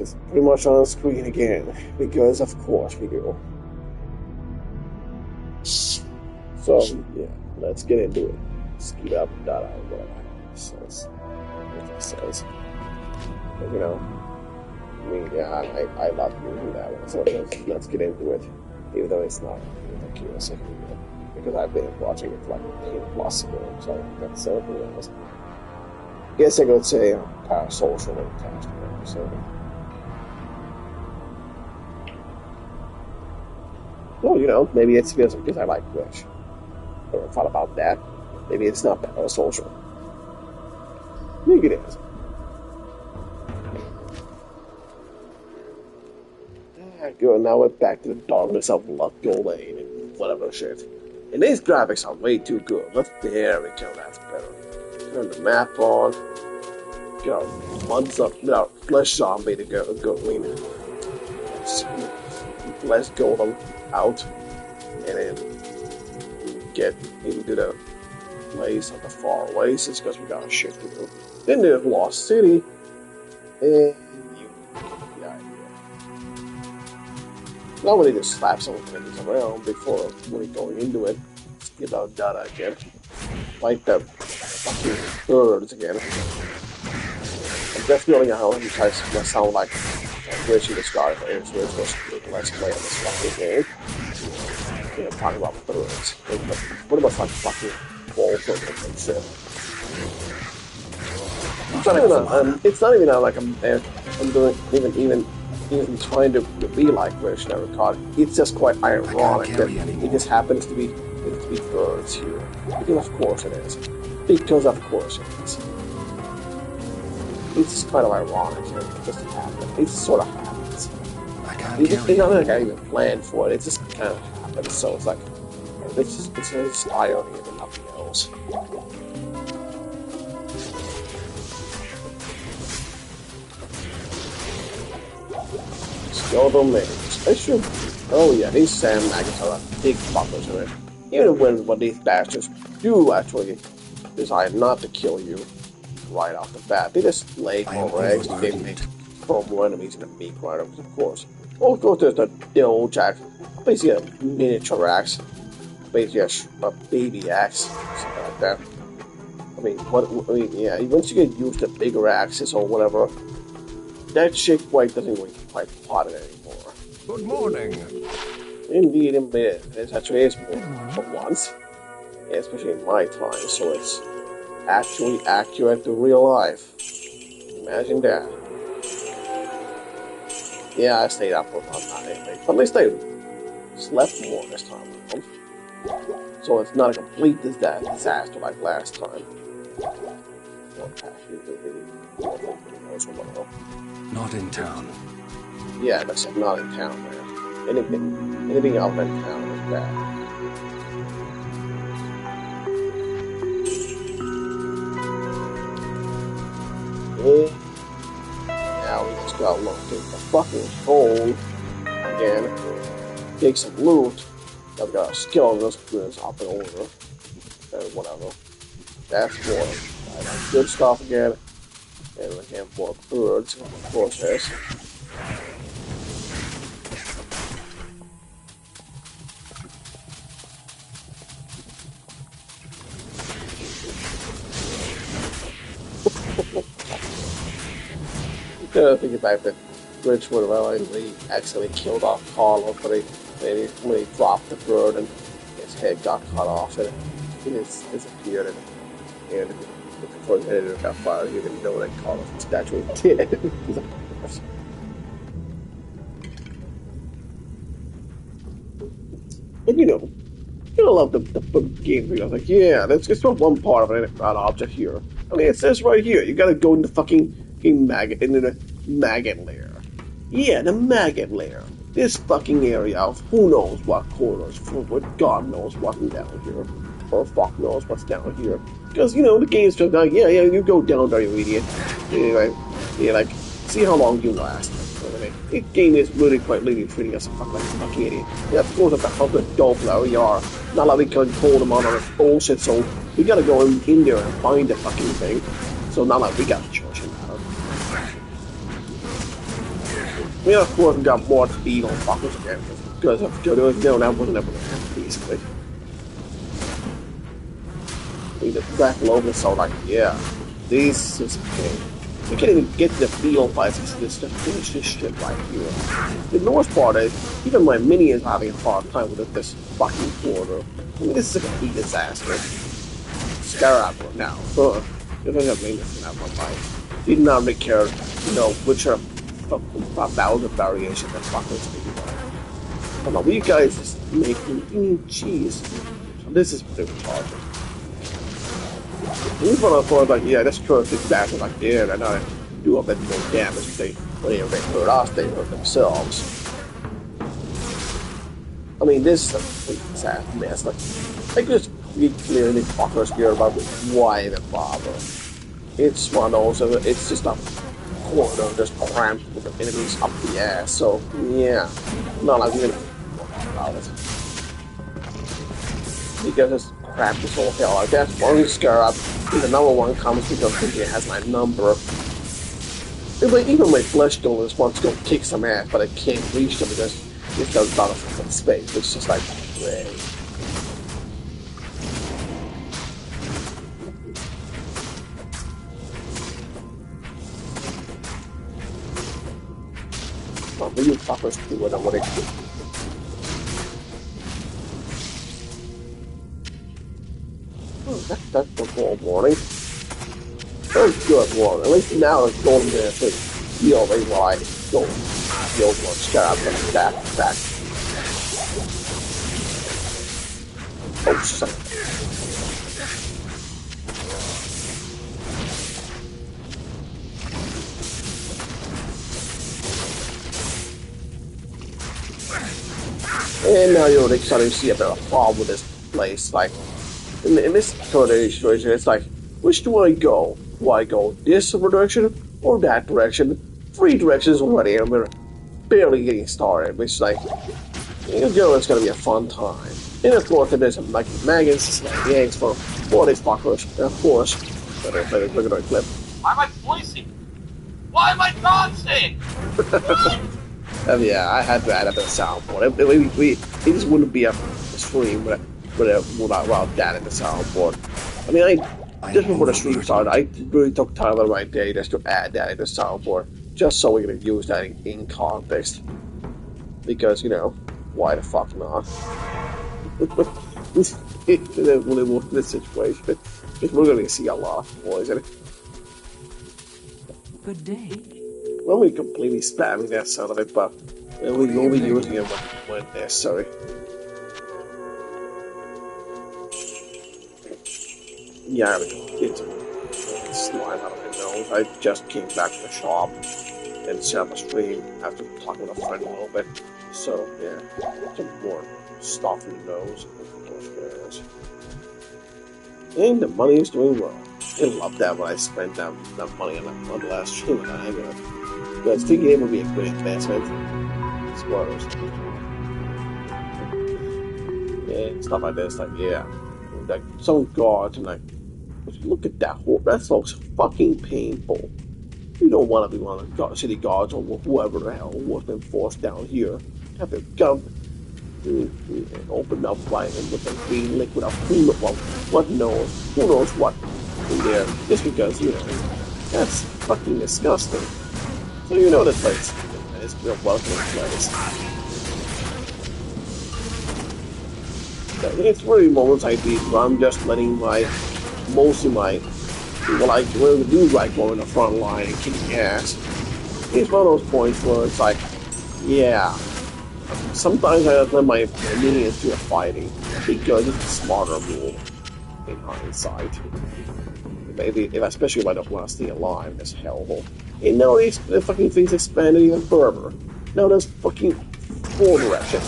It's pretty much on screen again, because of course we do. So, yeah, let's get into it. Skippa, dadda, whatever it says. What it says. But, I mean, yeah, I love doing that one, so let's get into it. Even though it's not ridiculous, because I've been watching it for like 10 plus ago, so that's something else. Guess I could say parasocial and attached, so. Well, maybe it's because I like Wish. I never thought about that. Maybe it's not parasocial. Maybe it is. Good, now we're back to the darkness of Lucko Lane and whatever shit. And these graphics are way too good. There we go, that's better. Turn the map on. Got months up, flesh zombie to go let's go them out. And then get into the place of the far oasis because we got a shit to do. Then there's Lost City. And now we need to slap some things around before really going into it. Let's get out dadda again. Like the fucking birds again. I'm definitely how you guys gonna sound like Glitch in the Sky for Air Switch was let's play on this fucking game. I'm talking about birds. What about like fucking wolves and shit? It's not even like I'm doing even trying to be like British never caught. It's just quite ironic that it just happens to be birds here. Because of course it is. Because of course it is. It's just kind of ironic, it just happens. It sort of happens. It's not like I even planned for it. It just kind of happens. So it's like it's just irony and nothing else. Skeletal mage. Oh yeah, these sand maggots are big fuckers in it. Even when these bastards do actually decide not to kill you right off the bat, they just lay more eggs and they make more enemies in the meat grinders, of course. Or go to the old jack, basically a miniature axe, basically a baby axe, something like that. Yeah, once you get used to bigger axes or whatever, that shit quite doesn't really quite pot it anymore. Good morning. Indeed, it actually is more for once. Yeah, especially in my time, so it's actually accurate to real life. Imagine that. Yeah, I stayed up for about 9 days. At least I slept more this time around. So it's not a complete disaster like last time. Not in town. Yeah, that's not in town, man. Anything out in town is bad. And now we just gotta look through the fucking hole again. Take some loot. I've got a skeleton that's up and over. And whatever. That's more. I got good stuff again. And we have more birds, of course, yes. Thinking back that Rich would have actually killed off Carlo when he dropped the bird and his head got cut off and it disappeared and before his head got fired, he didn't know that Carlo was actually dead. And I love the game. I was like, yeah, let's just throw one part of an object here. I mean, it says right here, you gotta go in the fucking maggot, into the maggot lair. Yeah, the maggot lair. This fucking area of who knows what corners, what God knows what's down here. Or fuck knows what's down here. Because, the game's just like, yeah, you go down there, you idiot. You're like, see how long you last. This game is really quite literally treating us like a fucking idiot. Yeah, of course, how the dope that we are. Not like we can hold them on our bullshit, so we gotta go in there and find the fucking thing. So not like we gotta charge him out. I mean, of course, we got more beetle fuckers again because of there was no that wasn't ever gonna happen basically. I mean, the black logo, so like, yeah, this is pain. We can't even get the beetle fights to finish this shit right here. The worst part is, even my minions are having a hard time with this fucking quarter. I mean, this is a complete disaster. Scarab now. If I got maintenance in that one fight. Did not really care, you know, which are about the variation that fuckers do. I don't know, you guys just making cheese. This is pretty retarded. Even when I thought, like, yeah, let's throw this back, like, yeah, they're not do a bit more damage. When they hurt us, they hurt themselves. I mean, this is a complete sad mess. Like, I just be clearly fuckers here about why they bother. It's one also, it's just a corridor just cramped with the enemies up the ass, so, yeah. Not like we're gonna about it. Because it's cramped as all hell. Like, that's one scarab. The number one comes because it has my number. Even my flesh stone just wants to go kick some ass, but I can't reach them because it does not have space. It's just like, great. Oh, but you fuckers do what I want to do. Oh, that's the whole morning. Oh, good lord. At least now it's going to heal me while I go heal one scarab from back. Oh, son. And now you're starting to see a bit of a problem with this place. Like, in this sort of situation, it's like, which do I go? Do I go this direction or that direction? 3 directions already, and we're barely getting started. Which is like, you know, it's gonna be a fun time. And of course, there's some like maggots, like the eggs for all these fuckers. And of course, better play the clicker clip. Why am I voicing? Why am I dancing? Yeah, I had to add up a soundboard. It just wouldn't be a stream without that in the soundboard. I mean, just before the stream started, I really took time out of my day just to add that in the soundboard, just so we can use that in context. Because, you know, why the fuck not? This situation, because we're going to see a lot more, isn't it? Good day. Well, we completely spamming that son of it, but we will be using it when necessary. Yeah, it's slime out of my nose. I just came back to the shop and set up a stream after talking with a friend a little bit. So, yeah, some more stuff in the nose. And the money is doing well. I love that when I spent that money on the last stream. Because thinking it would be a good investment. As well as and stuff like this, like, yeah. Like, some guards, and like, look at that hole. That looks fucking painful. You don't want to be one of the city guards or whoever the hell was been forced down here. Have their gun opened up by him with a green liquid of what knows? Who knows what in there? Just because, you know, that's fucking disgusting. So you know this place is a welcoming place. It's really moments like these where I'm just letting most of my people I really do like going in the front line and kicking ass. It's one of those points where it's like, yeah, sometimes I let my minions do the fighting because it's a smarter move in hindsight. Maybe, especially if I don't want to stay alive in this hellhole. And now the fucking things expanded even further. Now there's fucking 4 directions.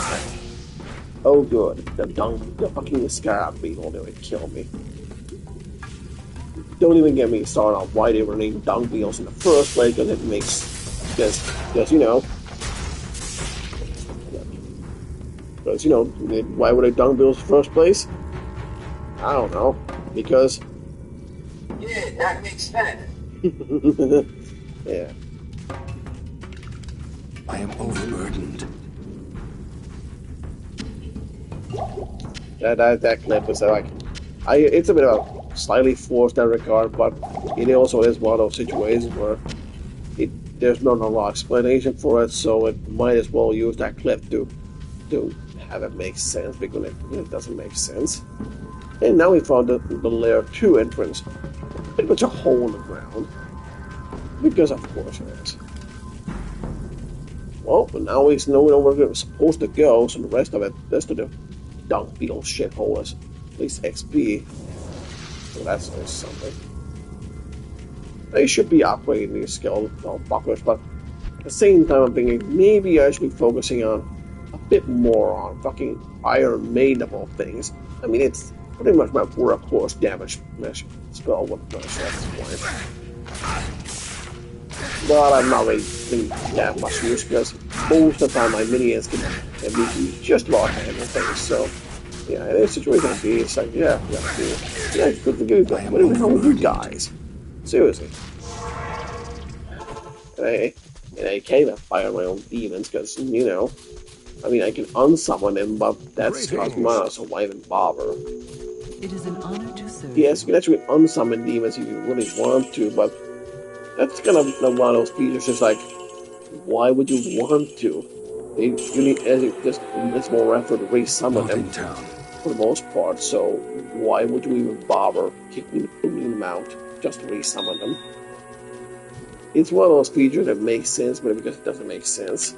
Oh good, the fucking scarab beetle, they would kill me. Don't even get me started on why they were named dung beetles in the first place, because it makes, because you know, why were they dung beetles in the first place? I don't know, because... Yeah, that makes sense. Yeah. I am overburdened. That clip is like, it's a bit of a slightly forced in that regard, but it also is one of those situations where there's not a lot of explanation for it, so it might as well use that clip to have it make sense, because it doesn't make sense. And now we found the layer 2 entrance. Pretty much a hole in the ground. Because of course it is. Well, but now we know where we're supposed to go, so the rest of it, that's to the Dung Beetle shithole is at least XP. So that's something. They should be upgrading these skill buckers, but at the same time I'm thinking maybe I should be focusing on a bit more on fucking Iron Maidenable things. I mean, it's pretty much my workhorse damage spell with the at this point. But I'm not really thinking that much use, because most of the time my minions can be just about handle things, so yeah, in a situation like this, it's like, yeah, good to give them. What the hell are you guys? Seriously. And I can't even fire my own demons, because, you know, I mean, I can unsummon them, but that's cost mana, so why even bother? It is an honor to serve. Yes, you can actually unsummon demons if you really want to, but that's kind of one of those features, just like, why would you want to? You need, it's more effort to resummon them for the most part, so why would you even bother kicking them out just to resummon them? It's one of those features that makes sense, but because it doesn't make sense.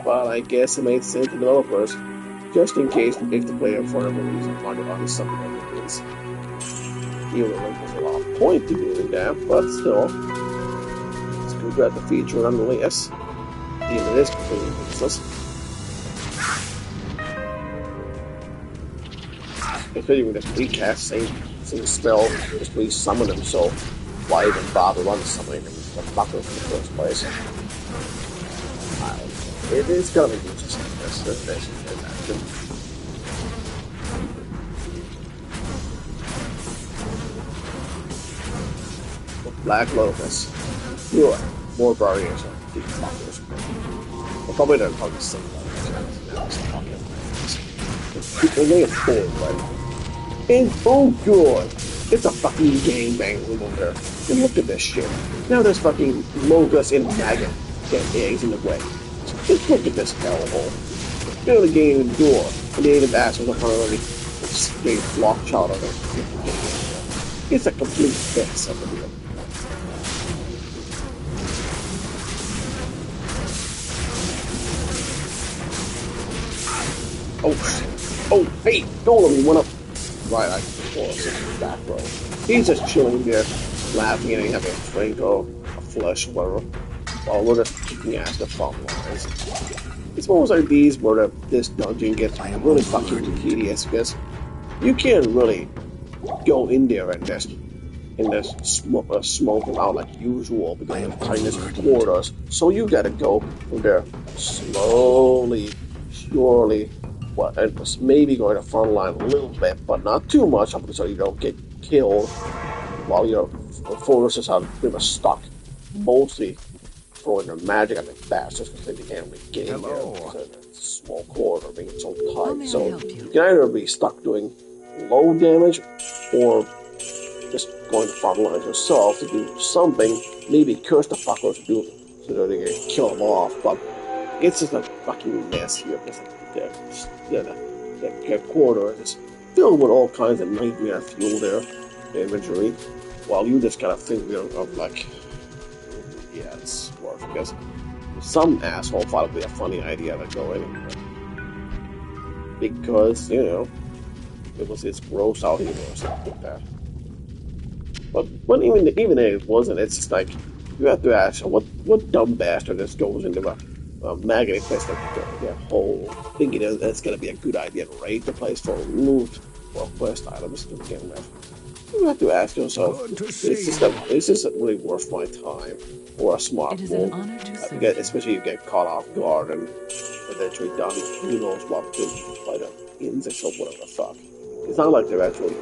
But I guess it made sense to developers, just in case if the player for whatever reason wanted to unsummon enemies. Even though there's a lot of point to doing that, but still, it's good to have the feature nonetheless. Even it is completely useless. Especially with this recast, same spell, just resummon them, so why even bother unsummoning them the fucker in the first place? It is gonna be useless, that's basically imagine. Black Lotus. Good. More variation of these fuckers. Well, probably don't call the same People may have told, right? And oh good! It's a fucking gangbang over there. And look at this shit. Now there's fucking locusts and maggot eggs in the way. Just look at this hellhole. Barely getting in the door, and the native assholes are finally straight flock child of it. It's a complete mess of the deal. Oh, hey, don't let me one up. Right, I can back row. He's just chilling there, laughing and having a drink or a flesh or whatever, while we're just kicking ass the front lines. It's moments like these where this dungeon gets really fucking tedious, because you can't really go in there and just smoke them out like usual because of kindness toward us. So you gotta go from there slowly, surely. Well, and maybe going to front line a little bit, but not too much, so you don't get killed while your forces are pretty much stuck, mostly throwing their magic at the bastards because they can't really get in there because of the small corridor being so tight. So you can either be stuck doing low damage or just going to front lines yourself to do something, maybe curse the fuckers to do so that they can kill them off, but it's just a fucking mess here because the corridor is filled with all kinds of nightmare fuel there, imagery, while you just kind of think of like, yeah, it's worth because some asshole thought it'd be a funny idea to go anywhere. Because, you know, it's gross out here or something like that. But when even if it wasn't, it's just like, you have to ask, what dumb bastard just goes into a maggot infested hole, thinking that's going to be a good idea to raid the place for loot or quest items to begin with. You have to ask yourself, is this really worth my time or a smart move? Especially if you get caught off guard and eventually done who knows what by the insects or whatever the fuck. It's not like they're actually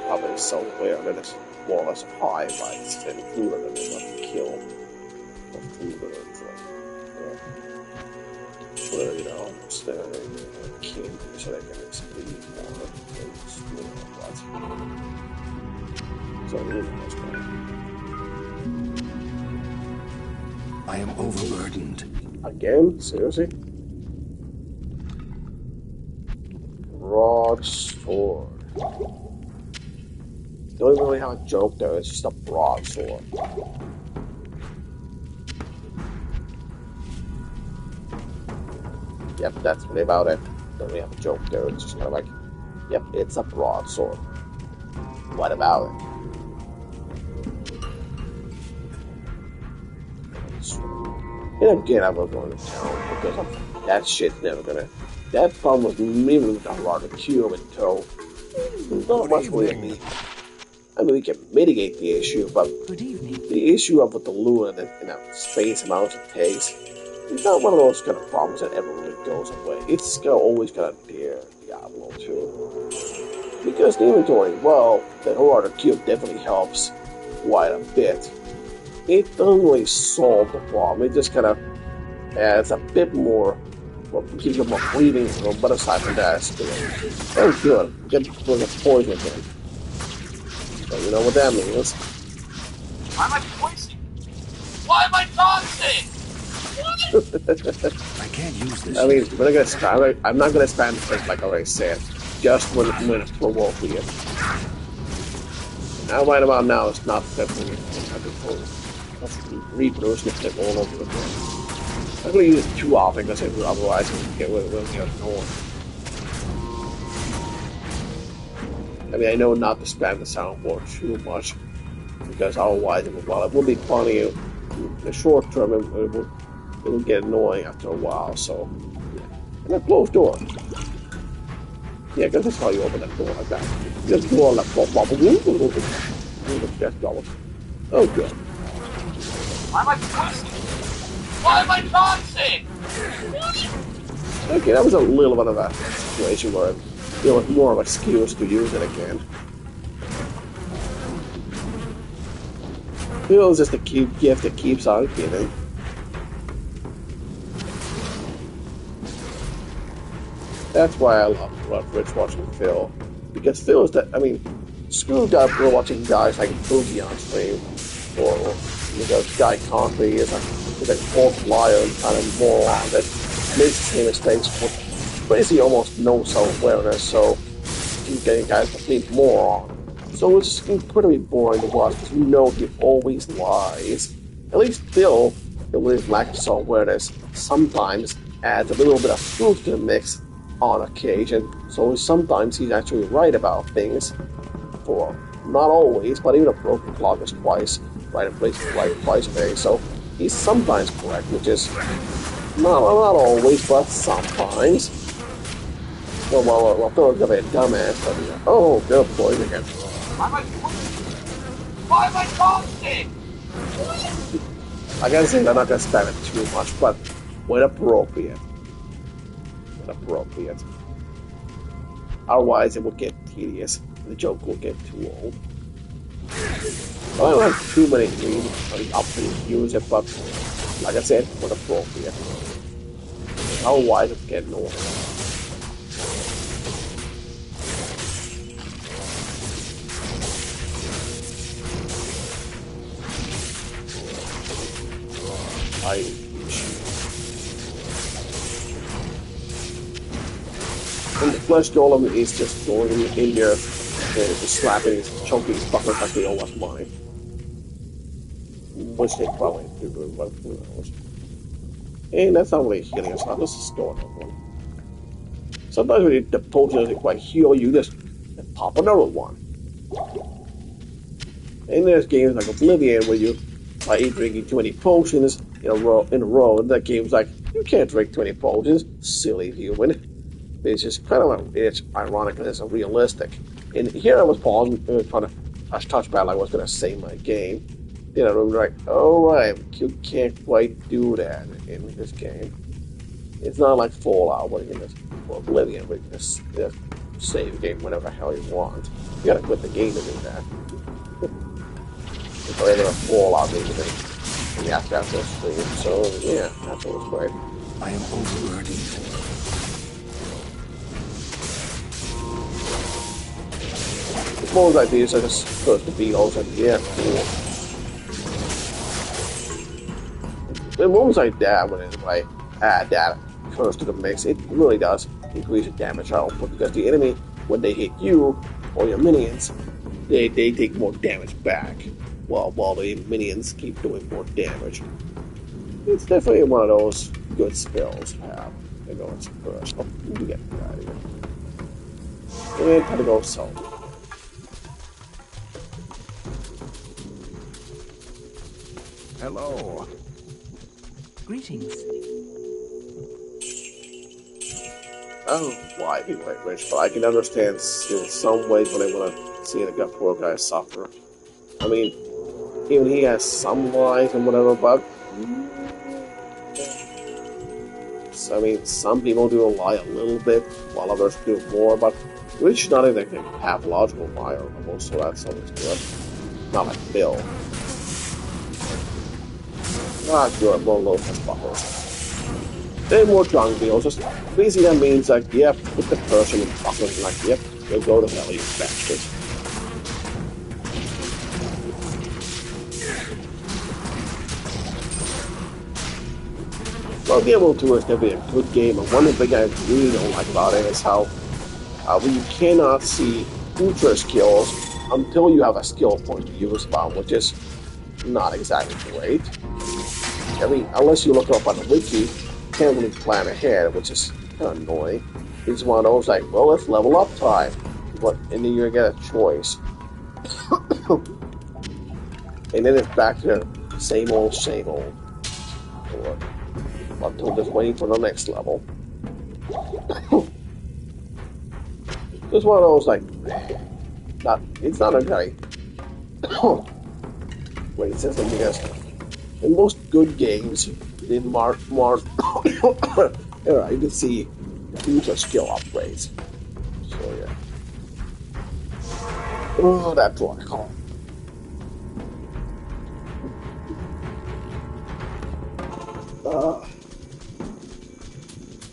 probably self-aware, they're just more or less high by and food and they want to kill or Well, you know, can't so I can explain more. What? So, I am overburdened. again? Seriously? Broadsword. Don't even really have a joke though, it's just a broadsword. Yep, that's really about it. Don't really have a joke there, it's just kind of like, yep, it's a broadsword. What about it? And again, I was going to town because that shit's never gonna. That problem was maybe with the harder cube and tow. Not much really. I mean, we can mitigate the issue, but the issue of with the lure and the space amount it takes, it's not one of those kind of problems that ever really goes away. It's gonna always gonna dare Diablo 2. Because the inventory, well, the harder cube definitely helps quite a bit. It doesn't really solve the problem. It just kind of adds a bit more, well, gives you more breathing room, but aside from that, it's very good. Get the poison again. So you know what that means. Why am I poisoned? Why am I dancing? I can't use this. I mean, we're not gonna spam. I'm not gonna spam it like I already said. Just when it's provoking. Now, right about now, it's not definitely that's reproducing it all over the place. I'm gonna use it too often because otherwise we'll get annoying. I mean, I know not to spam the soundboard too much because otherwise, while it will be funny in the short term, it will get annoying after a while. So, yeah. And a closed door. Yeah, because that's how you open that door like that. Just door like pop. Oh, good. Why am I poisoned? Why am I dancing? Okay, that was a little bit of a situation where there was more of an excuse to use it again. It was just a cute gift that keeps on giving. That's why I love Rich watching Phil. Because Phil is that, I mean, screw that we're watching guys like Boogie on stream. Or, you know, Guy Conkley is a old liar and kind of moron that makes the same mistakes with basically almost no self-awareness, so he's getting guys a complete moron. So it's incredibly boring to watch because you know he always lies. At least Phil, with his lack of self-awareness, sometimes adds a little bit of truth to the mix on occasion, so sometimes he's actually right about things. For not always, but even a broken clock is twice right in place right twice a day, so he's sometimes correct, which is not always, but sometimes. Well, Phil's gonna be a dumbass, but oh, good boy again. Why am I poisoned? Why am I dancing? Like I said, I'm not gonna spam it too much, but when appropriate. Otherwise, it will get tedious. The joke will get too old. I don't have too many options to use it, but like I said, when appropriate. Otherwise, it will get annoying. And the flesh golem is just going in there, just slapping his choking his bucket like they always mine. Which they probably do, but who knows. And that's not really healing, it's not just a store one. Sometimes when the potion doesn't quite heal, you just pop another one. And there's games like Oblivion where you by drinking too many potions in a row, and that game's like, you can't drink 20 potions, silly human. It's just kind of it's ironic and it's realistic. And here I was pausing, trying to touch bad like I was going to save my game. You know, I'm like, oh right, you can't quite do that in this game. It's not like Fallout where you can just, or Oblivion where you can just save the game whenever the hell you want. You gotta quit the game to do that. Or even a Fallout game to And you have to have this thing. So, yeah, that's always great. I am overburdened. Most like these are just first the Beetles and yeah, cool. In moments like that, when I add that first to the mix, it really does increase the damage output because the enemy, when they hit you or your minions, they take more damage back, while the minions keep doing more damage. It's definitely one of those good spells to have. I know it's first. Oh, you get that out of here. And time to go south. Hello. Greetings. I don't know why people hate Rich, but I can understand in some ways when they want to see the poor guy suffer. I mean, even he has some lies and whatever, but I mean, some people do lie a little bit, while others do more, but Rich is not even a pathological liar, so that's always good. Not like Bill. Not good, more low buffers. Then more Dung deals. Just basically that means like, yep, put the person in fucking like, yep, go to hell, you bastard. Well, Diablo 2 is definitely a good game, and one of the things I really don't like about it is how you cannot see ultra skills until you have a skill point to use them, which is not exactly great. I mean, unless you look up on the wiki, you can't really plan ahead, which is kind of annoying. It's one of those like, well, let's level up time, but and then you get a choice, and then it's back to the same old, or until just waiting for the next level. It's one of those like, it's not a great great system because in most good games, in you can see future skill upgrades. So yeah. Oh, that draw call.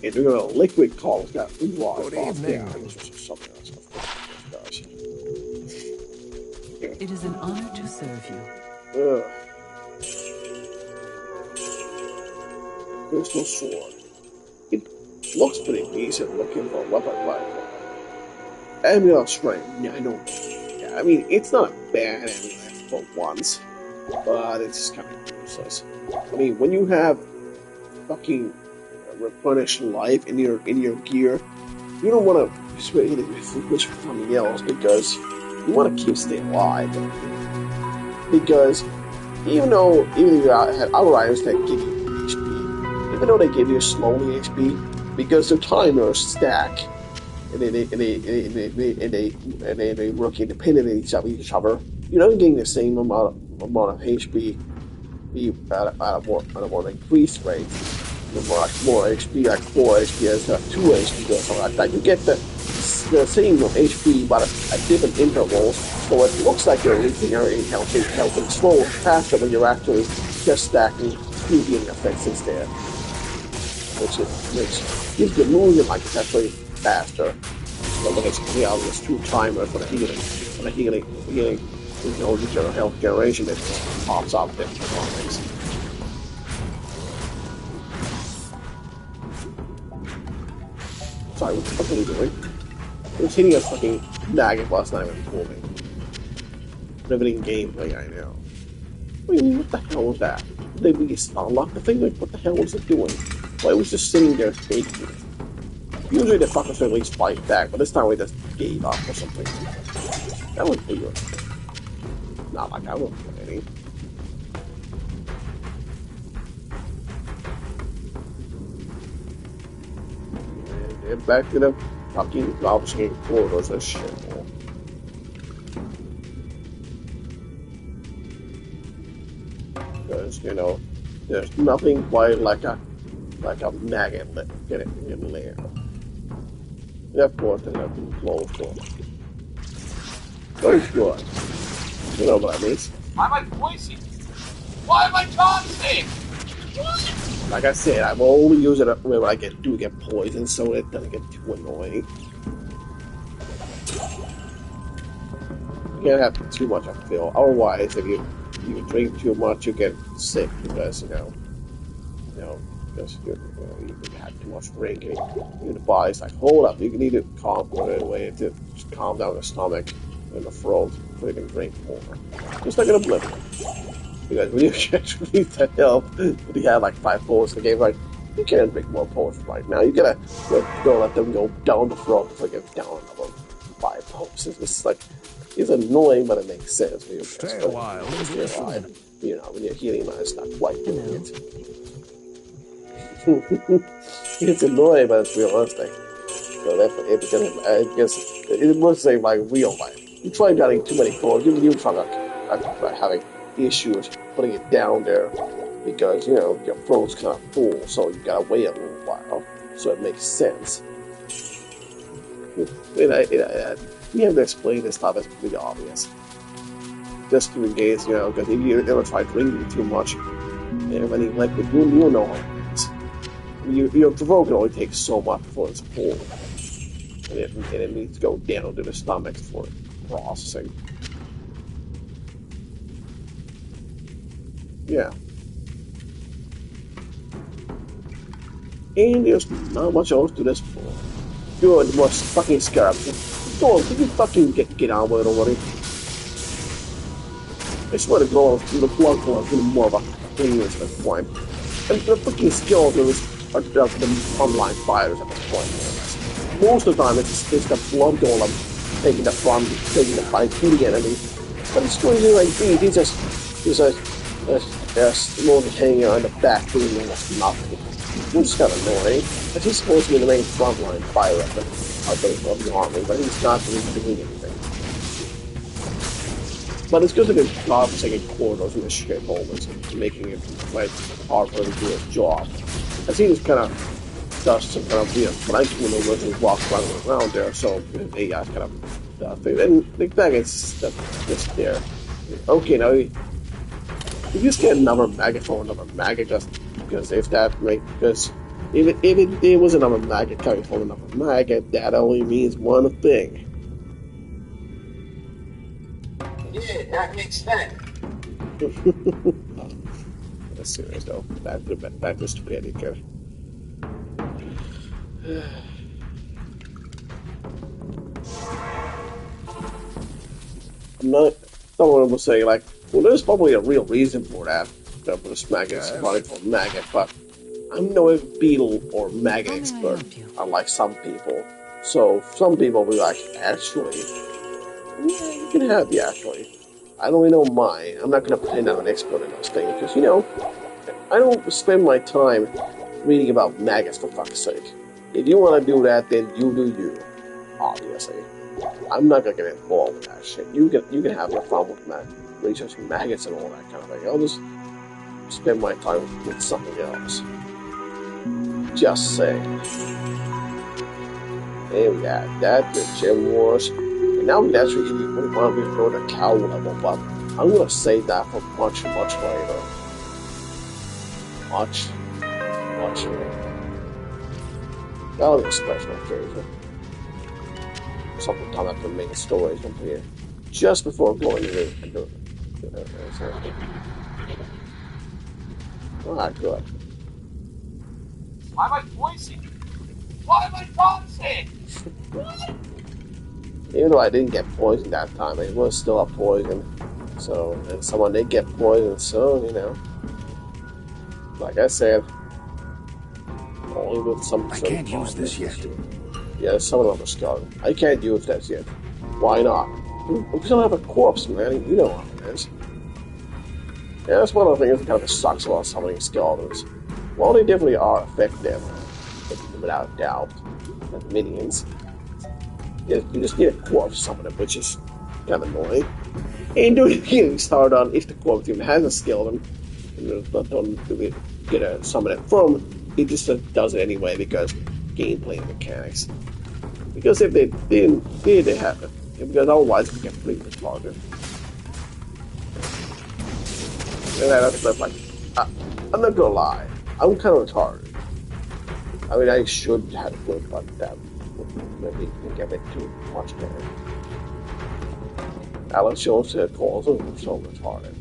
If you're gonna liquid call, it's got draw. Good evening. Something else. Gosh. It is an honor to serve you. Crystal sword. It looks pretty decent looking for a weapon like amulet strength. Yeah, I know. Yeah, I mean it's not a bad amulet for once, but it's kind of useless. I mean, when you have fucking replenish life in your gear, you don't want to switch for something else because you want to keep staying alive. Because even if you had other items that give you HP, even though they give you slowly HP, because their timers stack and they work independent of each other, you're not getting the same amount of HP at a more increased rate. More HP, like 4 HP instead of 2 HP or something like that. You get the same HP but at different intervals, so it looks like you're helping slow faster when you're actually just stacking healing effects instead. Which gives the movement like it's actually faster. So when it's there's 2 timers for the healing, general health generation that just pops up different things. Sorry, what the fuck are we doing? I was hitting a fucking maggot last night when he told me. Riveting gameplay, I know. I mean, what the hell was that? Did we unlock the thing? Like, what the hell was it doing? Well, it was just sitting there taking it. Usually the fuckers at least fight back, but this time we just gave up or something. That was weird. Not like I wasn't any. And back to the fucking gobsmack corridors and shit. Because, there's nothing quite like a maggot getting in there. And of course, there's nothing close to it. Very good. You know what I mean? Why am I poison? Why am I toxic? Like I said, I'm only using it when I do get poisoned, so it doesn't get too annoying. You can't have too much, I feel. Otherwise, if you drink too much, you get sick because because you have too much drinking. The body's like, hold up, you need to calm it away to just calm down the stomach and the throat so you can drink more. Just like an oblivion. Because when you actually need the help, when you have like 5 potions in the game, like, you can't drink more potions right now. You gotta go let them go down the throat before you get down another 5 potions. It's like, it's annoying, but it makes sense when you Stay a while. when you're healing, man, it's not quite doing it. It's annoying, but it's realistic. So I guess it must say like real life. You try getting too many potions, you try having issues putting it down there because your throat's kind of full, so you gotta wait a little while. So it makes sense. You have to explain this stuff. It's pretty obvious. Just in case, because if you ever try drinking too much, and when you liquid, you know how it is. Your throat can only take so much before it's full, and it needs to go down to the stomach for processing. Yeah. And there's not much else to this floor. Good, more fucking scarabs. Go on, can you fucking get on with it already? I swear to God, the blood flow is more of a thing at this point. And the fucking skeletons are the online fighters at this point. Most of the time, it's the blood golem taking the fight to the enemy. But it's crazy like he's just slowly hanging on the back doing almost nothing. Which is kind of annoying. But he's supposed to be the main frontline fighter of the army, but he's not really doing anything. But it's just a good job of taking corridors in the shitholes and making it quite hard for him to do his job. As he just kind of does some kind of flanking maneuvers and walks around there, so the AI kind of does things. And the thing is just there. Okay, now you just get another maggot for another maggot just because if it was another maggot coming from another maggot, that only means one thing. Yeah, that makes sense. That's serious though. Back to stupidity here. Someone will say like, well, there's probably a real reason for that. For this maggot running for maggot, but I'm no beetle or maggot expert, unlike some people. So some people will be like, actually, yeah, you can have the actually. I don't really know mine. I'm not going to pretend I'm an expert in those things because, I don't spend my time reading about maggots for fuck's sake. If you want to do that, then you do you. Obviously, I'm not going to get involved with that shit. You can have your fun with researching maggots and all that kind of thing. I'll just spend my time with something else. Just saying. And we got that, the gym wars. And now we actually want to go to cow level, but I'm going to save that for much, much later. Much later. That'll be a special occasion. Something time after the main story is completed. Just before going to the Alright, good. Why am I poisoned? Why am I toxic? What? Even though I didn't get poisoned that time, it was still a poison. So, and someone did get poisoned, so, like I said, only with some... I can't use this yet. Yeah, some of them are skeleton. I can't use this yet. Why not? Because I don't have a corpse, man. You know how it is. Yeah, that's one of the things that kind of sucks about summoning skeletons. Well, they definitely are effective, without doubt, as minions. You just need a corpse to summon them, which is kind of annoying. And doing healing start on if the corpse even has a skeleton, and don't really get a summon it from, it just does it anyway because gameplay mechanics. Because if they didn't, they have it. Because otherwise it can get completely retarded. And that's like, I'm not gonna lie, I'm kind of retarded. I mean, I should have played like that. Maybe think of it too much better. Alex Jones said calls him so retarded.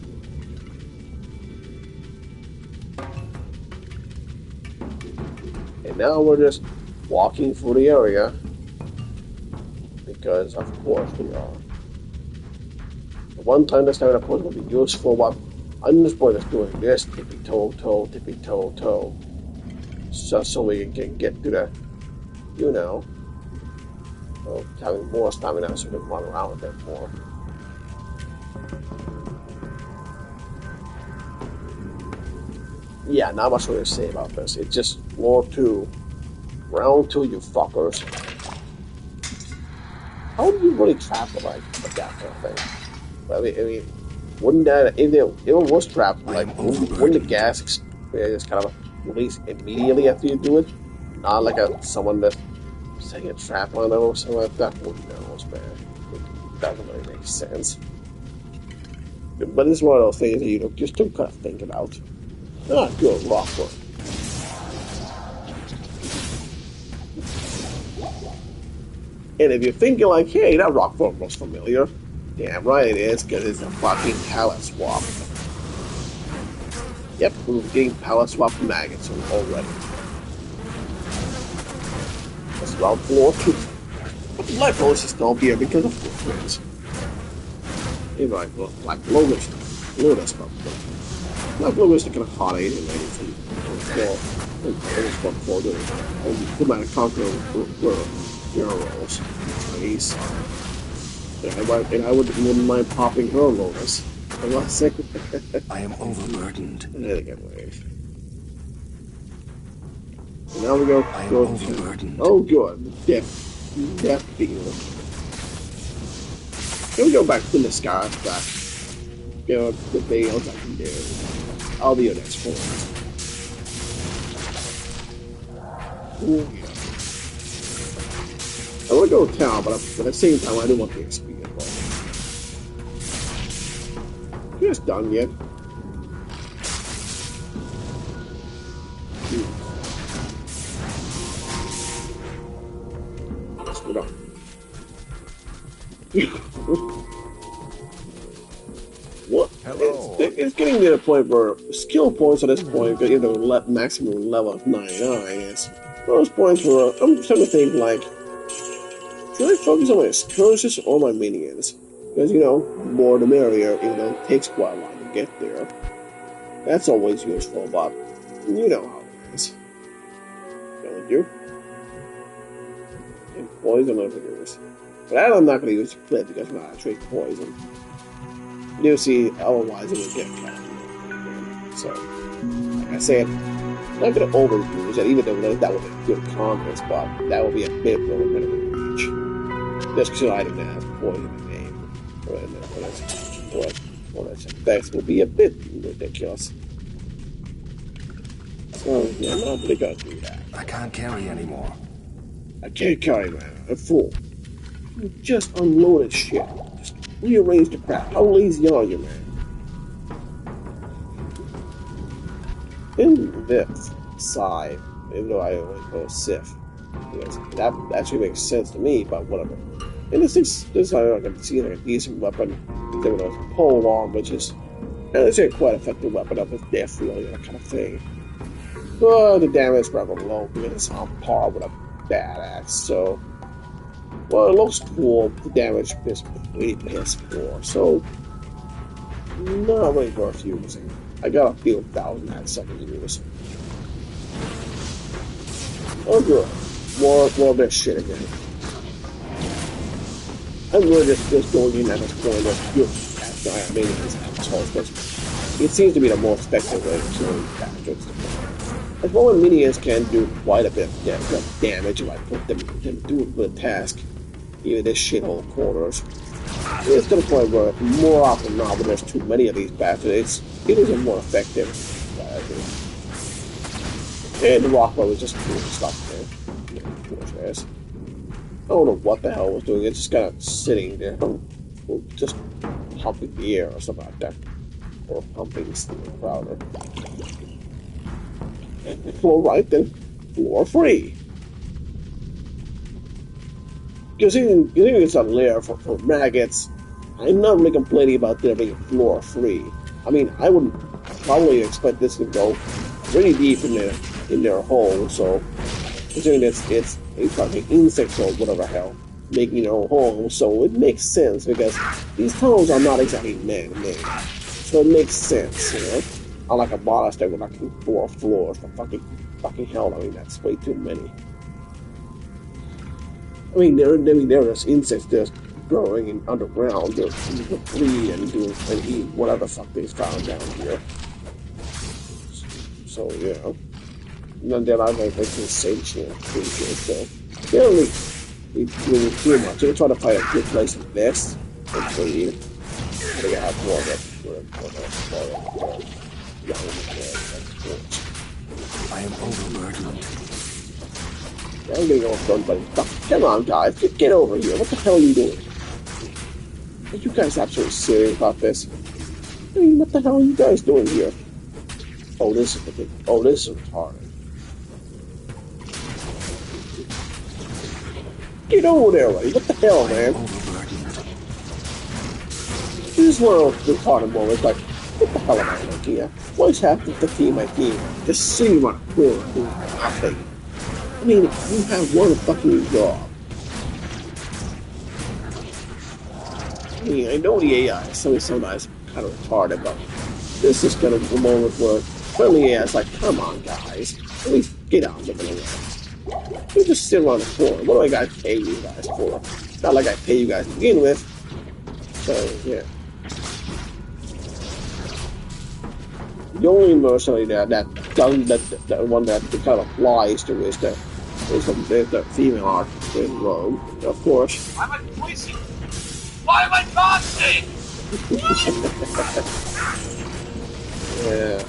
And now we're just walking through the area because, of course, we are. The one time this time, of course, will be useful. But I'm just going to doing this tippy toe, just so we can get to the, you know, having more stamina so we can run around a bit more. Yeah, not much more to say about this. It's just round two, you fuckers. How do you really trap it like that kind of thing? I mean, wouldn't that if it was trapped, like wouldn't the gas just kind of release immediately after you do it? Not like someone that setting a trap on it or something like that. Who knows, man? It doesn't really make sense. But it's one of those things that you just don't kind of think about. Ah, good rock work. And if you're thinking like, hey, that rock form looks familiar, damn right it is, because it's a fucking pallet swap. Yep, we're getting pallet swap maggots already. That's round 4 too. But the light bonus is still here because of footprints. Even like Logan's probably. Like Logan's kind of hot aid and anything. For doing Command and Conquer rolls. Nice. And I wouldn't mind popping her bonus. I am overburdened. Anyway. So now we go. I am overburdened. Oh, good. Death Beetle. Then we go back to the sky back. You know, the Beetles I can do. I'll be your next point. Ooh, yeah. I want to go to town, but at the same time, I do want the XP involved. You just done yet? Let's go down. What? Hello. It's getting to the point where skill points at this point, you know, maximum level of 99 is those points where I'm starting to think like, should I focus on my excursions or my minions? Because, you know, more the merrier, even though it takes quite a while to get there. That's always useful, but you know how it is. Don't you? And poison over yours. But that I'm not going to use to flip because I'm not a trick poison. You see, otherwise it would get counted. So, like I said, I'm not going to overuse that, even though that would be a good combo spot. That would be a bit more of a reach. Just because I didn't have poison in the name. What its effects would be a bit ridiculous. So, yeah, I'm not really going to do that. I can't carry anymore. I can't carry, man. I'm full. You just unloaded shit. Just rearrange the crap. How lazy are you, man? In this side, even though I only go Sif, because that actually makes sense to me, but whatever. And this side I can see like a decent weapon. There was a pole arm, which is, it's a quite effective weapon up with death really, that kind of thing. But the damage is rather low because it's on par with a badass. So, well, it looks cool. The damage is pretty piss poor. So, not really worth using. I got a few thousand at second use. Oh, good. More of this shit again. I'm really just going in at this point of good after I made these assholes, but it seems to be the most effective way to killing bastards. As well as minions can do quite a bit of damage if I put them do the task. Even this shithole quarters. It's to the point where more often than not, when there's too many of these bastards, it isn't more effective. And the Rockwell was just doing stuff there. I don't know what the hell it was doing. It's just kind of sitting there, just pumping the air or something like that. or pumping steel powder. All right then, floor free. Considering it's a lair for maggots, I'm not really complaining about there being floor free. I mean, I would probably expect this to go pretty deep in their hole. So considering it's a fucking insect or whatever the hell making their own home, so it makes sense because these tunnels are not exactly man-made. So it makes sense, you know. Unlike a boss that with like 4 floors for fucking hell. I mean, that's way too many. I mean, there are insects just growing in underground, just breed and eat whatever the fuck they found down here. So yeah, and then I think they can sentient creatures. So they don't need too much. They're trying to find a good place to nest and breed. I think I have more of it. I am overburdened. I'm getting overdone, but come on, guys, get over here. What the hell are you doing? Are you guys absolutely serious about this? I mean, what the hell are you guys doing here? Oh, this is retarded. Get over there, buddy. What the hell, man? This is one of those retarded moments. Like, what the hell am I doing here? What's happening to my team? Just sitting on a corner doing nothing. I mean, you have one fucking job. I mean, I know the AI is sometimes kind of retarded, but this is kind of the moment where friendly AI is like, come on, guys, at least get out of the way. You just sit around the corner. What do I gotta pay you guys for? It's not like I pay you guys to begin with. So, yeah. The only mercenary that one that kind of applies to is the female artist in Rome, of course. Why am I poison? Why am I toxic? Yeah.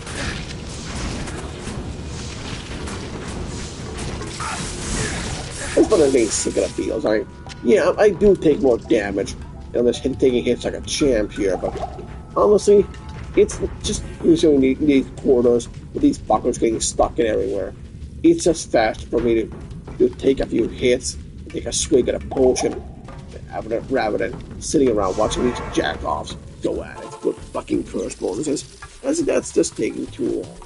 That's one of the things sick of the Beetles. I do take more damage, and I'm just taking hits like a champ here, but honestly, it's just usually these corridors with these buckets getting stuck in everywhere. It's just fast for me to take a few hits, take a swig at a potion, rather than sitting around watching these jack-offs go at it with fucking curse bonuses. That's just taking too long.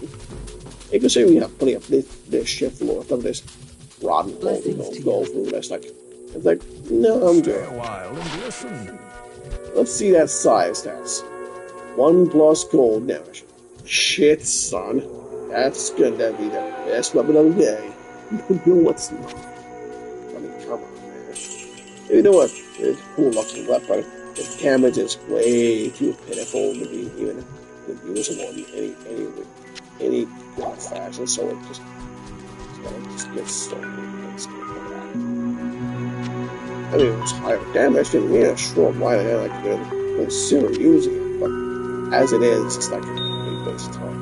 You can see we have plenty of this shit floor, some of this rotten gold go through this. It's like, no, I'm good. Let's see that size stats. 1+ gold damage. Shit, son. That's gonna be the best weapon of the day. No, it's not. I mean, come on, man. You know what? It's a cool looking weapon. The damage is way too pitiful to be even usable in any fashion, so it just gets stolen. I mean, it was higher damage, and yeah, sure, why the hell I could consider using it, but as it is, it's like a waste of time.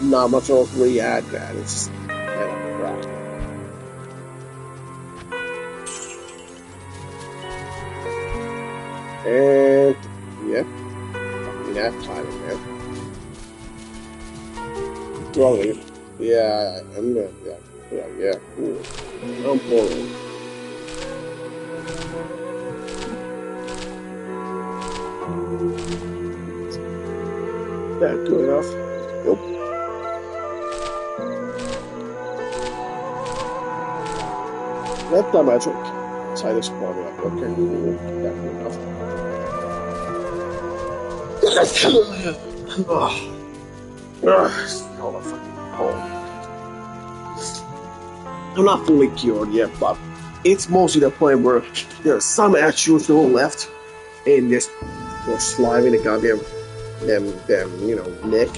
Not much else really add that, it's kind of crap. And, yeah, fucking that time, man. Probably, yeah, I'm gonna, yeah, cool. I'm pulling. That good enough? Nope. That time I took inside this corner. Okay, cool. That good enough. All the fucking hole. I'm not fully cured yet, but it's mostly the point where there's some actual still left, and just slime in the goddamn them neck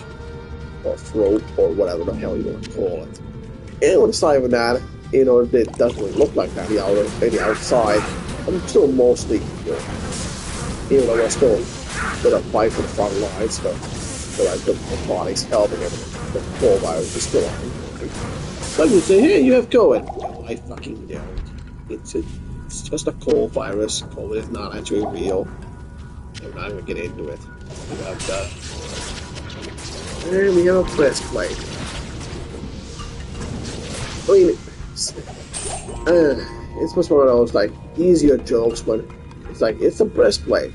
or throat or whatever the hell you want to call it. And aside from that, it doesn't really look like that the outside. I'm still mostly cured, even though I still got a fight for the front lines, but the body's helping it. The whole virus is still on. Some would say, hey, you have COVID. No, I fucking don't. It's just a cold virus. COVID is not actually real. I'm not gonna get into it. We have that. And we have a breastplate. I mean, it's was one of those like easier jokes, but it's like it's a breastplate,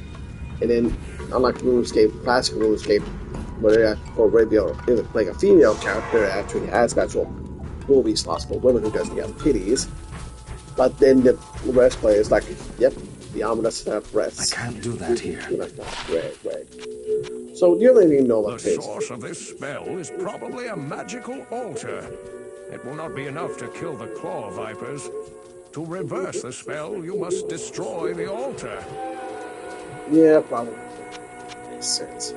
and then unlike RuneScape, classic RuneScape, where already you're playing a female character that actually has actual booby slots for women who doesn't have titties, but then the breastplate is like, yep, the armor doesn't have breasts. I can't do that here. You're like, right. So do you even know what The it is? source of this spell is probably a magical altar. It will not be enough to kill the claw vipers. To reverse the spell, you must destroy the altar. Yeah, probably. Makes sense.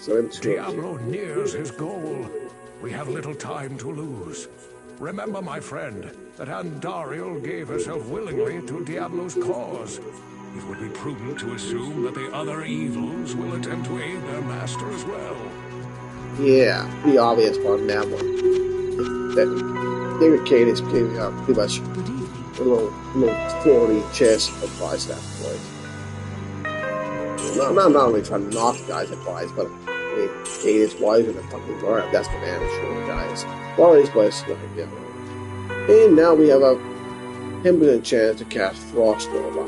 So Diablo nears his goal. We have little time to lose. Remember, my friend, that Andariel gave herself willingly to Diablo's cause. It would be prudent to assume that the other evils will attempt to aid their master as well. yeah, the obvious one now. That David Cade is pretty much Good evening. a little 40 chess advice at that point. Not only trying to knock guys' advice, but I mean, Cade is wiser than fucking Laura. That's the man sure guys. Laura's place, yeah. And now we have a 10% chance to cast Frost Nova.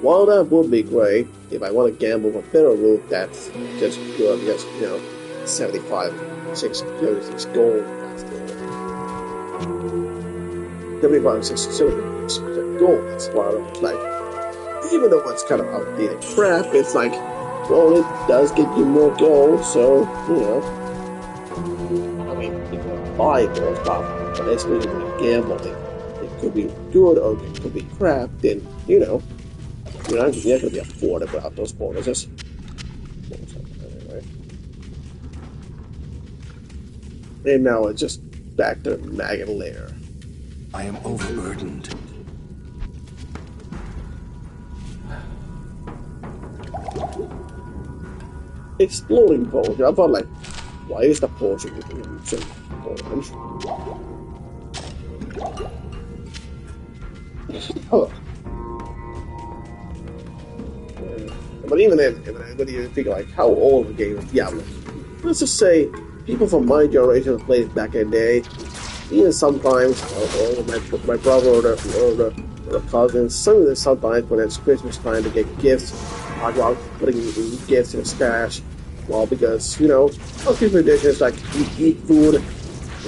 While that would be great, if I want to gamble with a better route, that's just good because, 76 gold. That's good. 76 gold. That's a lot of, like, even though it's kind of outdated crap, it's like, well, it does give you more gold, so, I mean, you can buy more stuff, but it's really gambling. It could be good or it could be crap, then, you're not going to be afforded without those bonuses. Anyway. And now it's just back to Maggot Lair. I am overburdened. Exploding potion. I thought, like, why is the potion so orange? Oh. But even then, when you think like how old the game is Diablo, let's just say people from my generation have played it back in the day. Even sometimes, or my brother or the cousins, sometimes when it's Christmas time to get gifts, talk about putting gifts in a stash. Well, because most people traditions like you eat food,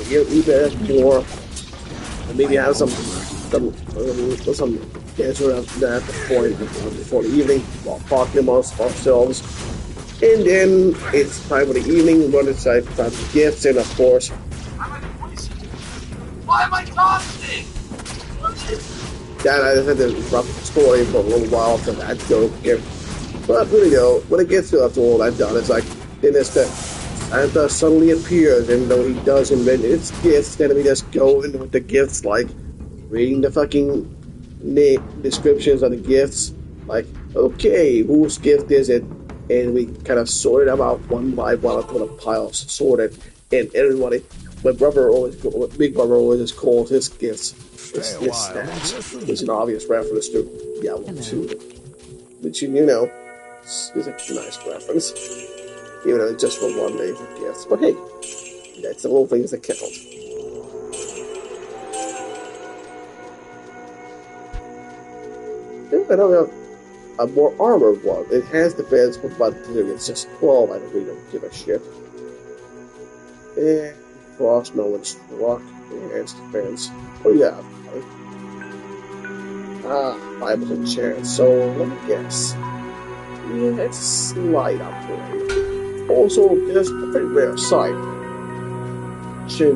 you eat more, and maybe have some dancer after that before the evening while talking amongst ourselves. And then it's time for the evening when it's time for gifts, and of course, Why am I toxic? that I had this rough story for a little while for that joke here. But really though, when it gets to after all that done, it's like then it's the Santa suddenly appears, and though he does invent its gifts, then we just go in with the gifts, like reading the fucking name descriptions of the gifts, like, okay, whose gift is it? And we kind of sorted them out one by one until the piles sorted, and everybody, big brother always just calls his gifts his snacks. It's an obvious reference to Diablo 2, which is a nice reference, even though it's just for one day for gifts. But hey, that's the little things that count. I don't have a more armored one. It has defense, but it's just 12. I really don't give a shit. And Frost, no one's rock, enhanced defense. What do you have? 5% chance. So let me guess. Yeah, it's a slight upgrade. Also, there's a very rare sight.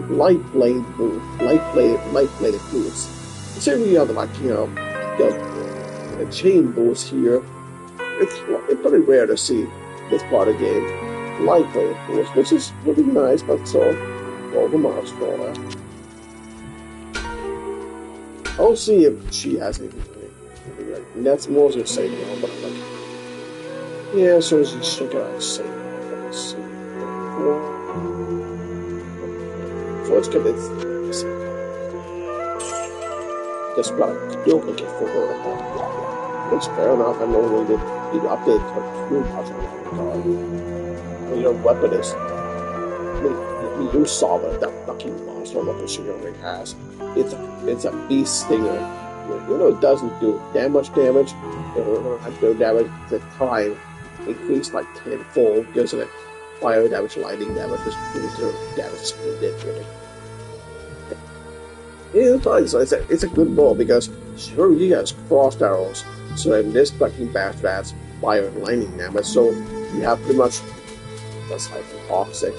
Light bladed boots. So we have the chain boots here. It's pretty rare to see this part of the game. Light bladed boots, which is really nice, but so the marks for that. I'll see if she has anything. And that's more than say no, but I'm like, yeah, so she's check it out, say no. Let's see. So let's get this. Just got a duplicate for her. It's fair enough. I know we did update too much on that regard. When your weapon is, you saw that fucking monster weapon she already has. It's a beast stinger. You know it doesn't do damage. It doesn't do damage. The time increased like tenfold. Gives it fire damage, lightning damage, which damage is ridiculous. Yeah, it's fine. So it's a good ball because sure he has crossed arrows. So in this fucking bastard has fire and lightning damage. So you have pretty much that's like toxic.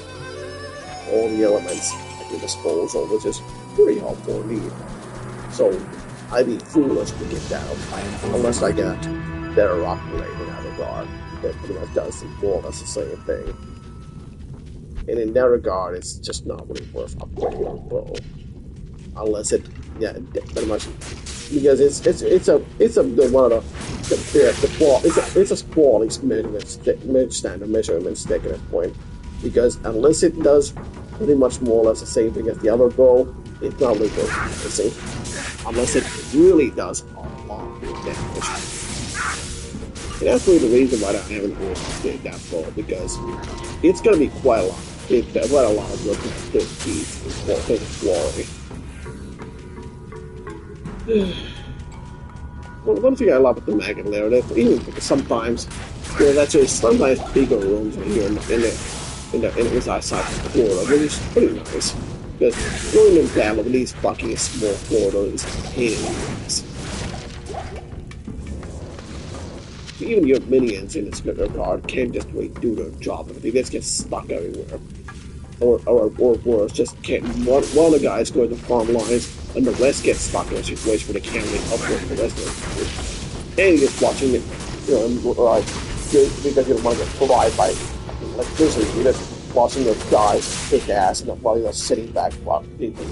All the elements at your disposal, which is pretty helpful indeed. So I'd be foolish to get down unless I get better upgrade in that regard. That pretty much does more or less the same thing. And in that regard, it's just not really worth upgrading your bow. Unless it, yeah, pretty much, because it's one of it's a quality measurement standard measurement stick at that point. Because unless it does pretty much more or less the same thing as the other bow, it's not really good. See, unless it really does a lot of damage. And that's really the reason why I haven't really updated that bow, because it's gonna be quite a lot. Quite a lot of good speeds and quality. Well, one thing I love with the maggot layer, that even sometimes there's actually sometimes bigger rooms here in the inside side of the corridor, which is pretty nice. Because going in battle with these fucking small corridors is a pain in the ass. Even your minions in this regard can't just really do their job, and they just get stuck everywhere. Or worse, just can't. One of the guys going to farm lines, and the rest gets stuck in a situation where they can't really help with the rest of it. And you're just watching it, like, because you don't want to get fried by electricity, you're just watching those guys kick ass while you're sitting back while people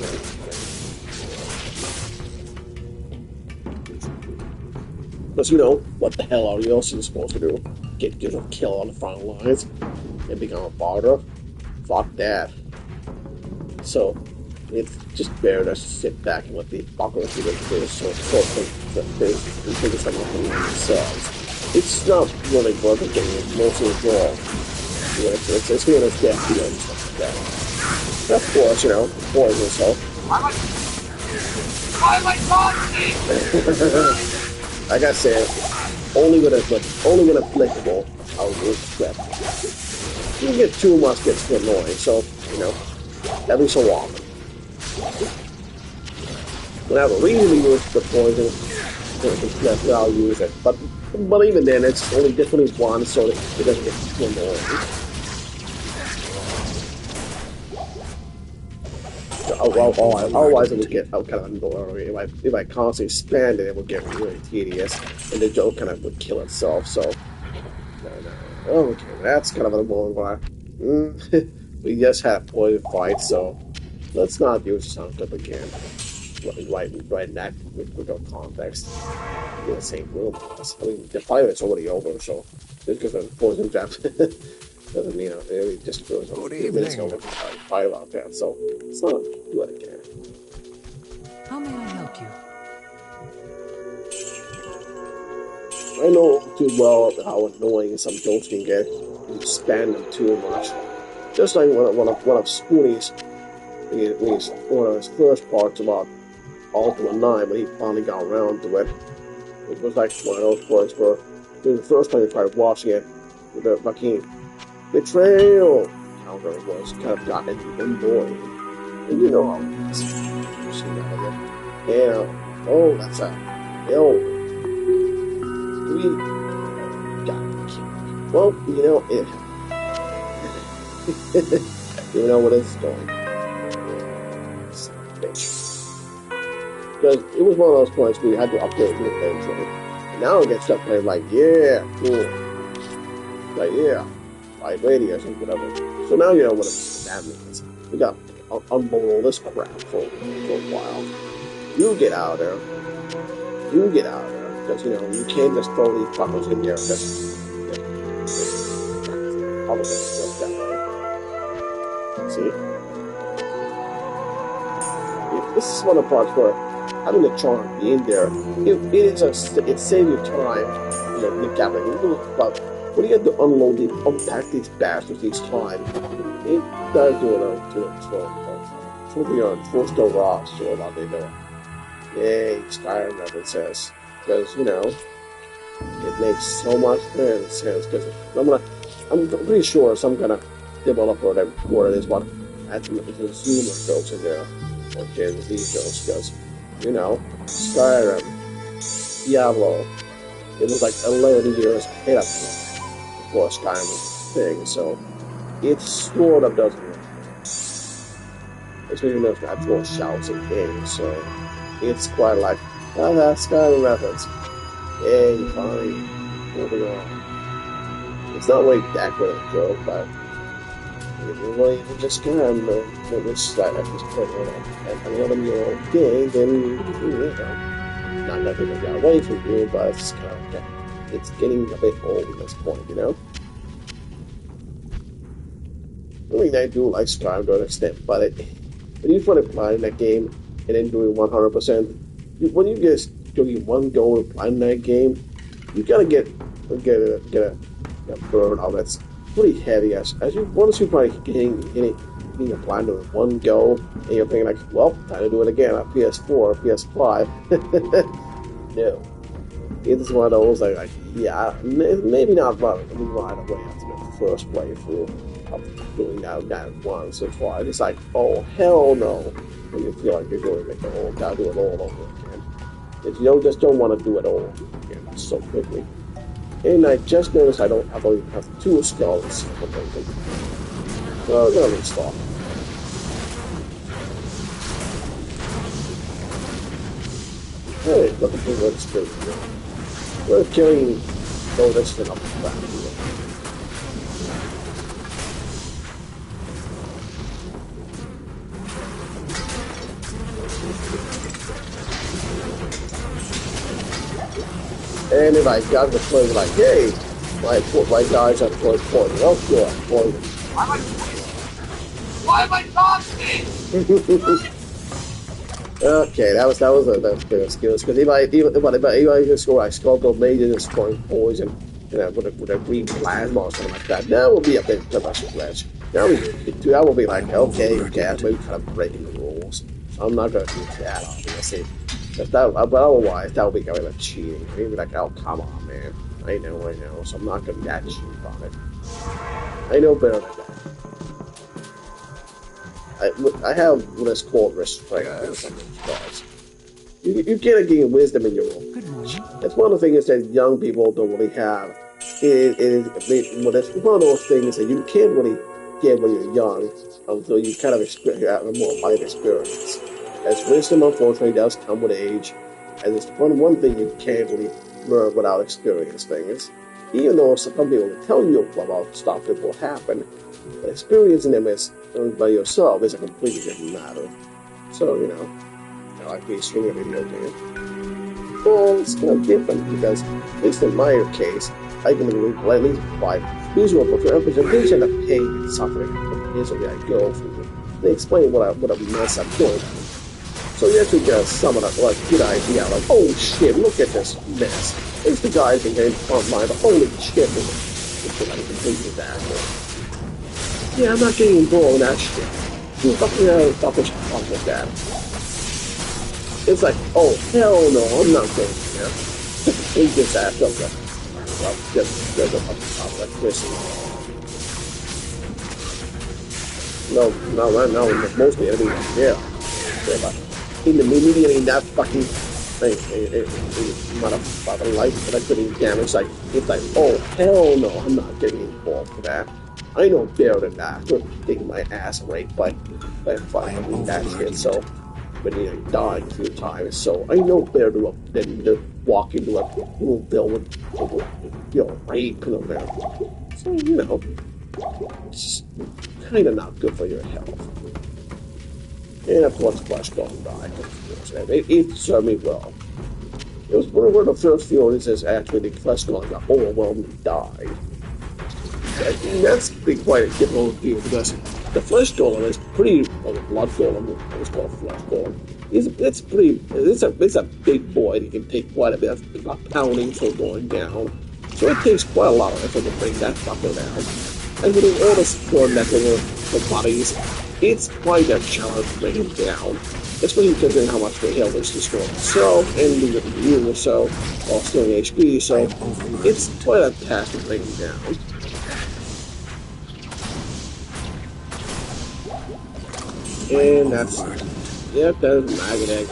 because what the hell are you also supposed to do? Get a kill on the front lines and become a barter? Fuck that. So it's just better to sit back and let the fuckers do this sort of the biggest thing themselves. It's not really worth it getting it mostly involved. It's really a death deal and stuff like that. Of course, poison yourself. Why am I talking? Like I said, only when applicable, I'll use script. You get too much, gets too annoying, so, every so often. When I have a reason to use the poison, I'll use it. But even then, it's only definitely one, so it doesn't get too annoying. Otherwise it would get kind of annoying. If I constantly expand it would get really tedious, and the joke kind of would kill itself, so... No. Okay, that's kind of an annoying one. We just had a poison fight, so let's not use the sound clip again. Right in that with no context. In the same room. I mean, the fight is already over, so just because of poison trap doesn't mean it just goes over 2 minutes over fight about that, so let's not do it again. How may I help you? I know too well how annoying some jokes can get if you expand them too much. Just like one of Spoonie's, one of his first parts about Ultima 9, when he finally got around to it. It was like one of those parts where the first time he tried watching it, the fucking betrayal counter was kind of gotten annoying. And you know how it is. You've seen that of it. Yeah. Oh, that's a... We got killed. Well, you know where this is going. Because it was one of those points where you had to upgrade your inventory. And now it gets stuff playing like, yeah, cool. Like, yeah, light radius and whatever. So now you know what that means. We got to unroll this crap for a while. You get out of there. Because, you can't just throw these fuckers in there and just... Probably doesn't work that way. See? This is one of the parts where having the charm be in there, it saves you time, the gathering. But when you get to unpack these bastards each time, it does do it to the force the rocks or what they do. Yay, Skyrim references. Because, it makes so much sense. Because I'm pretty sure some kind of developer that word is what had to zoom jokes in there, or Gen Z jokes. Because, Skyrim, Diablo, it was like 11 years ahead of before Skyrim was a thing. So, it sort of doesn't work. Especially when there's actual shouts and things. So, it's quite like, that's Skyrim reference. Yay, fine. Moving on. It's not really that good of a joke, but if you just kind of this at this point, an 11-year-old thing, then, not that people got away from you, but it's kind of, it's getting a bit old at this point, I mean, I do like Skyrim to an extent, but when you want to play that game and then doing 100%, when you get doing one goal of playing that game, you gotta get a burn out that's pretty heavy. As you once you probably getting a plan to one go, and you're thinking like, well, time to do it again on PS4, PS5. No, it's one of those like yeah, maybe not right away after the first playthrough of doing that once or twice. It's like, oh hell no, when you feel like you're doing it gotta do it all over again. If you just don't want to do it all again so quickly. And I just noticed I don't have two skulls for thinking. So I'm gonna restart. Hey, look at the red straight here. We're killing this thing up the back here. And if I got the play like, hey, my guys have played poison. Oh, good, poison. Why am I dancing? Okay, that was the skills. Because if I just score like Skull Major just scoring poison, with a green plasma or something like that would be a bit of a stretch. That would be like, okay, that's maybe kind of breaking the rules. So I'm not gonna do that, obviously. But otherwise, that would be kind of cheating. Maybe like, oh, come on, man. I know. So I'm not going to be that cheap on it. I know better than that. I have what is called Resurrected. You get a gain wisdom in your own. That's one of the things that young people don't really have. It's one of those things that you can't really get when you're young until you kind of have a more life experience. As wisdom, unfortunately, does come with age, and it's one thing you can't really learn without experience things. Even though some people will tell you about stuff that will happen, but experiencing them by yourself is a completely different matter. So, like me streaming a video game. Well, it's kind of different because, at least in my case, I can really play at least by visual representation of pain and suffering from the misery I go through. They explain what a mess I'm going through. So you actually get some of that, like, good idea, like, oh shit, look at this mess. At least the guys can get in front line, but holy shit, it's like a complete disaster. Yeah, I'm not getting involved in that shit. Who fucking fuck with that? It's like, oh hell no, I'm not going there. It's just that, okay. Well, there's a fucking problem like this. No, most of the enemies are there. In the immediately that fucking thing, motherfucking life that I couldn't damage, like, it's like, oh hell no, I'm not getting involved with that. I know better than that. I'm getting my ass raped by fucking that shit, so but dying a few times, so I know better than to walk into a little building with rape and all that. So, it's kinda not good for your health. And of course, Flesh Golem died. It served me well. It was one of the first few instances actually the Flesh Golem got overwhelmed and died. And that's quite a difficult deal because The flesh golem is pretty, or the blood golem, it's called flesh golem. It's a big boy that can take quite a bit of pounding for going down. So it takes quite a lot of effort to bring that fucker down. And with all the support network for bodies, it's quite a challenge to bring him down. Especially considering how much the health is destroying itself and leaving it immune or so, while stealing HP, so it's quite a task to bring him down. And that's, yeah, that is maggot egg.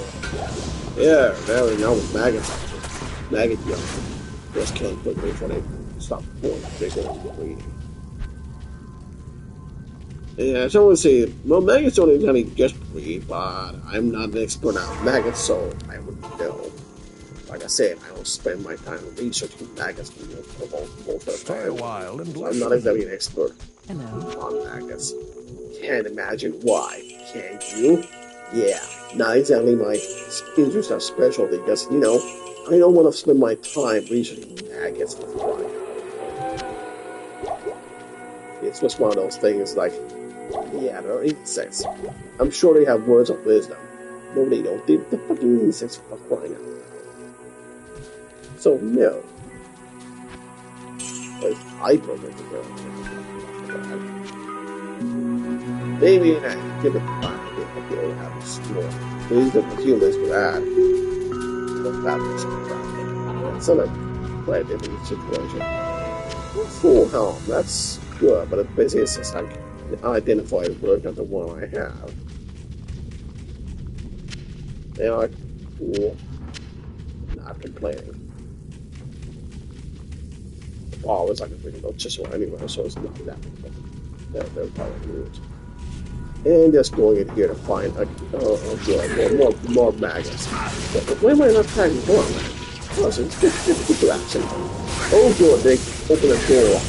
Yeah, there we go with maggots. Maggot young. Just killing quickly before they stop pulling big ones bleeding. Yeah, so we'll see. Well, maggots don't exactly just breed, but I'm not an expert on maggots, so I wouldn't know. Like I said, I don't spend my time researching maggots for most of the time. Stay a while and I'm not exactly an expert Hello. on maggots. Can't imagine why, can you? Yeah, not exactly my interest or specialty, because, you know, I don't want to spend my time researching maggots before I know. It's just one of those things like, yeah, they're insects. I'm sure they have words of wisdom. No, they don't. They're fucking insects for crying out. So, no. But I perfectly know. Maybe I give it time to get the old habits more. Wisdom for humans to add. But that is a problem. It's not quite a different situation. Full helm, that's good, but it basically is just like an identified version of the one I have. They are cool. Not complaining. Oh, it's like a freaking little chisel anyway, so it's not that big. They're probably rules. And just going in here to find like more maggots. But why am I not tagging more, man? Oh, so it's good action. Oh good, they open the door.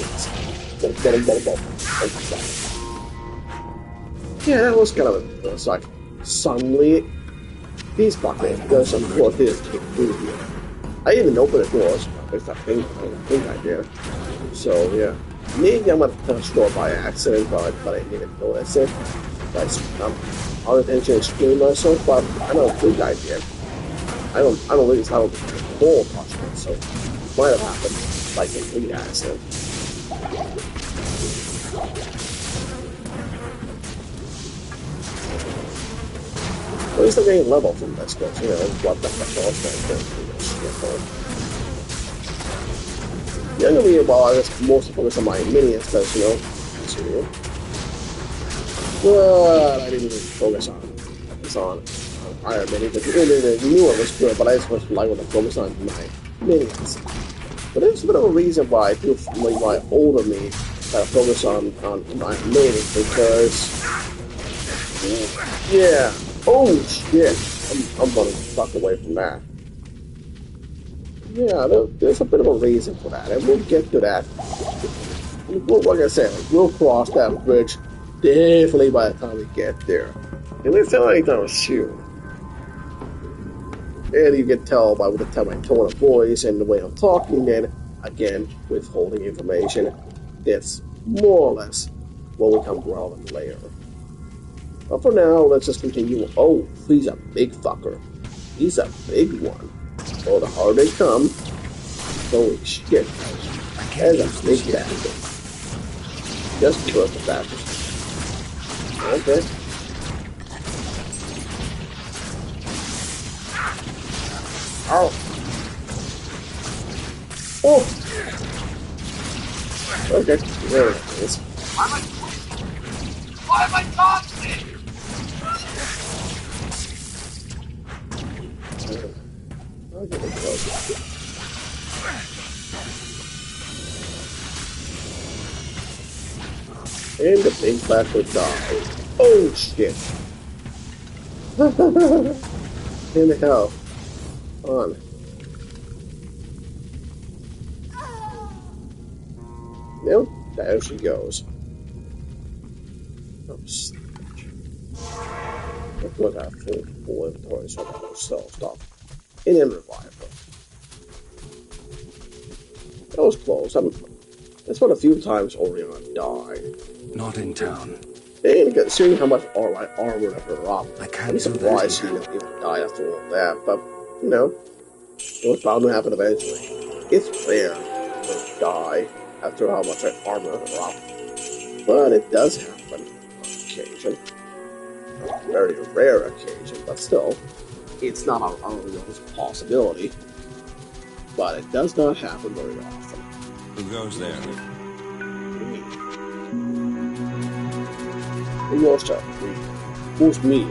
Yeah, that was kind of it's like suddenly these fuckers does some cool things to get through here. I even opened the doors. I think I did. So yeah. Maybe I might have touched the door by accident, but I didn't notice it. That's unintentionally explain myself, but I don't think I did. I don't think it's how the ball touched it, so it might have happened like a complete accident. At least I'm getting level from this, because, you know, what the fuck else can I do from this? Yeah, I'm gonna be while I just mostly focus on my minions, because, you know, but I didn't even focus on Iron Minions. The new one was good, but I just was like to focus on my minions. But there's a bit of a reason why I feel like my older me that I focus on my minions, because yeah, oh shit, I'm running the fuck away from that. Yeah, there's a bit of a reason for that, and we'll get to that. Like I said, we'll cross that bridge definitely by the time we get there. And it's not anytime soon. And you can tell by the time my tone of voice and the way I'm talking, then, again, withholding information, that's more or less what will come relevant later. But for now, let's just continue. Oh, he's a big fucker. He's a big one. Oh, the harder they come, holy shit. That's a big bastard. Just kill the bastard. Okay. Ow. Oh! Okay, there it is. Why am I toxic? I'll get it close. And the big bastard died. Oh shit! In the hell. On. Yep, there she goes. Oh, snatch. Look at full inventory, so I'll sell stuff. And then revive her. That was close. That's what a few times Orion died. Not in town. And considering how much armor that we're up, I I'm can't do surprised that. he even died after all that. But, you know, it was bound to happen eventually. It's rare to die after how much armor we're up. But it does happen on occasion. A very rare occasion, but still, it's not a real possibility. But it does not happen very often. Who goes there? It was tough. Who's me?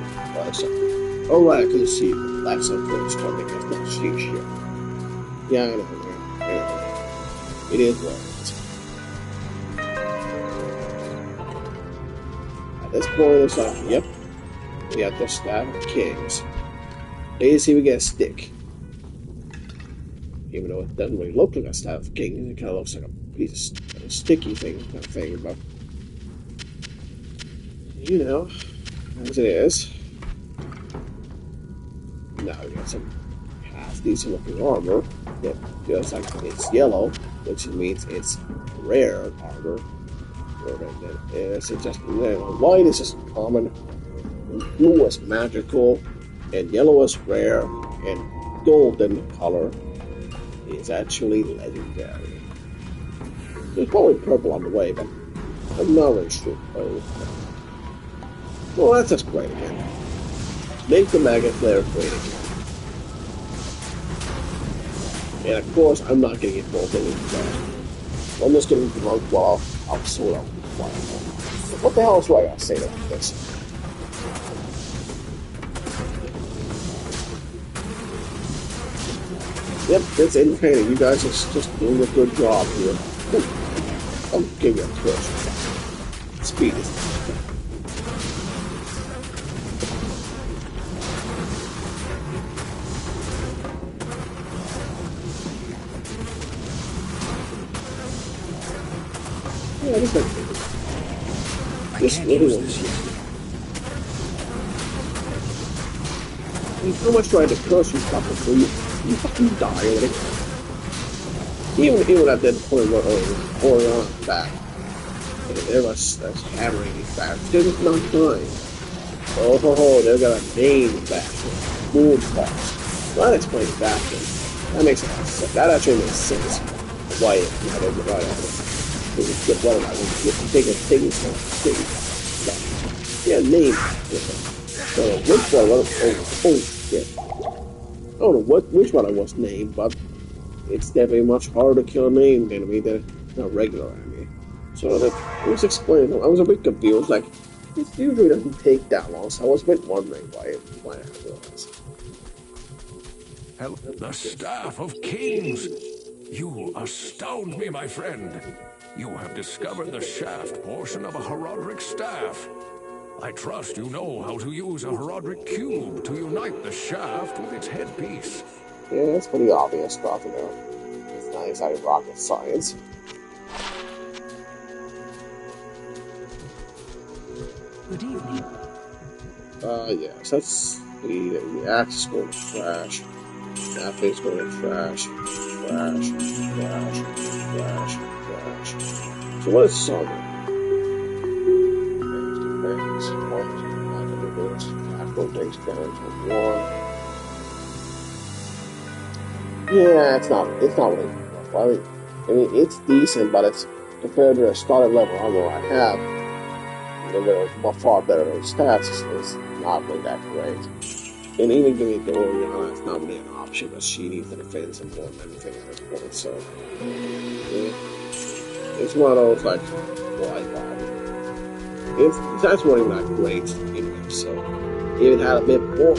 Alright, I couldn't see you. That's so close to me. It's not sheep shit. Yeah, I know, man. Anyway, it is what it is. At this point, it's like, yep, we have the staff of kings. Let's see if we get a stick. Even though it doesn't really look like a staff of kings, it kind of looks like a piece of a sticky thing, kind of thing, but you know, as it is. Now we got some half decent looking armor that feels like it's yellow, which means it's rare armor. It's just white is just common, blue is magical, and yellow is rare, and golden color is actually legendary. There's probably purple on the way, but I'm not really sure. Well, that's just great again. Make the maggot flare great again. And of course, I'm not getting involved in it. I'm just getting drunk while I'm sort of. What the hell is I gotta say about this? Yep, it's entertaining. You guys are just doing a good job here. I'll give you a push. Speed is. Yeah, this can't use this yet. How much trying to curse you stuff before you fucking die already? Even at that point where Orion's back, and everyone's hammering these back, they're just not dying. Oh, they've got a name back. Moon boss. Well, that explains that. That makes sense. That actually makes sense. Why you had it right out of it. Get one of my take a thing stuff. Yeah, name. So which one? Oh shit. I don't know which one I was named, but it's definitely much harder to kill a named enemy than a regular enemy. So that was explained. I was a bit confused. Like it usually doesn't take that long, so I was a bit wondering why it was. The staff of kings. You astound me, my friend. You have discovered the shaft portion of a Herodric staff. I trust you know how to use a Herodric cube to unite the shaft with its headpiece. Yeah, that's pretty obvious stuff, you know. It's not exactly rocket science. Good evening. Yes, that's the axe is going to trash. That thing's going to trash. Trash. So what is Summer? Things, actual things damage of 1. Yeah, it's not really worthwhile. I mean, it's decent, but it's compared to the starting level armor I have, far better stats. It's not really that great. And even giving it to Oriana, it's not really an option, but she needs the defense and more than anything at this point, so yeah. It's one of those, like, why bother? It's actually not even that great anyway, so if it had a bit more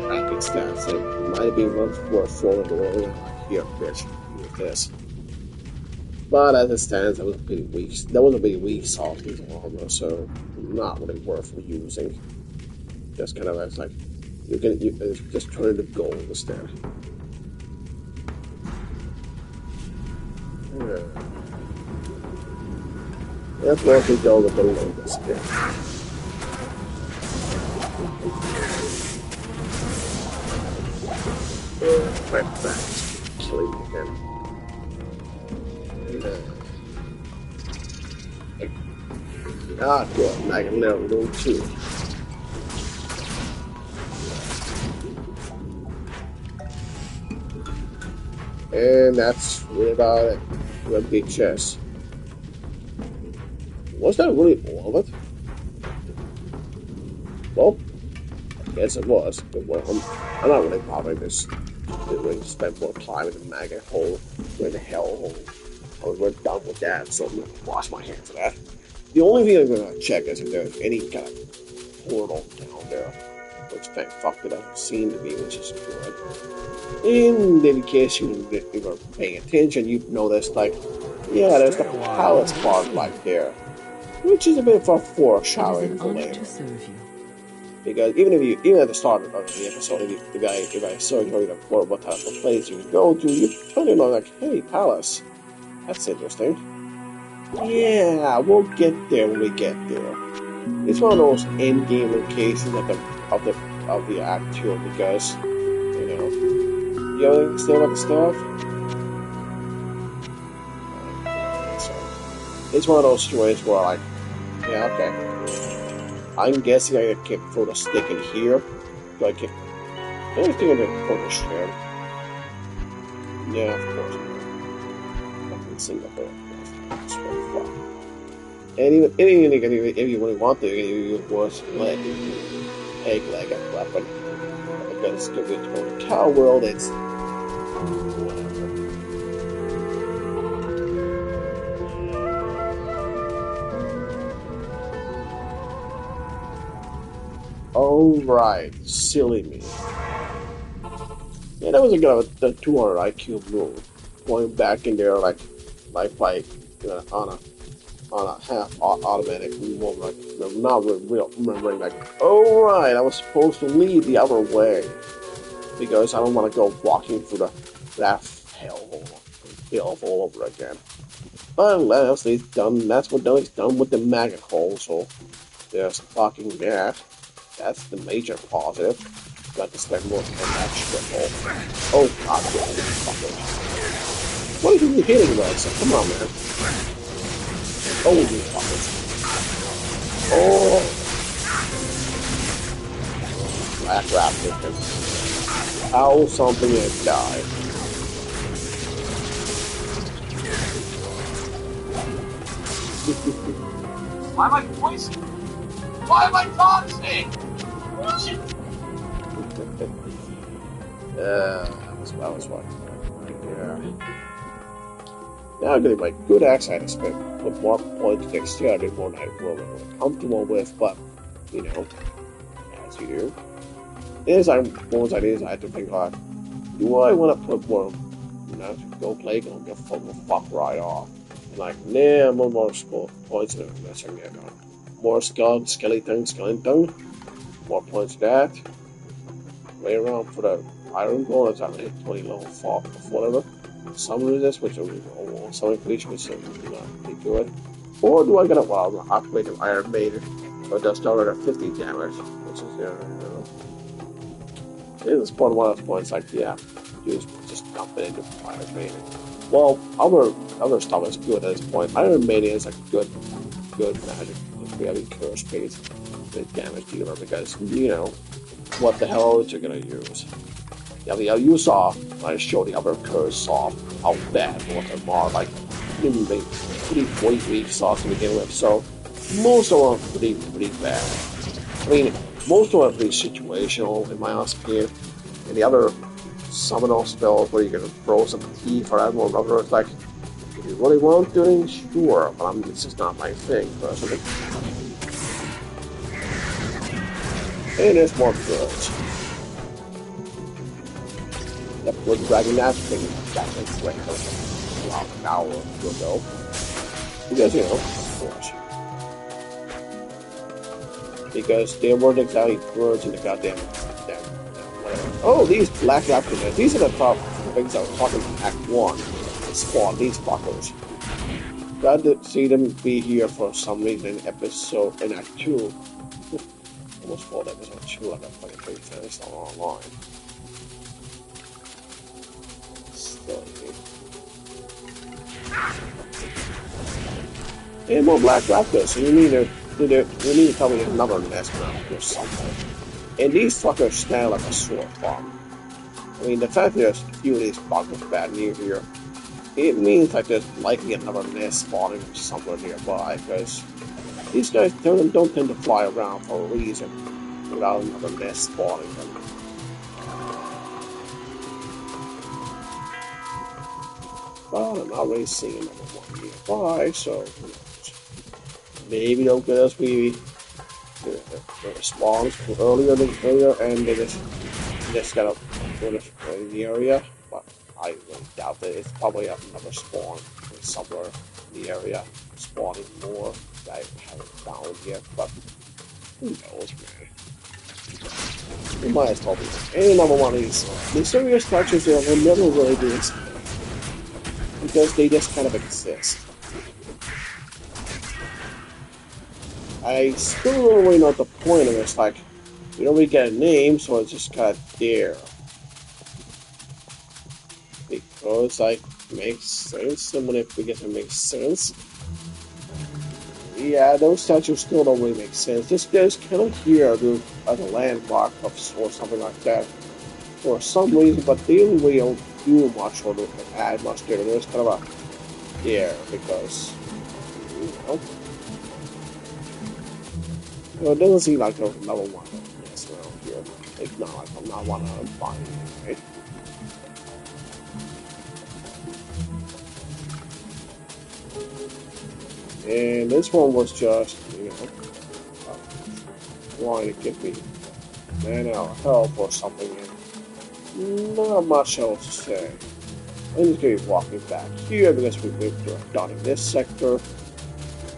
rapid stats, it might be worth throwing the Oriana like here, bitch, with this. But as it stands, that was a pretty weak soft piece of armor, so not really worth using. Just kind of as like you just turn it to gold instead. That's where we go with the latest bit. My back's killing me again. Ah, good. Maggot level 2. And that's really about it. We have big chest. Was that really all of it? Well, I guess it was. But well, I'm not really bothering this. Really spend more time in the maggot hole, or in the hell hole. We're done with that, so I'm gonna wash my hands of that. The only thing I'm gonna check is if there's any kind of portal down there, which thank fuck it doesn't seem to be, which is good. And in case you were paying attention, you've noticed, like, yeah, there's the palace part right there, which is a bit of a foreshadowing for later. Because even at the start of the episode, if I saw you what type of place you would go to, you kind of know, like, hey, palace, that's interesting. Yeah, we'll get there when we get there. It's one of those end game locations of the act 2 because, you know, you have anything to say about the stuff? So, it's one of those situations where, like, yeah, okay. I'm guessing I can throw the stick in here. Do I can anything in the corner shrimp? Yeah, of course. I can sing up there. And even if you really want to, you can use worse egg like a weapon. Because to the cow world, it's whatever. Alright, silly me. Yeah, that was a good 200 IQ move. Going back in there like on a half automatic move, like not real remembering, like, oh right, I was supposed to lead the other way because I don't want to go walking through that hell all over again. But unless he's done, that's what he's done with the maggot hole, so there's fucking that. That's the major positive. Got to spend more time on that shit hole. Oh god, fuckers. What are you hitting about? Come on, man. Oh, you fuckers. Oh. Black raptor. Ow, something and die. Why am I poisoned? Why am I toxic? That was fun. Yeah. Now I'm getting my good axe I expect with more points to dexterity, more than I'm really comfortable with, but, you know, as you do. There's more ideas I have to think of. Do I want to put more, you know, go play, go get fuck right off? And like, nah, more points in it. That's what I'm more skeleton. More points to that. Way around for the iron bonus, I mean, 20 level fall, whatever. Some resist, which are some completion, which is not pretty good. Or do I get a upgrade to Iron Maiden, or does start at 50 damage, which is, you know. It's part of one of those points, like, yeah, just dump it into Iron Maiden. Well, other stuff is good at this point. Iron Maiden is a good magic, really curse-based damage dealer, because, you know, what the hell is you gonna use? Yeah, you saw, I showed the other curse off how bad what they are, like, pretty weak sauce to begin with, so most of them are pretty bad. I mean, most of them are pretty situational, in my opinion, and the other summoner spells where you can throw some teeth or add more rubber, it's like, if you really want to, then sure, but it's just not my thing, personally. And there's more girls. Yep, we're dragging that thing back and right about an hour ago. Because, you know, of course. Because there weren't exactly birds in the goddamn whatever. Oh, these black raptors, these are the things I was talking about Act 1. The spawn, these fuckers. Glad to see them be here for some reason in episode, in Act 2. Almost called episode 2, like a fucking thing finished online. And more black raptors, so you mean we need to tell me another nest around here somewhere. And these fuckers stand like a sore thumb. I mean, the fact that there's a few of these buggers bad near here, it means like there's likely another nest spawning somewhere nearby, because these guys don't tend to fly around for a reason without another nest spawning them. But I'm not really seeing another one nearby, so maybe they'll get us maybe the spawns earlier, and they just gotta put it in the area. But I really doubt that. It's probably another spawn somewhere in the area, spawning more that I haven't found yet. But who knows, man? We might as well be any another one of these mysterious structures that will never really be explained because they just kind of exist. I still don't really know what the point of it. It's like, we don't really get a name, so it's just kind of there. Because, like, it makes sense, and when it begins to make sense, yeah, those statues still don't really make sense. Just kind of here as a landmark or something like that for some reason, but they really don't do much or add much there. There's kind of a there because, you know. It doesn't seem like there's another one that's around here. It's not like I'm not one of finding it, right? And this one was just, you know, wanting to give me mana or help or something, and not much else to say. I'm just going to be walking back here because we've done in this sector.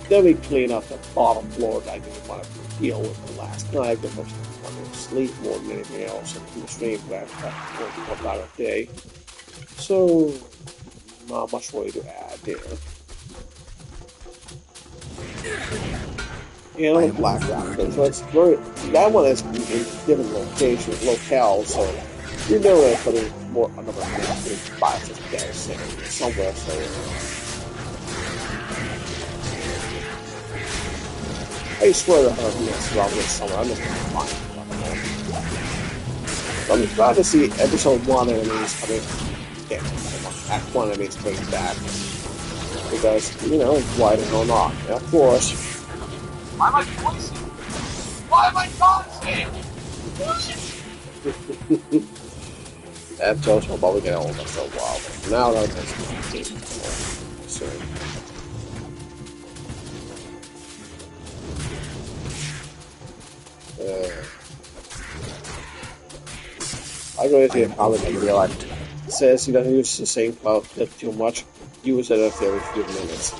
Then we clean up the bottom floor that I didn't want to deal with the last night because I was wanting to sleep more than anything else and the stream last about a day. So, not much really to add there. And on the black raptor, so it's very, that one is in different locales, so you're never going to put in more another biases there somewhere, so I swear to her, yes, around this summer, I'm just going to find it. I'm glad to see episode 1 enemies coming, Act 1 enemies coming back, because, you know, why the hell not? And of course, why am I poisoned? Why am I dancing? that jokes will probably get older for a while, but now that makes me keep so. I go into a comment that you like says he doesn't use the same cloud clip too much, use it every few minutes.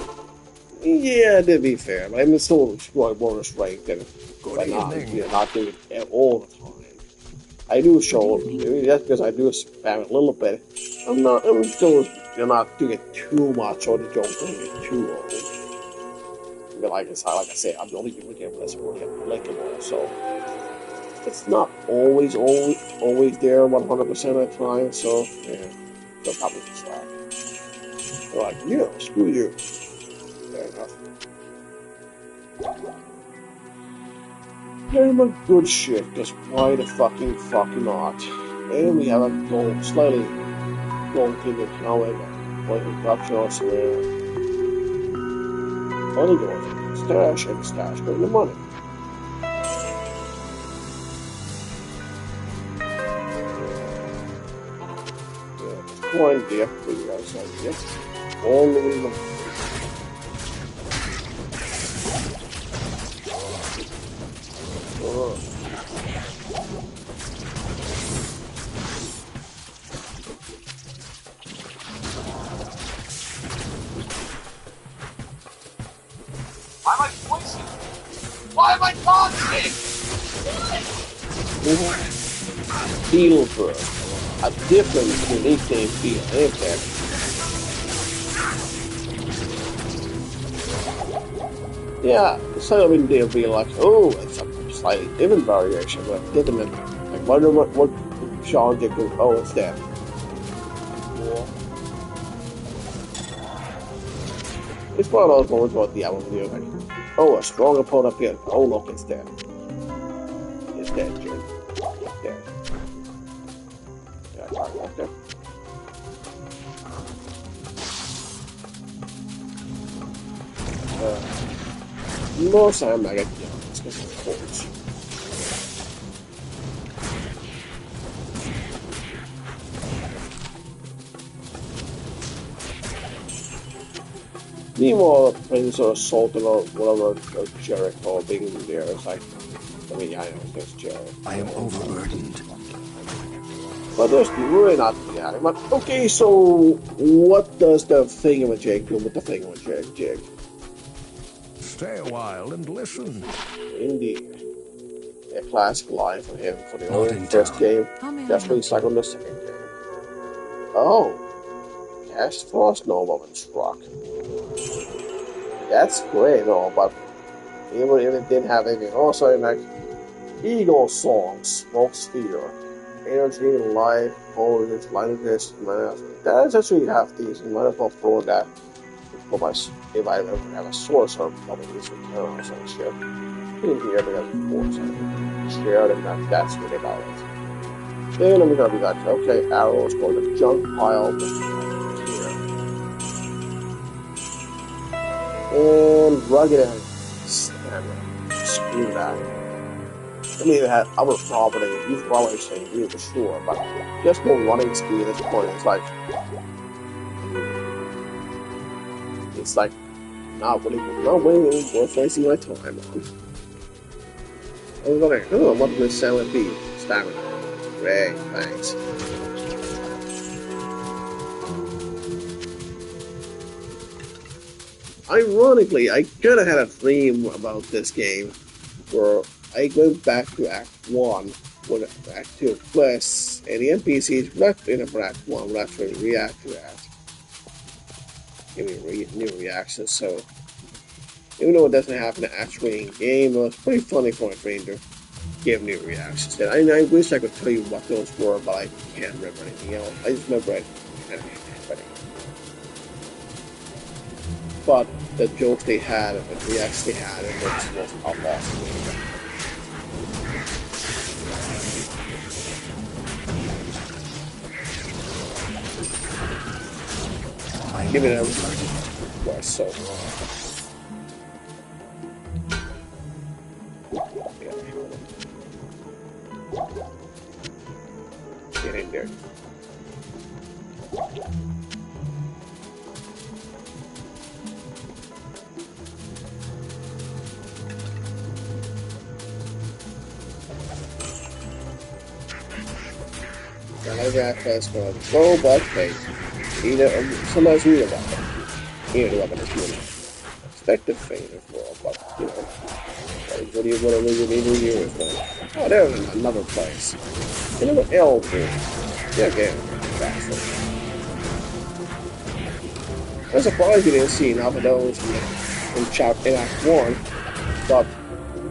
Yeah, to be fair, but I'm still exploring bonus rank and not doing it all the time. I do show that's because I do spam it a little bit. I'm still not doing it too much or the joke doing it too old. But like I said, I'm only doing it when it's applicable, so it's not always there 100% of the time, so yeah, they'll probably just like, they're like, yeah, screw you. Fair enough. Very much good shit, because why the fucking not? And we have a slightly gold kingdom, however, like we corruption also there. Only gold, stash and stash, bring the money. Yeah, coin there, we got outside here. Only the Why am I poisoned? Why am I dancing? Beetles a different unique name beetle, ain't there? Yeah, so I mean they'll be like, oh, it's a slightly different variation, but different than like wonder what Sean did go, oh, it's that. Yeah. It's one of those moments about Diablo video, like Oh, a strong opponent appeared. Oh, look, it's dead. It's dead, Jim. It's dead. Yeah, okay. More time maggot. Yeah, let's get some cords. Meanwhile, the Prince or Sultan or whatever, or Jericho being there, it's like, I mean, yeah, I know it's Jericho. I am overburdened. But there's really not yeah. But okay, so what does the thingamajig do with the thingamajig? Stay a while and listen. Indeed. A classic line for him for the Not old in first town. game, How may I just help recycled you? the second game. Oh, cast frost nobleman struck. That's great, all, but even if it didn't have anything, also like Eagle Song, Smoke Sphere, Energy, Life, Holiness, Lightness, that's actually half decent. Might as well throw that for my if I ever have a source or probably this return or some shit. In here because of course I shared and that's really about it. Then we got okay, arrows for the junk pile here. And rugged and stamina. Screw that. I mean, it had other property. You probably saying you for sure, but just more running speed at this point. It's like not really worth wasting my time on. I was wondering, what would this salad be? Stamina. Great, thanks. Ironically, I kinda had a dream about this game where I went back to Act 1 with Act 2 quests, and the NPCs left in Act 1 would actually react to that. Give me new reactions, so even though it doesn't happen actually in game, it was pretty funny for my brain to give new reactions. And I wish I could tell you what those were, but I can't remember anything else. I just remember it kind of happening. But the jokes they had and the reactions they had, it was awesome. Give it a quest, so. Get in there. I got fast going. Go, but hey. Sometimes we about it. You know, about it. Expected thing as well, but you know. What do you need to hear with that? Oh, there's another place. You know what? Elder. Yeah, again. Faster. I'm surprised you didn't see enough of those in Act 1. But,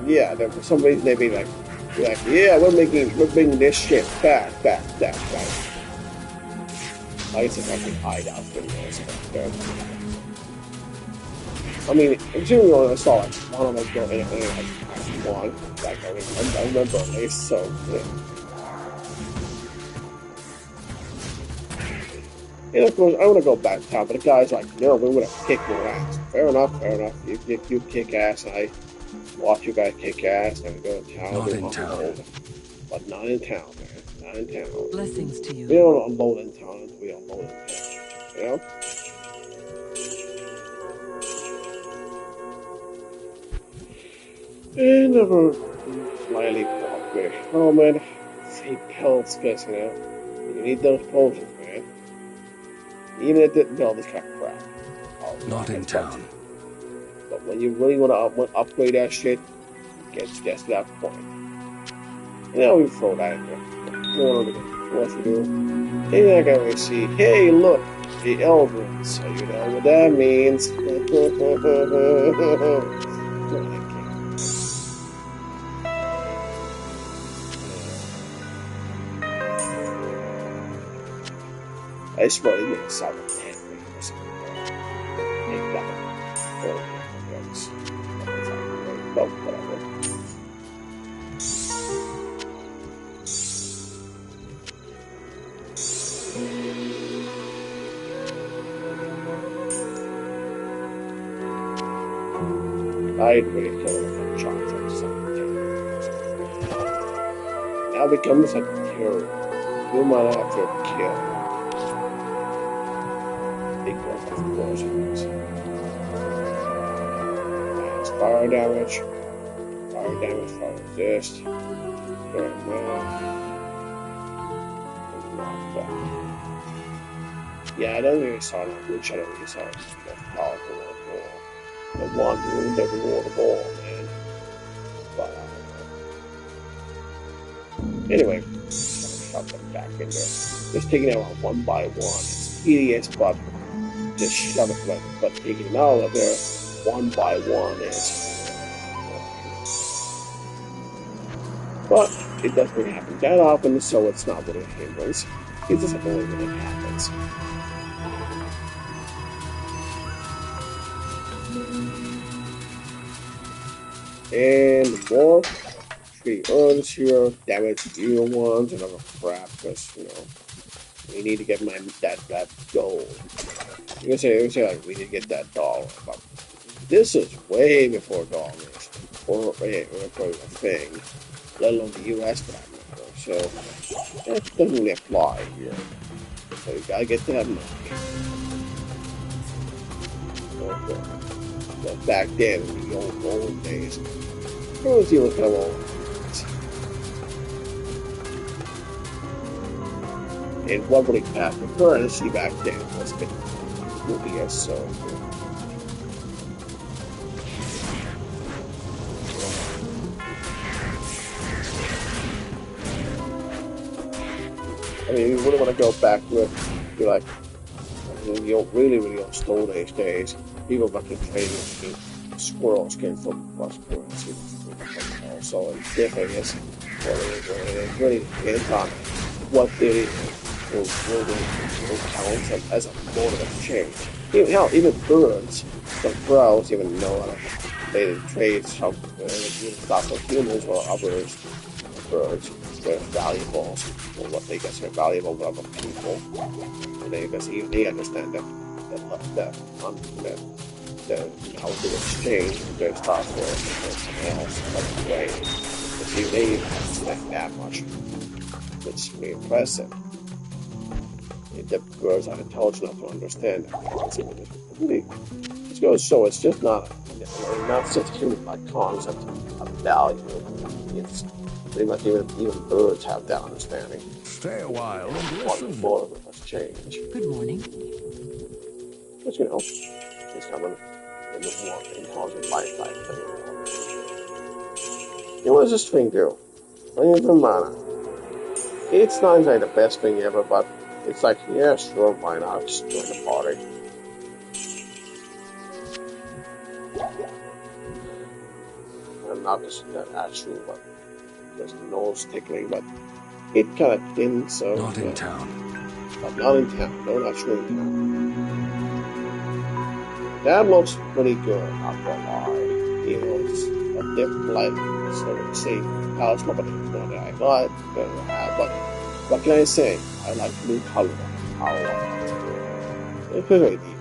yeah, for some reason they'd be like, yeah, we're bringing this shit back. I guess it's like a hideout thing, I mean, presumably I saw like one of them go in like one. Like I remember at least, so yeah. And of course, I want to go back to town, but the guy's like, no, we're going to kick your ass. Fair enough. You kick ass, and I watch you guys kick ass, and go to town. Not in town. But not in town, man. Not in town. Blessings to you. We don't unload in town. We unload in town. You know? And never slightly awkward. Oh man, say pills, because you know, you need those potions, man. Even if the build is kind of crap. Not in town. But when you really want to upgrade that shit, gets to that point. And now we throw that in there. What to do? And I can really see, hey, look, the Eldrin. So you know what that means. I just wanted to get a solid 10 or something. Make that one. I really thought about charge of something. Now becomes a cure. Human after kill. Equals, of course, it is. And fire damage. Fire damage, fire resist. Very well. Yeah, I don't really saw which I don't really saw the most powerful one more. The one who never wore the ball, man. But anyway, shove them back in there. Just taking it out one by one. It's tedious, but just shove it like, but taking it out of there one by one is. But it doesn't really happen that often, so it's not really a hindrance. It's just only when it happens. And more 3 urns here, damage deal ones, and other crap, because, you know, we need to get that gold. You can say like, we need to get that dollar, but this is way before dollars, or for the thing, let alone the US for that matter, so that doesn't really apply here. So you gotta get that money. Okay. But back then, in the old days, it was even kind of old. And what would it have the currency back then was a bit rupiah, so. I mean, you wouldn't want to go back to it, be like, in the old, really old Stone Age days, people back in trading squirrels came from cross currency. So the thing is, it really depends on what they will count as a mode of exchange. Even birds, the crows even know how they trade some lots of humans or others, birds, they're valuable, or what they consider valuable to other people. And they understand that how to exchange their stuff for something else, like trade. But they understand that much. It's really impressive. The girls are intelligent enough to understand that. It goes so it's just not such a human-like concept of value. It's pretty much even birds have that understanding. Stay a while and One listen. more of us change. Good morning. But you know, it's kind of a more intelligent life type thing. And what does this thing do? Bring in the mana. It's not exactly the best thing ever, but it's like, yeah, sure, why not? Just join the party. And not just actually, but just nose tickling, but it kind of thin, so. Not in town. But not in town. No, not sure in town. That looks pretty good, not gonna lie. You know, it's a different life, so to say, how it's not that I like, but what can I say? I like blue color. It's very deep.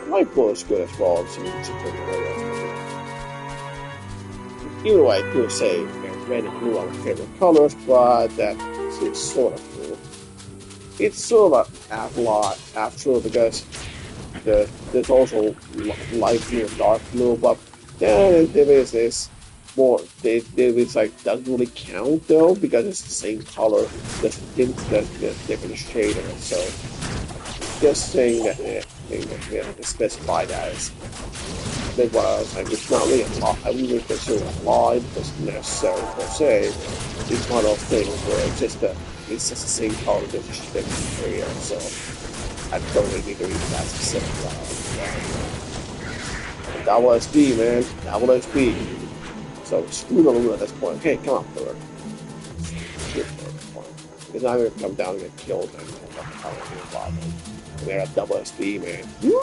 Light blue is good as well. It's pretty good. Either way, I do say red and blue are my favorite colors, but that is sort of blue. It's sort of an after because there's also light blue and dark blue, but then there is this more. It's like doesn't really count though because it's the same color, just different shade of it. So just saying that to specify that is what I was like. It's not really a lot. I wouldn't consider it a lie because it's necessary per se. It's one of those things where it's just the same color, just different shade. So I don't really need to read that specific. Double SP, man. Double SP. So screw the loot at this point. Okay, come on, third. Because I'm going to come down and get killed and they're at double SP, man. Woo!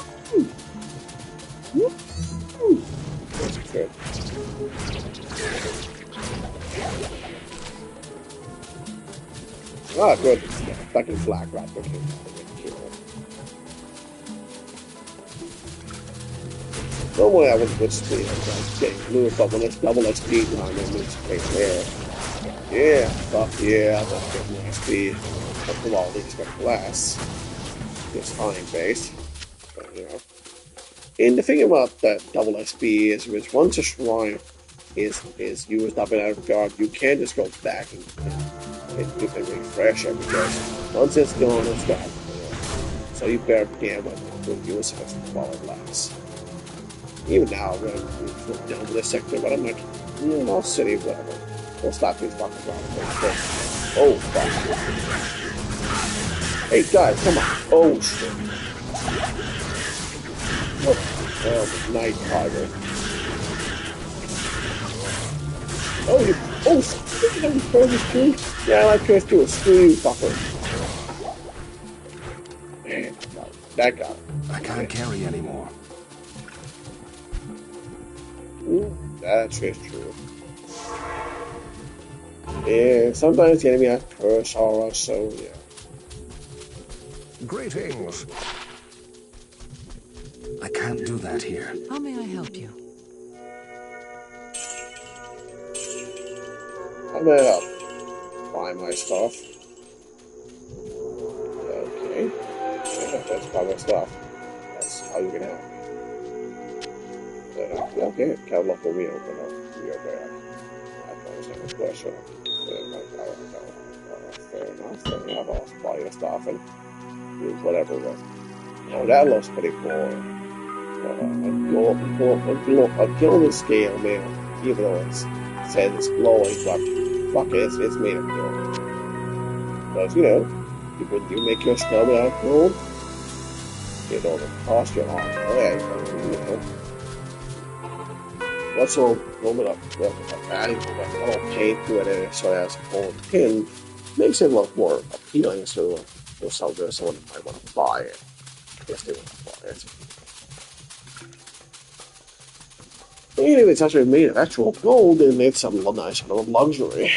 Woo! That's good. Ah, good. Back in black, right? Okay. Normally I would speed. I'm getting blue, but when it's double XP time, it means right there. Yeah, fuck yeah, I don't get more XP. But of all these got less. It's time based. But, you know. And the thing about that double XP is once a shrine is used up and out of guard, you can't just go back and you can refresh it because once it's gone, it's gone. You know? So you better damn well use it while it lasts. Even now, when I'm down with this sector, but I'm like, yeah, I'll city, whatever. We'll stop these fucking rounds. Oh, fuck. Hey, guys, come on. Oh, shit. What? Oh, night tiger. Oh, you. Oh, you curse this tree? Yeah, I like curse too. Screw you, fucker. Man, no, that guy. I can't carry anymore. Ooh, that's just true. Yeah, sometimes the enemy has curse aura, so yeah. Greetings. I can't do that here. How may I help you? I'm gonna buy my stuff. Okay. Yeah, that's buy my stuff. That's how you can help me. Okay, can't look for me open up. You're there. I don't understand the question. Fair enough. I'll buy your stuff and do whatever. But, you know, that looks pretty cool. A golden scale, man, even though it says it's glowing, but fuck it, it's made of gold. But, you know, when you make your spell out of gold, it don't cost you a lot of leg, you know. What's a little bit of adding a little paint to it and so it has a gold pin makes it look more appealing so someone might want to buy it. Yes, they want to buy it. And if it's actually made of actual gold, then it's some nice little luxury.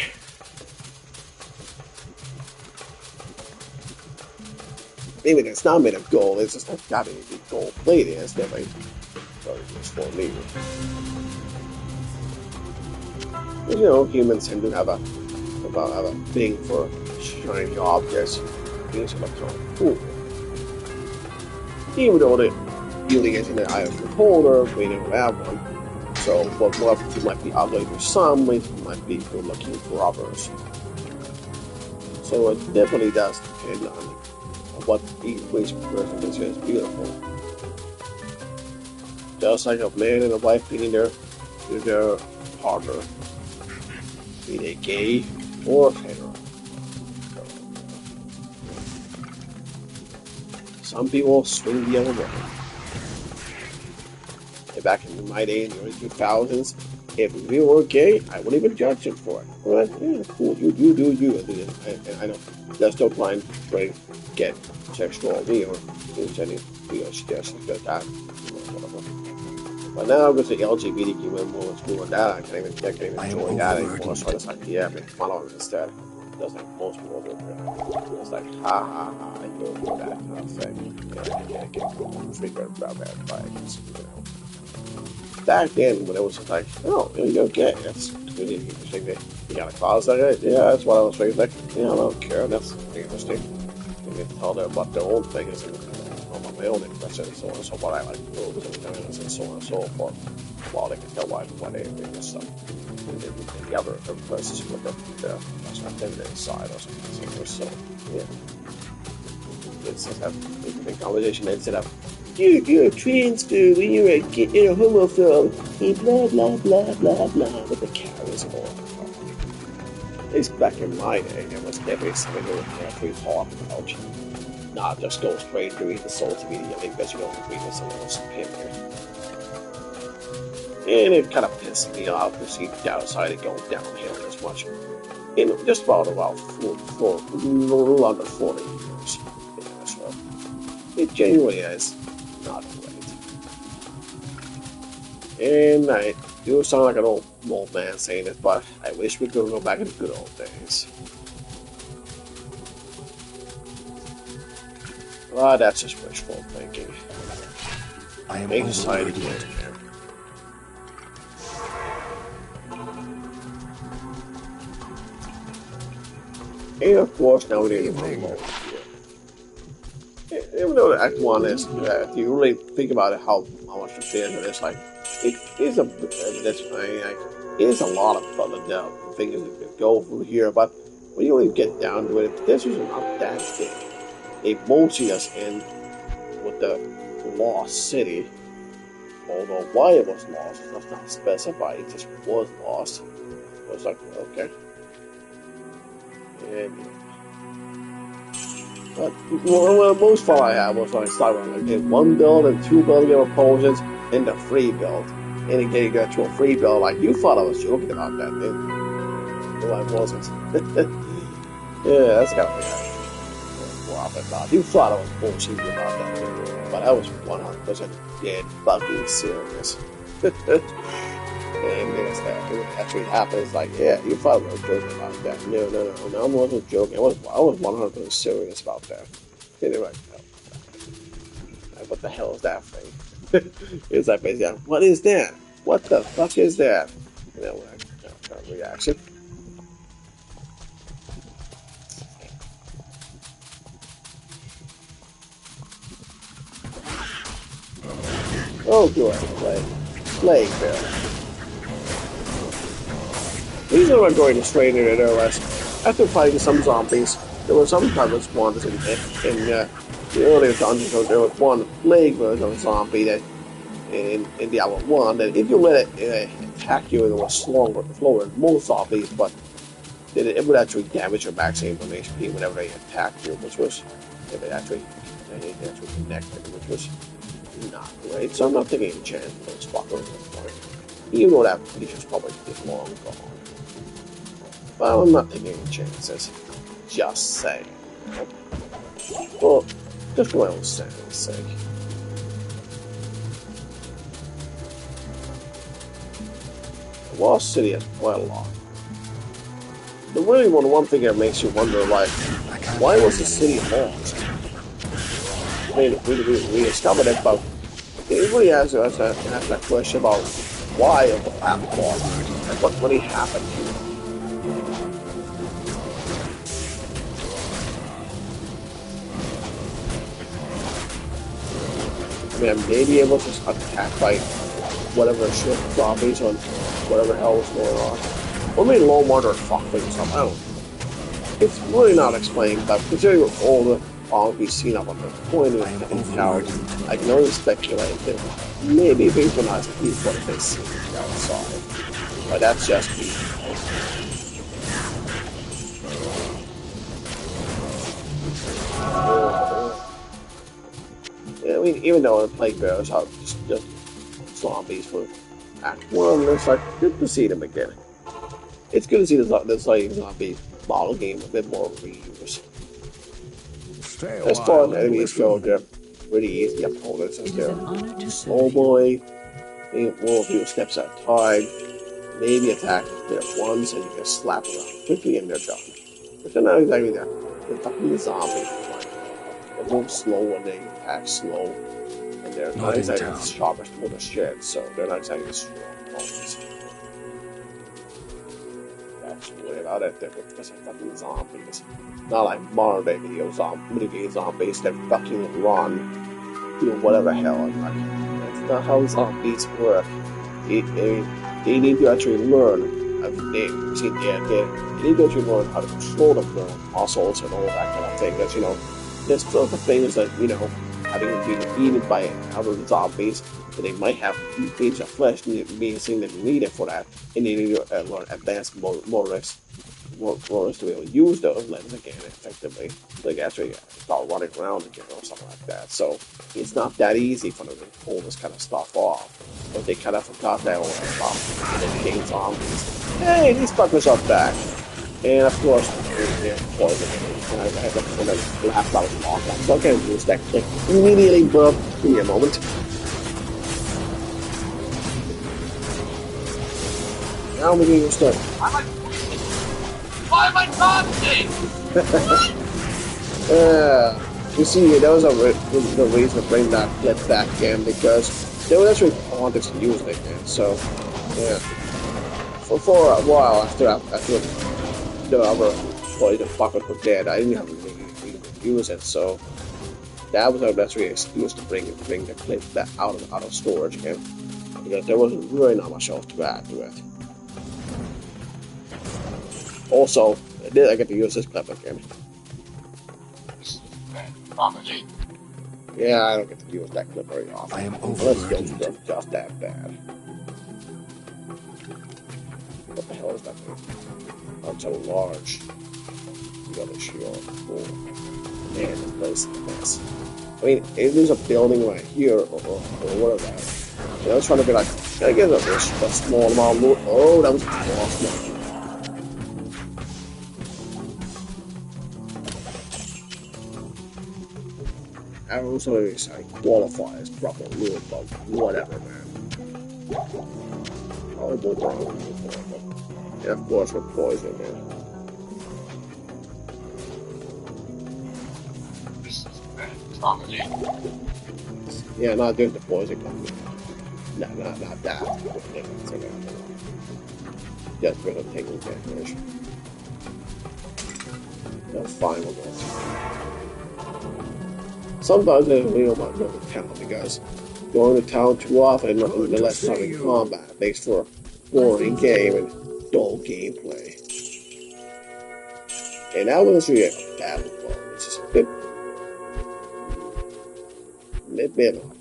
Maybe it's not made of gold, it's just not got any gold plated, it's definitely very useful for me. You know, humans tend to have a thing for shiny objects. Things look so cool. Even though the beauty is in the eye of the beholder, we don't have one. So, what might be ugly for some, it might be good looking for others. So, it definitely does depend on what each person considers beautiful. Just like a man and a wife being their partner, be they gay or hetero. Some people swing the other way. Back in my day in the early 2000s, if we were gay, I wouldn't even judge him for it. I'm like, yeah, cool, you do you. And I know there's no time to get sexual or use any suggestions like that. Whatever. But now with the LGBTQ movement doing that, I can't even enjoy that anymore. So I just like, yeah, make fun of it instead. Just like most people do. It's like, ha ha ha, I do that kind of thing. Yeah, get triggered about that vibes, you know. Back then, when it was just like, oh, there you go, gay. That's good. You think that you got a closet like that? Yeah, that's what I was raised like. Yeah, I don't care. That's interesting. You can tell them about their own things and about my own interests and so on and so forth. I like moves and so on and so forth. While they can tell why they think this stuff. And the other versus with the feminine side or something. So, yeah. It's just a conversation instead of you're a transphobe, you're a homophobe, and blah, blah, blah, blah, blah, with the carrots and all that. At least back in my day, there was definitely something that we actually talk about. Not just go straight to read the souls immediately because you don't agree with someone's opinion. And it kind of pissed me off to see the downside of going downhill as much. In just about a little under 40 years. Yeah, so it genuinely is not great. And I do sound like an old man saying it, but I wish we could go back to the good old days. Well, that's just wishful thinking. I am Big side overburdened. And of course, now we need to Evening. unload here. Even though the Act 1 is, if you really think about it, how much the theater is, like, it is a, that's, like, it is a lot of fun to do. Things that go through here, but when you really get down to it, this is not that big. They mostly us in with the Lost City. Although why it was lost was not specified, it just was lost. It was like, okay. And, but well, the most fun I had was when I started on, I did 1 build and 2 building opponents and the free build. And again, you got to a free build, like, you thought I was joking about that, didn't you? No, I wasn't. Yeah, that's kind of thing I thought. You thought I was bullshitting about that, didn't you? But I was 100% dead fucking serious. And it's that it actually happened. It's like, yeah, you thought I was joking about that. No, I wasn't joking. I was 100% serious about that. Anyway, what the hell is that thing? It's like basically, what is that? What the fuck is that? You know, reaction. Oh, good. Plague Bear. These are going straight into their rest. After fighting some zombies, there were some kind of spawners in the earlier dungeons. So there was one plague version of a zombie that in Diablo 1 that if you let it attack you, it was slower than most zombies, but it would actually damage your maximum HP whenever they attacked you, which was if it actually connected, which was not great. So I'm not taking any chance of those fuckers at this point. Even though that feature's probably long gone. But I'm not taking any chances. Just saying. Well, just for my own sanity's sake. The Lost City has quite a lot. The really one thing that makes you wonder, like, why was the city lost? I mean, we discovered it, but it really has that question about why of the platform and what really happened here. I mean, I may be able to attack by whatever shit zombies or whatever hell was going on. Or maybe low water fuck things up, I don't know. It's really not explained, but considering all the we've seen up on the point in tower, I can only speculate that maybe things were not as peaceful as they seem outside. But that's just me. Yeah, I mean, even though the Plague Bears are just zombies for Act 1, it's like good to see them again. It's good to see this zombie model game a bit more reuse. As far as enemies go, they're pretty easy opponents as they're small boy, roll a few steps at a time, maybe attack them once and you can slap around quickly and they're done. But they're not exactly they're fucking zombies. They move slow and they attack slow, and they're not exactly the sharpest with the shit, so they're not exactly strong opponents. That's really about it. They're just fucking zombies. Not like modern day video zombies that fucking run, do whatever hell. Like, that's not how zombies work. They need to actually learn. They need to actually learn how to control their muscles and all that kind of thing. Because, you know, there's sort of things that, you know, having been eaten by other zombies, that they might have pieces of flesh being seen that needed for that, and they need to learn advanced motorics to be able to use those limbs again effectively. Like actually start running around again or something like that. So it's not that easy for them to pull this kind of stuff off. But they kind of forgot that all about the game zombies. Hey, these fuckers are back. And of course, they're poison. And I had to blast out of lockdown. So I can't use that click immediately, bro. Give me a moment. Now we're going to start. Why am I talking? You see, that was the reason to bring that clip back in, because they were actually wanted to use it again. So, yeah. For a while after the other poison bucket were dead, I didn't have to use it, so that was our best excuse to bring the clip back out of storage again. Because there wasn't really not much else to add to it. Also, I get to use this clip again. This is bad property. Yeah, I don't get to use that clip very often. I am Unless overburdened. it's just that bad. What the hell is that thing? Oh, so large. The other shield. Cool. Man, the place is a mess. I mean, if there's a building right here, or whatever, and I was trying to be like, can I get a small amount of loot? Oh, that was awesome. I also qualify as proper loot, but whatever, man. Oh, boy. Yeah, of course, with poison, man. This is bad property. Yeah, not just the poison company. No, not that. Just for taking damage. That's fine with that. Sometimes I really don't want to go to town because going to town too often and the less time in combat makes for a boring game and dull gameplay. And that was really a battle mode. It's just a bit of an upgrade.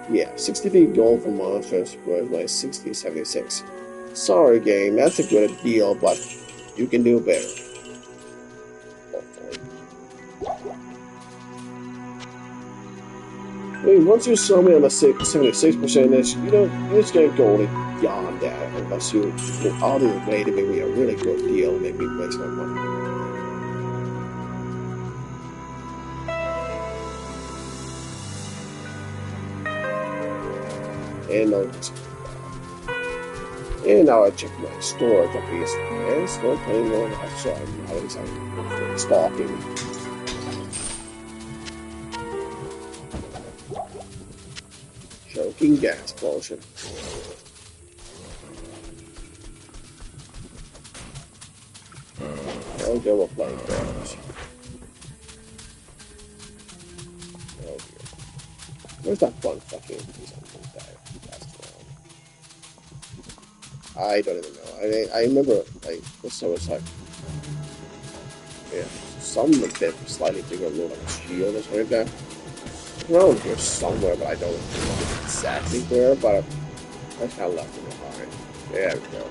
Yeah, 60 feet gold for monsters was like 60.76. Sorry, game, that's a good deal, but you can do better. Hopefully. I mean, once you sell me on the 76% this, you just can't go any beyond that unless you go out of your way to make me a really good deal and make me waste my money. And now I check my storage of these. And still playing more left, so I'm not exactly stalking. Choking gas potion. Oh, they were playing games. Oh dear. Where's that fun fucking piece of I don't even know. I remember, like, so it's like, yeah, some of them slightly bigger, look like a shield or something like that. Around here somewhere, but I don't know exactly where, but I kind of left it behind. There we go.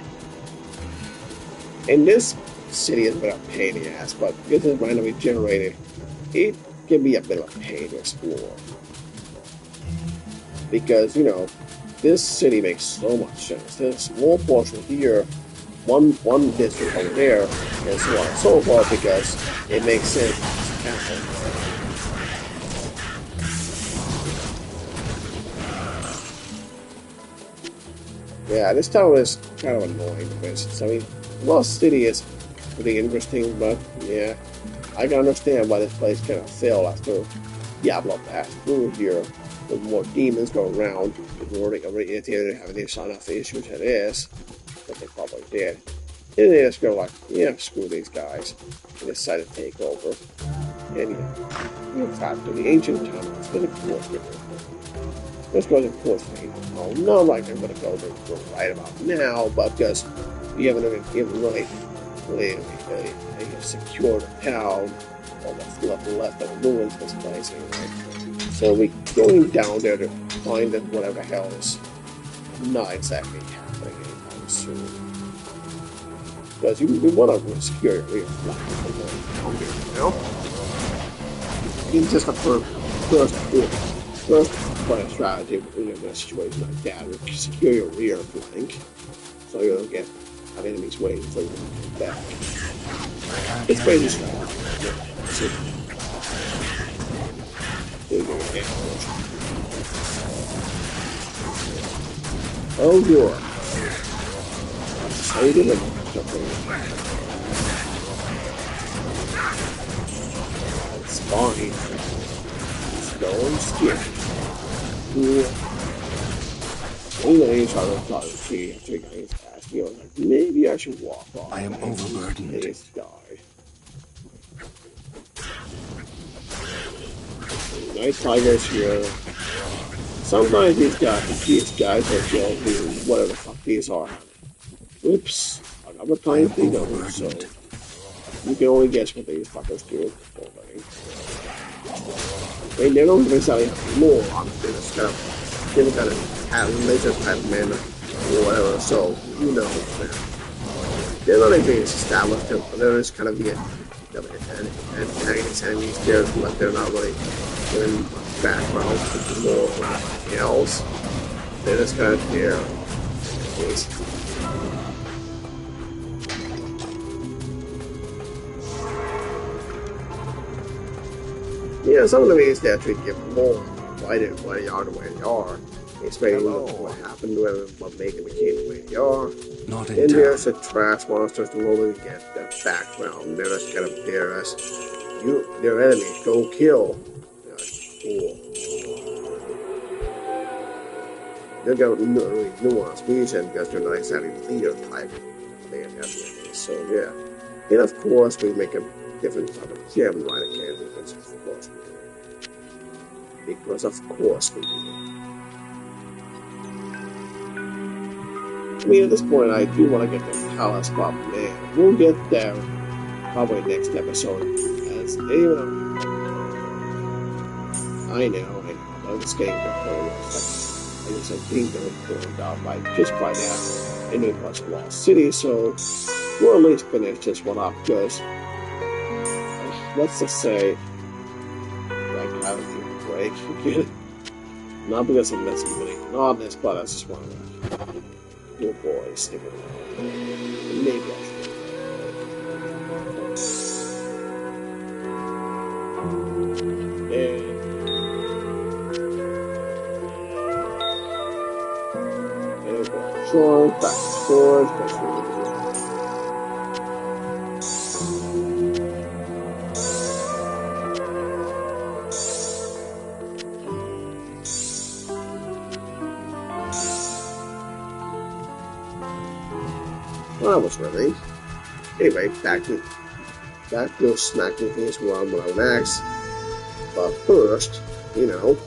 And this city is a bit of a pain in the ass, but because it's randomly generated, it can be a bit of a pain to explore. Because, this city makes so much sense. There's a small portion here, one district over there, and so on and so forth, because it makes sense to happen. Yeah, this town is kind of annoying to visit. I mean, Lost City is pretty interesting, but yeah, I can understand why this place kind of fell after Diablo passed through here. With more demons go around, if they didn't have any enough issues it is, but they probably did. And they just go like, yeah, screw these guys, and decided to take over. And in fact, the ancient town was going to course with it. This was, of course, not like I'm going to go there right about now, but because we haven't even really secured the town, all that's left of the ruins of this place anyway. So we're going down there to find that whatever hell is not exactly happening anytime soon. Because we want to secure your real flank. It's just a first plan strategy in a situation like that. We secure your rear flank so you don't get enemies waiting for you to come back. It's basically strategy. Oh, you're excited about something. It's fine. It's going scared. Even he tried to try to see after he got his ass. He was like, maybe I should walk on. I am overburdened. And he's died. Night tigers here. Sometimes these guys are killed whatever the fuck these are. Oops. Another time they don't, so you can only guess what these fuckers do already. They don't necessarily have more on it, they just kind of give it kind of laser type men or whatever, so you know they're not even established, they're just kind of the antagonist enemies there, but they're not really in background more anything else. They're just kind of there. Yeah, some of the ways they actually give more why they are the way they are. Explaining what happened to them, what made them became the way they are. Not in and town. there's the trash monsters to only get their background. They're just kind of there as their enemies. Go kill. Cool. They've got really nuanced reason because they're not exactly leader type. So yeah. And of course we make a different type of gem right again because of course we do. I mean, at this point, I do want to get the palace pop, man. We'll get there probably next episode. As even I know, but this game got going. I guess I think they're going down just by now. And it was a lost city, so we'll at least finish this one up because let's just say, like, having a break again. Not because I'm messing with it on this, but I just want to. Your boy, stick it around. Maybe I should. And go short, back to short, back to short. Well, that was really. Anyway, back to smacking things around with our max. But first, you know,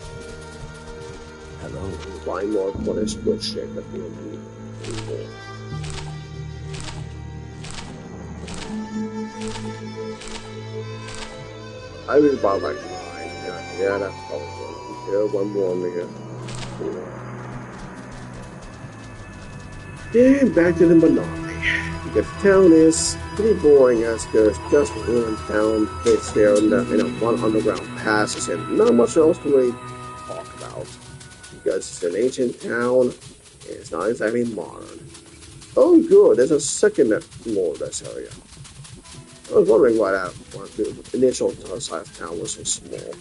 hello, buy more for this good shit that we need. I will buy like 9. Yeah, that's probably good. Yeah, one more nigga. And back to the Monopoly. The town is pretty boring as there's just one town that's there in one underground passes and not much else to really talk about. Because it's an ancient town and it's not exactly modern. Oh good, there's a second floor of this area. I was wondering why the initial size of the town was so small.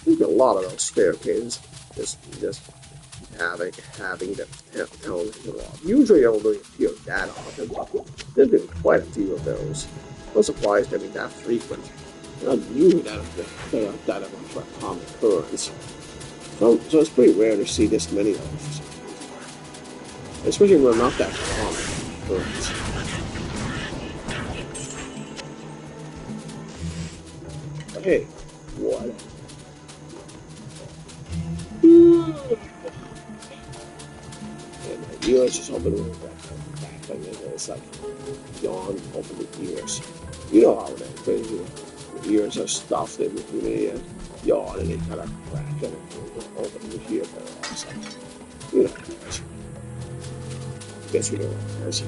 There's a lot of those staircases just having the town go up. Usually I don't really feel that often, but there's been quite a few of those. I'm surprised they've been that frequent. Not usually that of a common occurrence. So it's pretty rare to see this many of them. Especially when they're not that common occurrence. But hey, what? And the ears just open with that back thing, and it's like yawn, open the ears. You know how it is, but the ears are stuffed in between the yawn and they kind of crack and open the ear there. So, you know, guess you know what it is.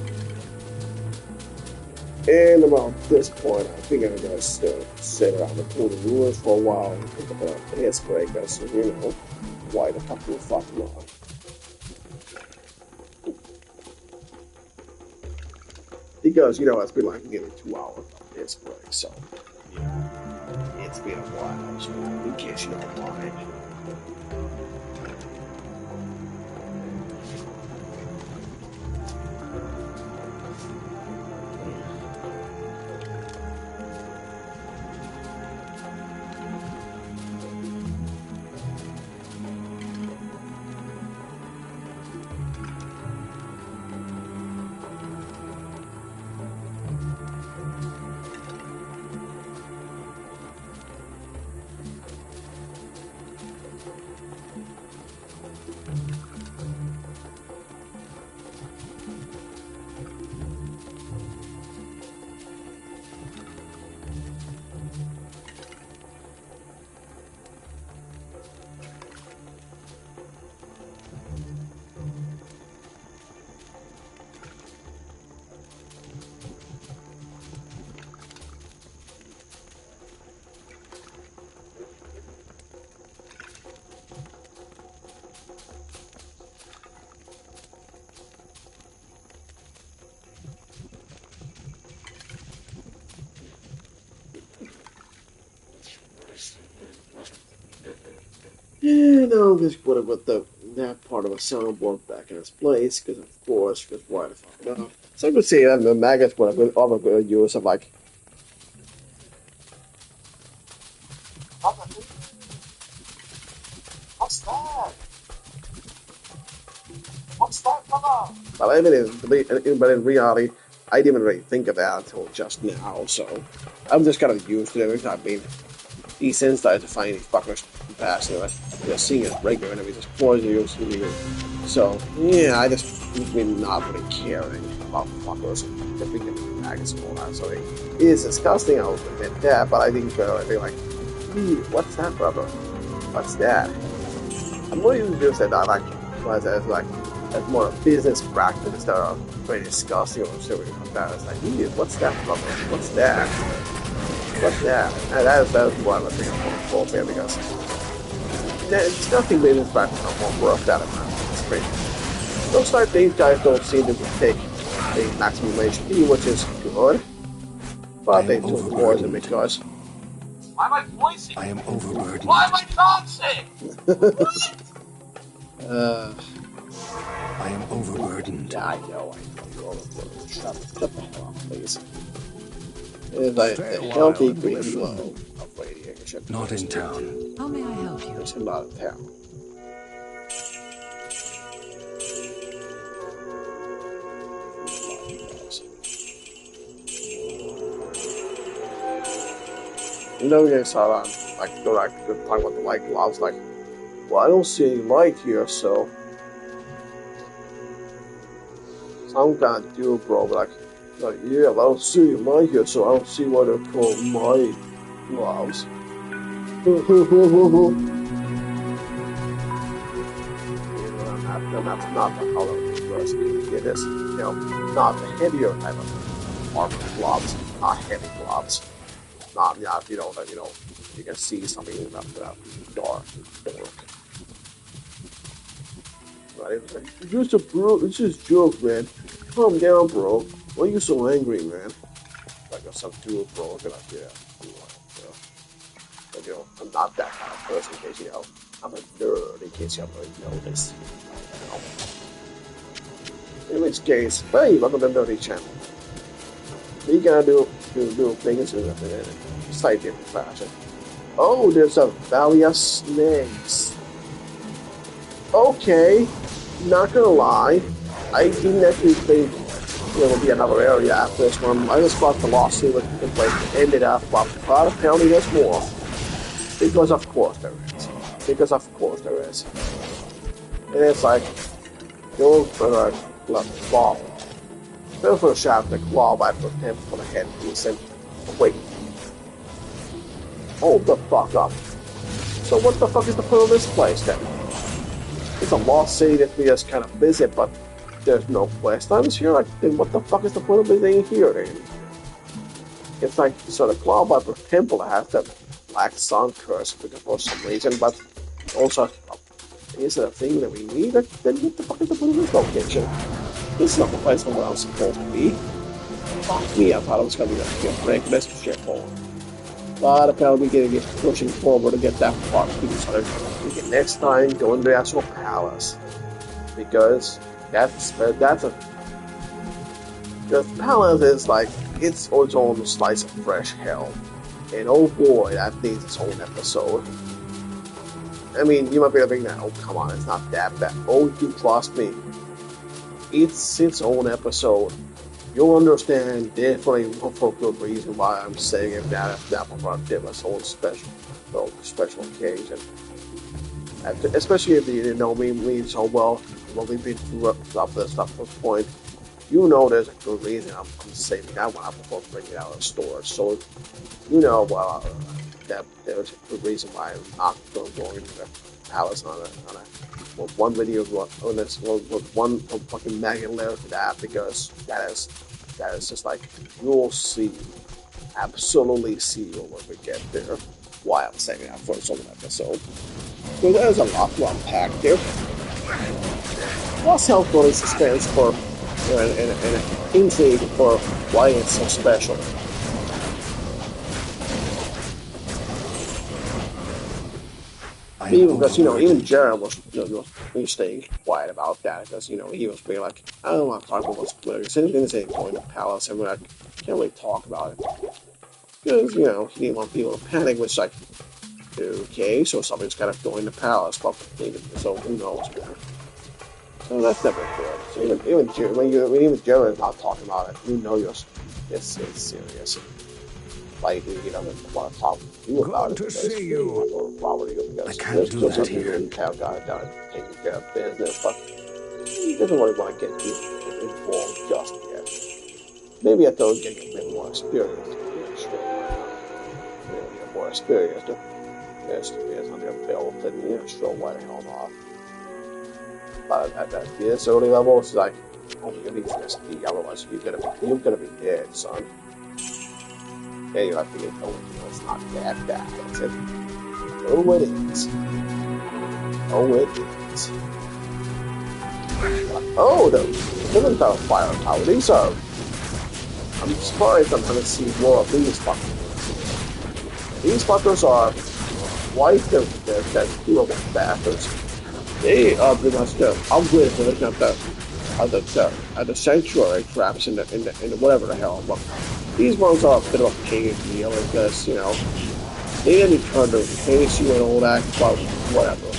And about this point, I think I'm gonna sit around the pool of ruins for a while and think about the hits breakers, so you know, why the fuck we fuck not? Because, you know, it's been like nearly 2 hours of this break, so it's been a while, so in case you don't mind. Yeah, no, just put it with that part of a soundboard back in its place, because of course, because why the fuck not? So I could say that the maggots would have been other good use of like, What's that? What's that, brother? but in reality, I didn't really think of that until just now, so I'm just kind of used to it every time being desensitized to find these fuckers passing it. Just seeing it regular enemies is poisonous to you. So, yeah, I just been not really caring about fuckers that we can maggots and all that. So it is disgusting, I'll admit that, but I didn't really be like, what's that, brother? What's that? I'm more used to just that I like, as like, as more a business practice instead of very disgusting or something like that. It's like, what's that, brother? What's that? What's that? And that's what I'm thinking for me because disgusting business practice are more worth that amount. It's crazy. Looks like these guys don't seem to take the maximum HP, which is good. But they took poison because Why am I poisoned? I am overburdened. Why am I toxic? I am overburdened. yeah, I know you're overburdened. Shut the hell up, please. It's like Stay a a healthy while and green listen. glow of radiation. Not in town. How may I help you? There's a lot of town. You know, you saw that, like, they're talking about the light globs, like, well, I don't see any light here, so some kind of deal, bro, like, yeah, but I don't see any light here, so I don't see why they're called light globs. Not the color it is, not the heavier type of armor globs, not heavy globs. Not, yeah, that, you can see something about that dark. Right? It's like, it's just a bro, it's just a joke, man. Calm down, bro. Why are you so angry, man? Like, some dude, bro, like, yeah. But, I'm not that kind of person, in case, I'm a nerd, in case you haven't noticed. In which case, hey, welcome to the Nerdy Channel. We gotta do things in a slightly different fashion. Oh, there's a valley of snakes. Okay, not gonna lie, I didn't actually think there would be another area after this one. I just thought the lost sea was the place to end it up, but apparently there's more. Because of course there is. Because of course there is. And it's like, go for a claw. Go for a shot, the claw by the him for the head piece and wait. Hold the fuck up. So what the fuck is the point of this place then? It's a lost city that we just kind of visit, but there's no quest items here. Like, then what the fuck is the point of visiting here then? It's like, so the Claw Viper Temple has that black sun curse for some reason, but also, is it a thing that we need? Then what the fuck is the point of this location? This is not the place where I'm supposed to be. Fuck me, I thought it was gonna be a break this shithole. But apparently we're getting pushing forward to get that part to so we can next time go into the actual palace. Because that's a the palace is like its own slice of fresh hell. And oh boy, that needs its own episode. I mean, you might be thinking that, oh come on, it's not that bad. Oh, you trust me. It's its own episode. You'll understand definitely for good reason why I'm saying it that one did a whole special occasion. And especially if you didn't know me so well, we've been through up this up to this point. You know there's a good reason I'm saving that one up before bringing it out of the store. So that there's a good reason why I'm not going to the palace on one video on this one fucking maggot layer for that, because that is just like, you'll see, absolutely see when we get there why I'm saving that for its own episode. So there's a lot to unpack there. Plus help building suspense for and intrigue for why it's so special. Even because, even Jared was, he was staying quiet about that because, he was being like, I don't want to talk about what's good. Because anything to say going to Palace, and we're like, can't really talk about it. Because, he didn't want people to panic, which, like, okay, so something's kind of going to Palace, but maybe, so who knows, man. So that's never good. So even Jared is not talking about it, it's serious. Like, he doesn't want to talk to you about it. Good to see you. Probably because I can't do that here. Really have got it done, taking care of business, but he doesn't really want to get you involved just yet. Maybe at those getting a bit more experience. More experience to under your belt, and sure, why the hell not? But at this early level, it's like only at least SP, otherwise you're gonna be dead, son. Yeah, you have to get going. It's not that bad. That's it. Oh, it is. Oh, it is. Oh, the different type of fire tower. These are. I'm surprised I'm gonna see more of these fuckers. These fuckers are white. They're horrible bastards. They are pretty much the upgrade version of the sanctuary traps in the whatever the hell. But these ones are a bit of a pain in the other because, they didn't turn to face you and all that, but whatever.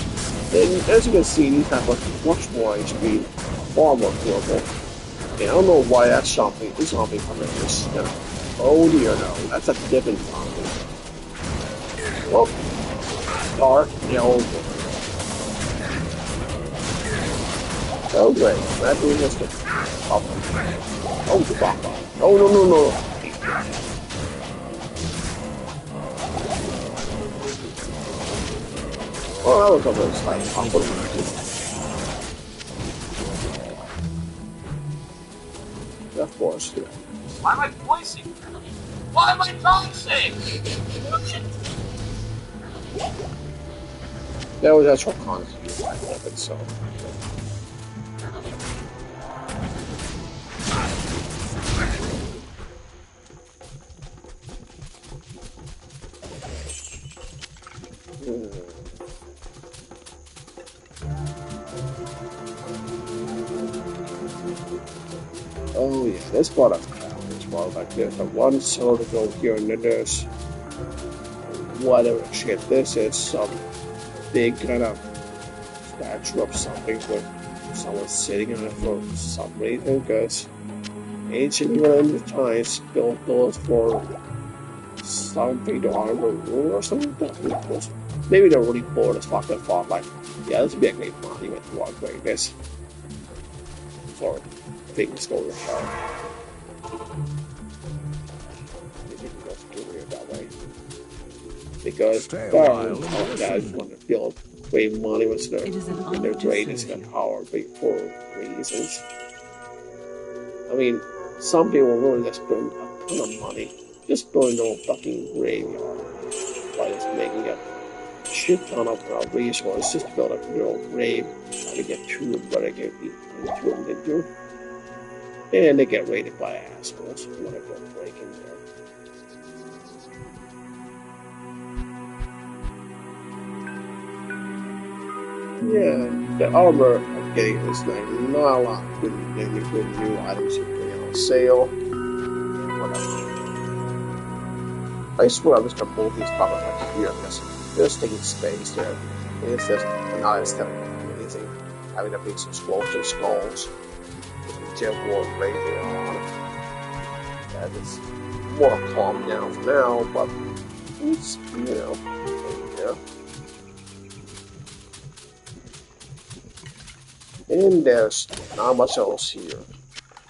And as you can see, these have much more HP, far more durable. And I don't know why that zombie coming is, oh dear no, that's a different zombie. Well, dark, oh great, that being this thing. Oh, fuck off. Oh, no. Well, that was a little slightly awkward. Of course, yeah. Why am I voicing? Why am I dancing? That was actual content of it, so. Oh yeah, this part of town as well. Like there's a one soul to go here, and then there's whatever shit this is, some big kind of statue of something with someone sitting on it for some reason, because ancient England times built those for something to armor rule or something like that. Maybe they're really bored as fuck and thought like, yeah, this would be a great monument to upgrade this. For things go to hell. Maybe we can go through here that way. Because guys want to build great monuments that are their greatest and power for reasons. I mean, some people will really just spend a ton of money just building their own fucking graveyard by just making a shit ton of resources just to build up their own grave, to get tuned, but they get tuned into. And they get raided by assholes when they go break in there. Yeah, the armor I'm getting is like not a lot of good new items you can get on sale. Whatever. I swear I'm just gonna pull these problems like here because they're just taking space there. It's just not aesthetically amazing. Having a big explosion skulls. Gem war raging on. That is more calm down for now, but it's, yeah. And there's not much else here.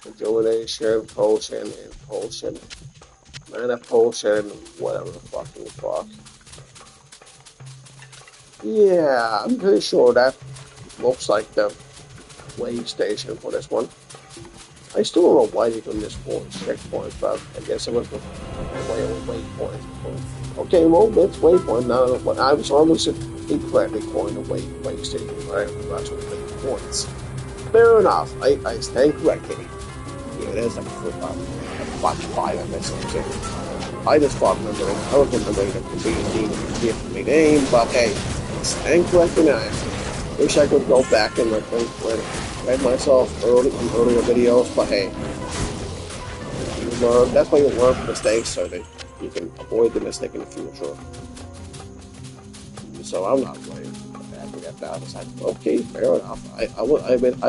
Rejuvenation, potion, mana potion, whatever the fucking fuck. Yeah, I'm pretty sure that looks like the wave station for this one. I still don't know why they couldn't just pull checkpoint, but I guess it was the way of waypoint. Okay, well, it's waypoint. Now, but I was almost incorrectly calling the wave station, right? That's what points. Fair enough. I stand corrected. Yeah, there's like a bunch of fire in this one. I just thought remembering. I was remembering the complete name, but hey, stand correctly nice. Wish I could go back and read myself early in earlier videos, but hey, you learn. That's why you learn from mistakes so that you can avoid the mistake in the future. So I'm not really happy at that. It's like, okay, fair enough. I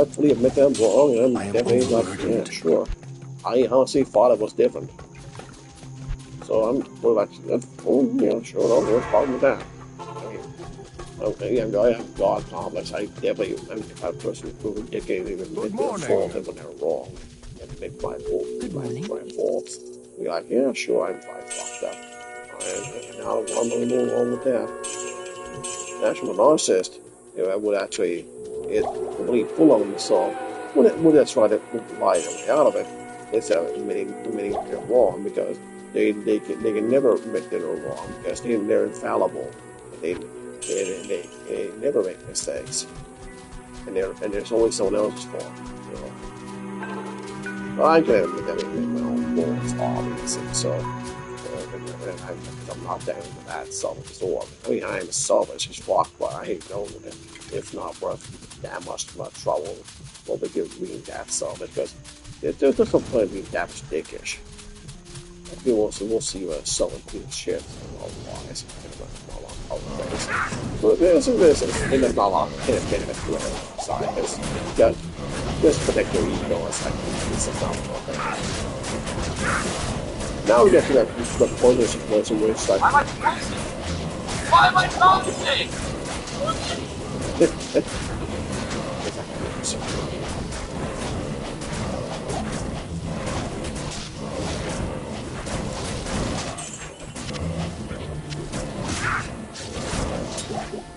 fully admit that I'm wrong, and I'm definitely like, yeah, sure. I honestly thought it was different. So I'm like, oh, yeah, sure, no, there's a problem with that. I mean, okay, I have God complex. I'm the type of person who ridiculously admit their fault and when they're wrong. And admit my fault, my faults. Be like, yeah, sure, I fucked up. And now I'm really moving on with that. Actually, a narcissist, would actually really full on themselves. Would that's try to lie their way out of it instead of admitting they're wrong because they can never admit they're wrong because they're infallible. They never make mistakes, and there's always someone else's fault. But I can admit that I make my own faults, obviously. So. I'm not down with that self-absorbed. I mean, I am selfish as fuck, but I hate knowing that it's not worth that much trouble. Well, they give being that selfish because there's just no point being that dickish. I think we'll see you as selling cool shit otherwise. But there's not a lot of benefit to it side because just protect your ego. It's like it's not worth Now we get to the point of situation where it's like... Why am I dancing?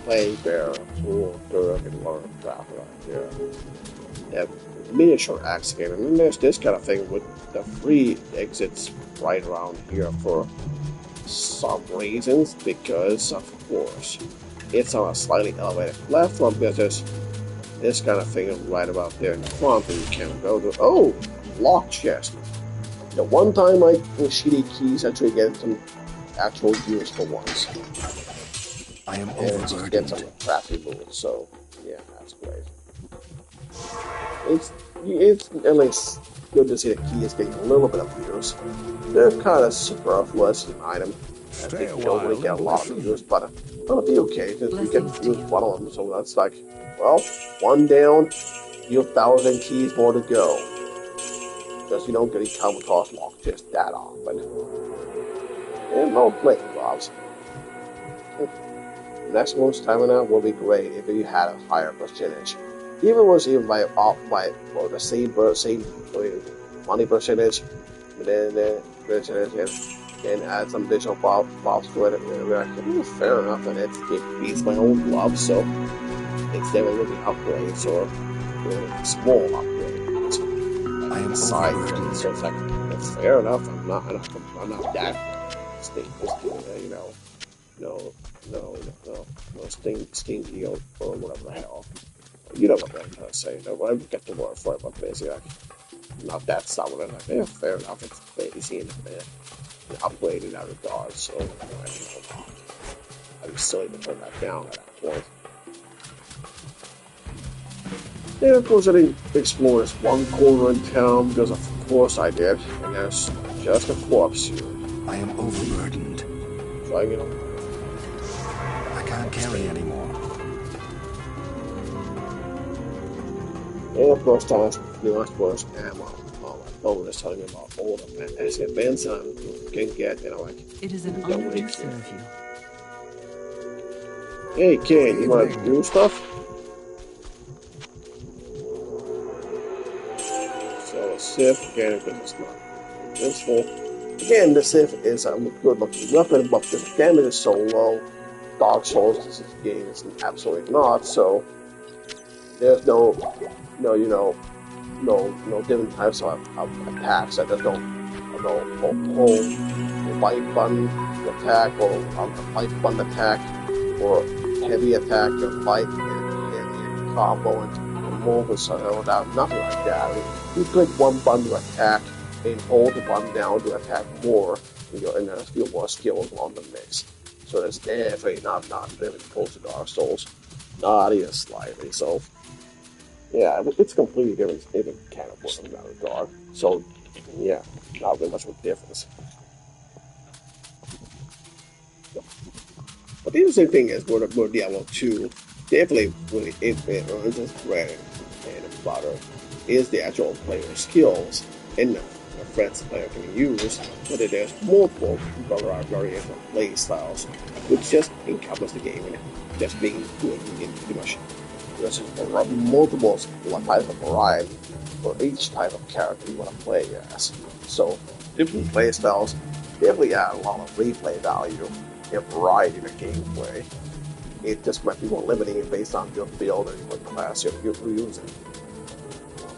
Play bear, tool, Durg, and learn crap right here. Yeah, miniature axe game, and then there's this kind of thing with the free exits right around here for some reasons, because of course it's on a slightly elevated platform because there's this kind of thing right about there in the front that you can go to. Oh, lock chest. The one time my shitty keys actually get some actual use for once. I am and just get some crappy moves, so yeah, that's great. It's at least good to see the key is getting a little bit of use. They're kind of superfluous as an item. I think you don't really get a lot of use, but it'll be okay because you can use one of them. So that's like, well, one down, you have 1,000 keys more to go. Because you don't really come across lock just that often. And no play gloves. Next one's stamina will be great if you had a higher percentage. Even if it was even by the same money percentage, then add some additional buffs to it. Fair enough, and it beats my own gloves, so it's definitely looking upgrades or small upgrades. I am side, so it's like it's fair enough. I'm not that stingy or whatever the hell. You know what I'm trying to say. No, I get the word for it, but basically, like, not that solid. Like, yeah, fair enough. It's easy and upgrade in that regard. So, I'd be silly to turn that down at that point. And of course, I didn't explore this one corner in town because, of course, I did. And there's just a corpse here. I am overburdened. So I can't carry anymore. And of course, Thomas, ammo. My phone is telling me about all the fantastic events I can get, and I'm like, it is an honor to serve you. Hey, kid, you want to do stuff? So, Sif, again, because it's not useful. Again, the Sif is a good looking weapon, but the damage is so low. Dark Souls, this game is absolutely not, so there's no different types of attacks. There's no hold, light button attack, or light button attack, or heavy attack, or light and combo and move or something without nothing like that. I mean, you click one button to attack and hold the button down to attack more, and there's a few more skills on the mix. So it's definitely not really close to Dark Souls. Not even slightly. So yeah, it's completely different kind of work in that regard. So yeah, not really much of a difference. But the interesting thing is, with Diablo 2, definitely really it just bread and butter is the actual player skills and the friends the player can use, whether there's multiple variation of play styles, which just encompasses the game and just being good in pretty much there's multiple types of variety for each type of character you want to play as. So different play styles definitely add a lot of replay value and variety in the gameplay. It just might be more limiting based on your build and what class you're using,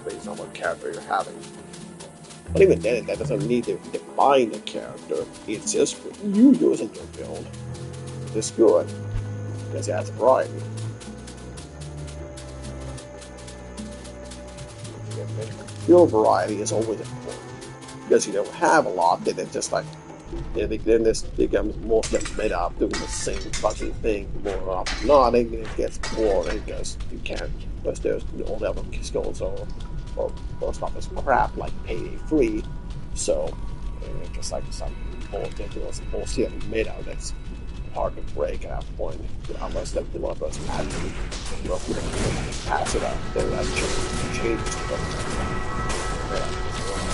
based on what character you're having. But even then, that doesn't need to define the character. It's just you using your build. It's good because it adds variety. Build variety is always important because you don't have a lot. Then it's just like then this becomes more made up doing the same fucking thing more often. Not, and it gets boring because you can't, because there's no level skills or stuff is crap like Payday 3. So it's just like some bullshit made out that's hard to break at that point unless the developers pass it up. Then that changes the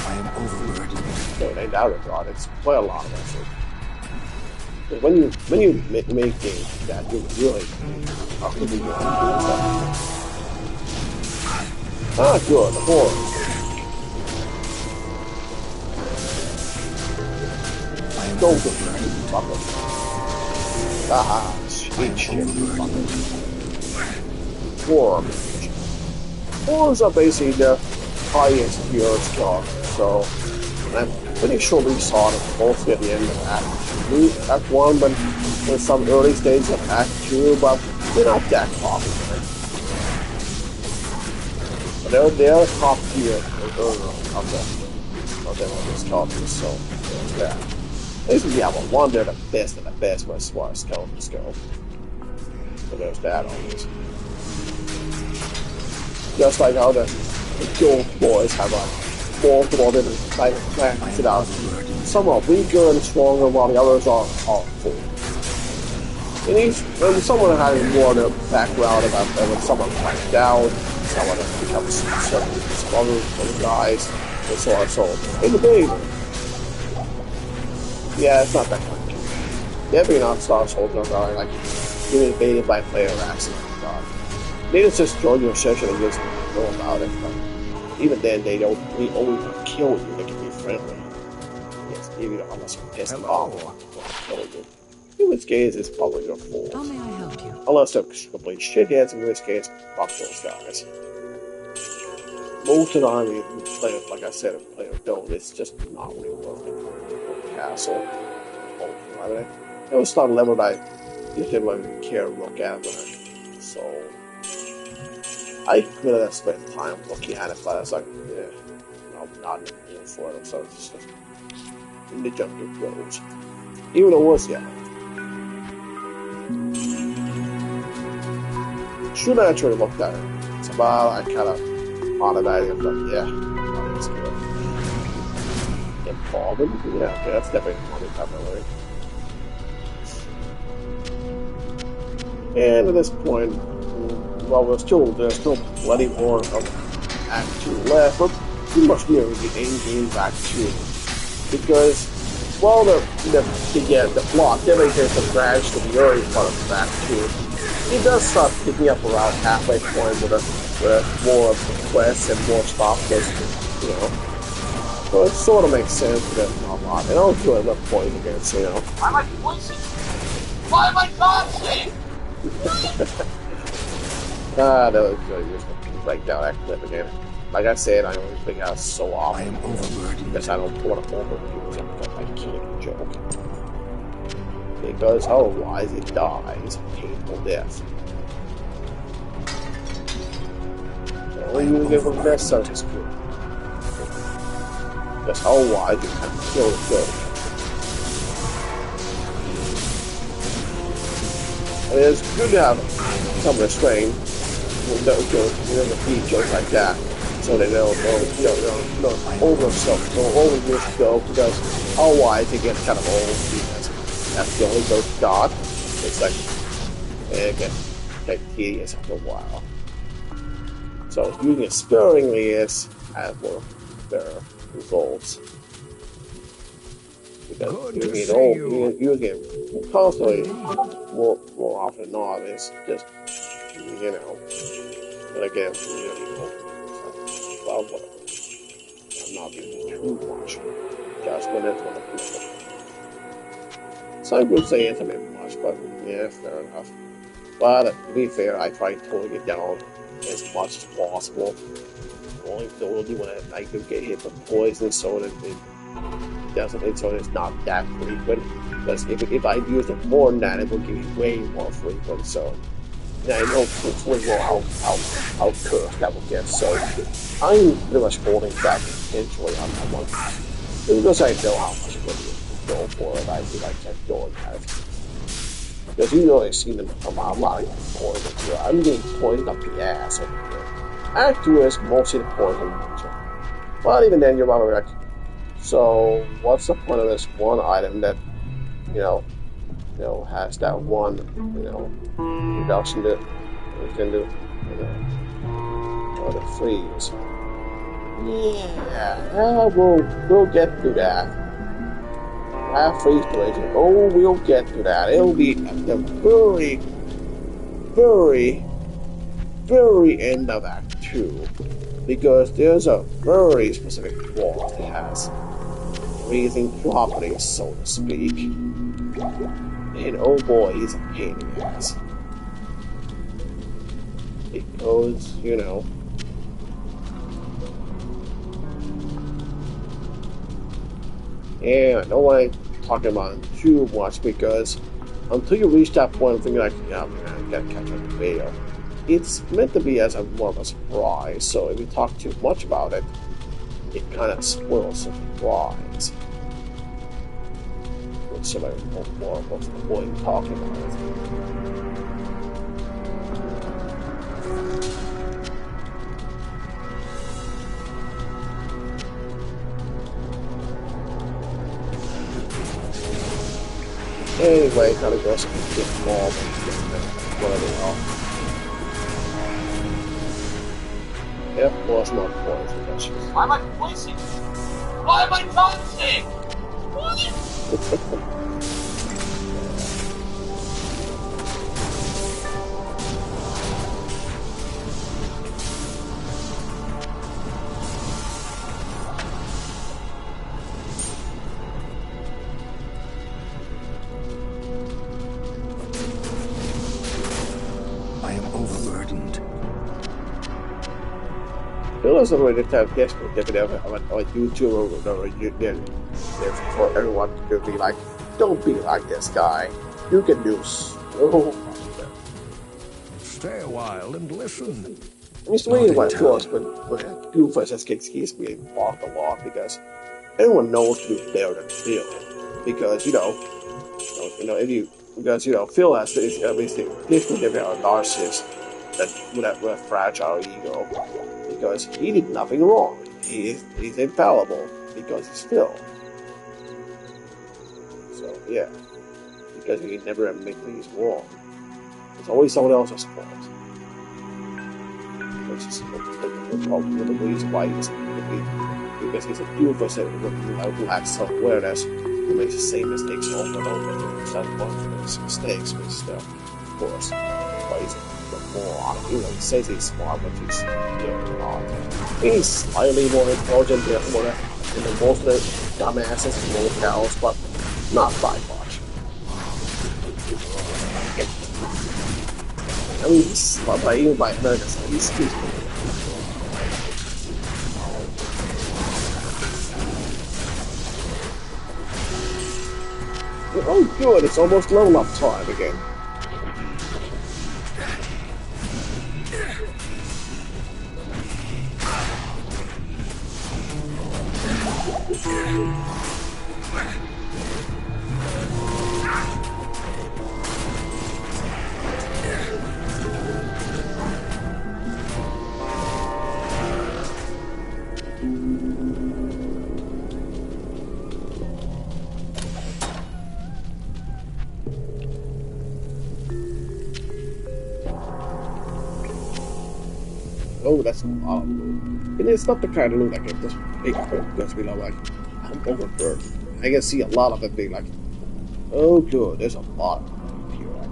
I am overburdened. So in that regard, it's quite a lot of effort. When you make games that you really are really good. Good, of course. Go to fucker. Sweet shit, fucker. Fours are basically the highest tier star. So I'm pretty sure we saw them mostly at the end of Act 1, but in some early stages of Act 2, but they're not that popular. But they're top tier of the skeletons, so yeah. At least in Diablo 1, they're the best of the best as far as skeletons go. So there's that always. Just like how the Gold Boys have multiple different type of clans out. Some are weaker and stronger while the others are full. And someone has more of a background about when someone clanked out, someone becomes stronger for the guys, and so on and so on. In the game, yeah, it's not that clunky. Definitely not Star Soldier are like being invaded by player accident. They just join your session and just know about it. But even then, they don't only kill you, they can be friendly. Yes, even unless you piss them off or kill you. In which case, it's probably your fault. How may I help you? Unless they're complete shitheads, in which case, fuck those guys. Most of the army, players, like I said, if players don't, it's just not really worth it. Castle. It was not a level that I didn't really care to look at, so I really have spent time looking at it, but I was like, yeah, no, not in the mood for it, so it's just in the jungle roads. Even though it was, yeah. Should I actually looked at it? So, well, I kind of thought about it, but yeah, it's good. Involvement? Yeah, okay, that's definitely involvement, definitely. And at this point, well, there's still plenty more of Act 2 left, but pretty much near the end game Act 2. Because, while the plot definitely takes a branch to the early part of Act 2, it does start picking up around halfway point with more of the quests and more stuff, because, you know. So it sort of makes sense to them a lot. And I'll do it at point against, you know. Why am I poison? Why am I toxic? That was good. Just break down that clip again. Like I said, I only think out so often. I am overburdened. Because I don't want to overuse it because I can't joke. Because otherwise it dies a painful death. Only you give them death such is good. Because otherwise you have to kill the I mean, it's good to have some restraint with those features like that, so they don't oversell, don't overuse go, because otherwise it gets kind of old because that's the only go got. It's like it gets tedious after a while. So using it sparingly has more better results. Because using it constantly more often than not is just, you know, and again, well, whatever. I'm not being too much. Just when it's one of people. Some would say it's a bit much, but yeah, fair enough. But to be fair, I try toning it down as much as possible. Only when I do get hit with poison, so that it doesn't, so it's not that frequent. Because if I use it more than that, it will be way more frequent. So yeah, I know fully well how cursed that will get. So I'm pretty much holding back intentionally on that one because I know how much I'm going to go for it. I think I kept going at it. Because you know I've seen them from a lot of poisons here. I'm getting poisoned up the ass over here. Afterwards, mostly the poison. But even then, you're probably like, so what's the point of this one item that, has that one, reduction that we can do, or the freeze. Yeah, we'll get to that. That freeze duration. Oh, we'll get to that. It'll be at the very, very, very end of Act 2, because there's a very specific boss that has freezing properties, so to speak. And oh boy, he's a pain in the ass. Because, and I don't want to talk about it too much, because until you reach that point of thinking like, yeah, man, I gotta catch up the video, it's meant to be as more of a surprise, so if you talk too much about it, it kind of spoils the surprise. So more what's the point of talking about it? Anyway, kind of goes a bit more whatever else. Yep, was not poison. Why am I poisoned? Why am I dancing? What? Beetles already have desperate of a YouTuber or for everyone to be like, don't be like this guy. You can do so much better. Stay a while and listen. I mean, it's really what it was, but Goofus has keeps being blocked a lot because everyone knows to do better than Phil. Because Phil has this different narcissist that with a fragile ego. Because he did nothing wrong. He's infallible because he's Phil. So yeah, because he never admit things wrong. It's always someone else's fault. Which is probably the reason why because he's a doofus who lacks self-awareness, who makes the same mistakes over and over. He's not one of his mistakes, but still, of course, but he's more, he says he's smart, but he's not. He's slightly more intelligent than most of the dumbasses in locales, but not by much. I mean, even by America's he's oh good, it's almost level up time again. loot, that's a lot of loot. And it's not the kind of loot that can just pick up because we know, like, I'm overburdened. I can see a lot of it being like, oh, good, there's a lot of here. I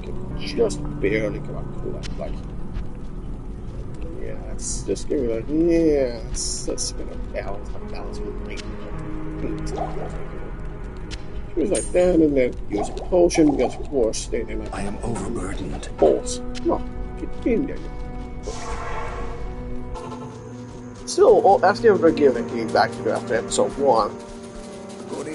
can just barely come up to that. Like, yeah, it's just gonna be like, yeah, that's gonna balance with me. She was like that, and then use a potion because, of course, they like, I am overburdened. balls. No, get in there. Still, after giving back to after episode 1,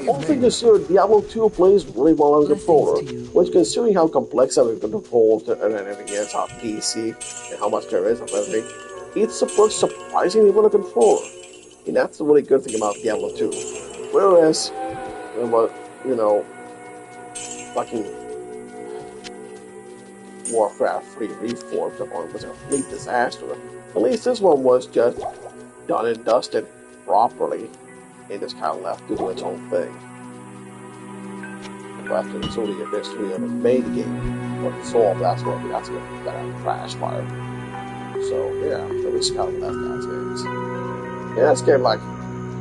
all things considered, Diablo 2 plays really well on the controller, which, considering how complex every controls and everything is on PC and how much there is of everything, it's surprisingly well on the controller. And that's the really good thing about Diablo 2. Whereas, you know, fucking Warcraft 3 Reforged was a complete disaster. At least this one was just done and dusted properly, and just kind of left to do its own thing. Left to it's only eventually of the main game, but Soul, that's what that crash fire. So yeah, so we just kind of left that things. Yeah, it's getting like,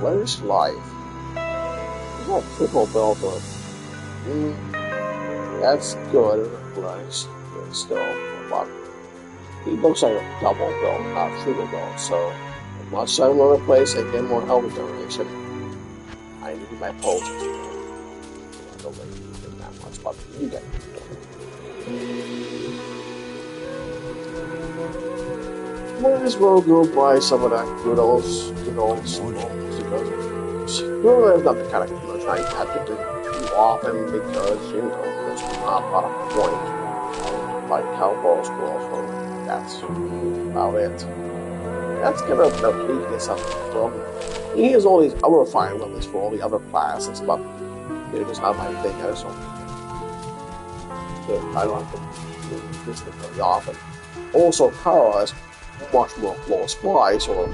what is life? It's not triple build, but that's good. Nice, but still, but he looks like a double build, not triple build. So much I want to place and get more health generation, I need my potions. I don't really need them that much, but you get it. Might as well go buy some of that good old because well, that's not the kind of I have to do too often because, you know, there's not a lot of point. Like Cowboys Girl, that's about it. That's gonna lead to something from. He has all these other fire limits for all the other classes, but it is not my thing. I just don't I don't have to do this very often. Also, Kara has much more close by, so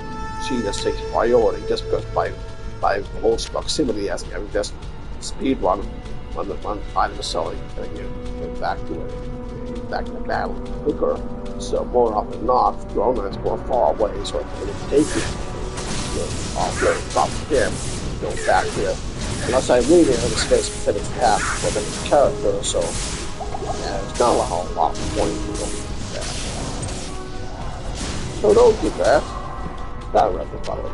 she just takes priority just because by close proximity, as I mean, just speed run when the item is selling, and you get back to the battle quicker. So more often than not, Drona is more far away, so it can take you offload, drop him, go back to it. Unless I really have a specific path for the character, so yeah, there's not a whole lot of point to go that. So don't do that. That record, by the way.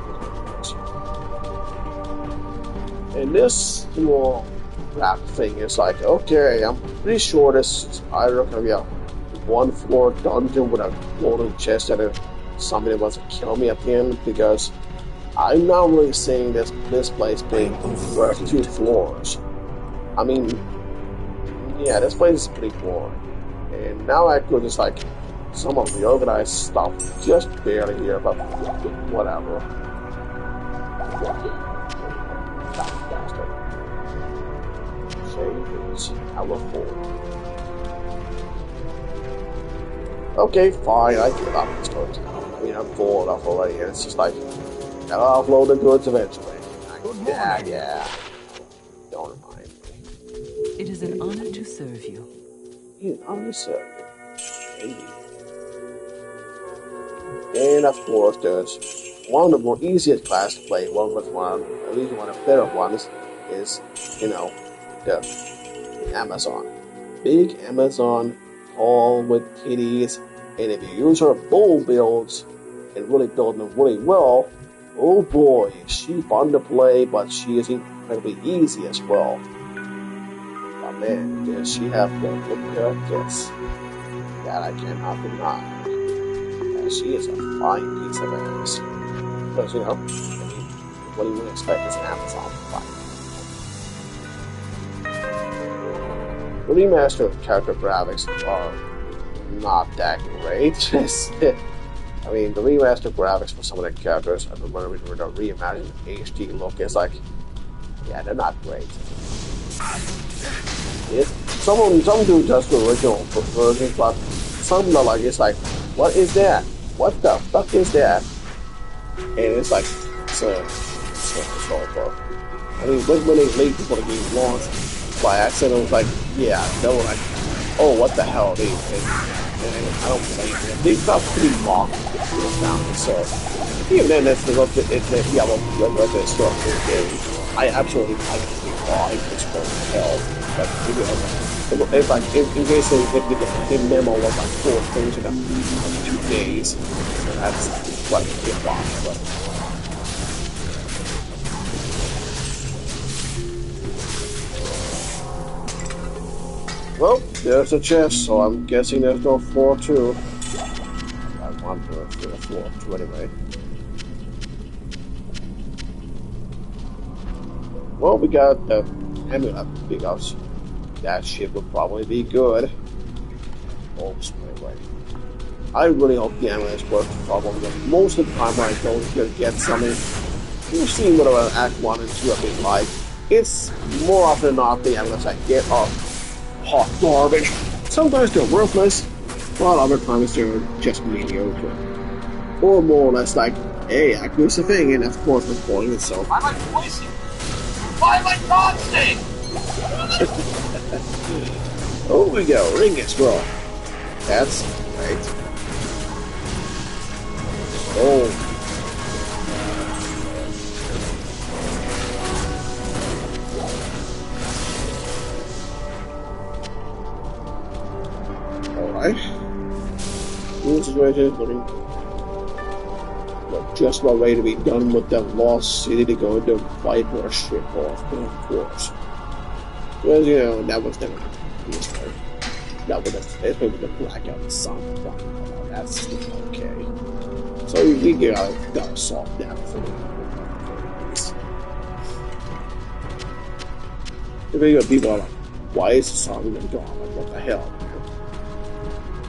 And this little wrap thing is like, okay, I'm pretty sure this is either going to be a one-floor dungeon with a golden chest and somebody wants to kill me at the end, because I'm not really seeing this place being worth 2 floors. I mean, yeah, this place is pretty boring. And now I could just like some of the organized stuff just barely here, but whatever. Okay, fine, I give up. It's going to. I mean, I'm full enough already, and it's just like, gotta offload the goods eventually. Yeah. Don't remind me. It is an honor to serve you. An honor to serve you. And of course, there's one of the more easiest class to play, at least one of the better ones, is, you know, the Amazon. Big Amazon, all with kitties, and if you use her full builds and really build them really well, oh boy, she's fun to play, but she is incredibly easy as well. But man, does she have good characters that I cannot deny. And she is a fine piece of ass. Because, you know, I mean, what do you expect as an Amazon fight? The remastered character graphics are not that great. I mean, the remastered graphics for some of the characters, I remember the reimagined HD look is like, yeah, they're not great. Some do just the original version, but some are like, it's like, what is that? What the fuck is that? And it's like, so I mean, when they made people the game launched by accident, it was like, yeah, they were like, oh, what the hell, and and I don't blame them. They felt pretty mocked down. So even then, it's the Diablo Resurrected game. I absolutely like the law. It's going to hell. But if I in case the memo was like 4 things in 2 days, so that's quite a big loss. But well, there's a chest, so I'm guessing there's no floor 2. I want the floor 2 anyway. Well, we got the amulet because that shit would probably be good. Oops, anyway. I really hope the amulets work probably. Most of the time when I don't get something, you've seen what Act 1 and 2 have been like. It's more often than not the amulets I get are hot garbage. Sometimes they're worthless, while other times they're just mediocre. Or more or less like, hey, activate's a thing, and of course recording itself. Why am I voicing? Why am I dancing? Oh, we go, ring is raw. That's right. Oh. Alright. New situation, looking just about ready to be done with the lost city to go into Viper strip off, of course. Because, you know, that was never that was especially with the blackout the sun. That's okay. So we gotta solve that for the people are like, why is the sun even gone? Like, what the hell, man?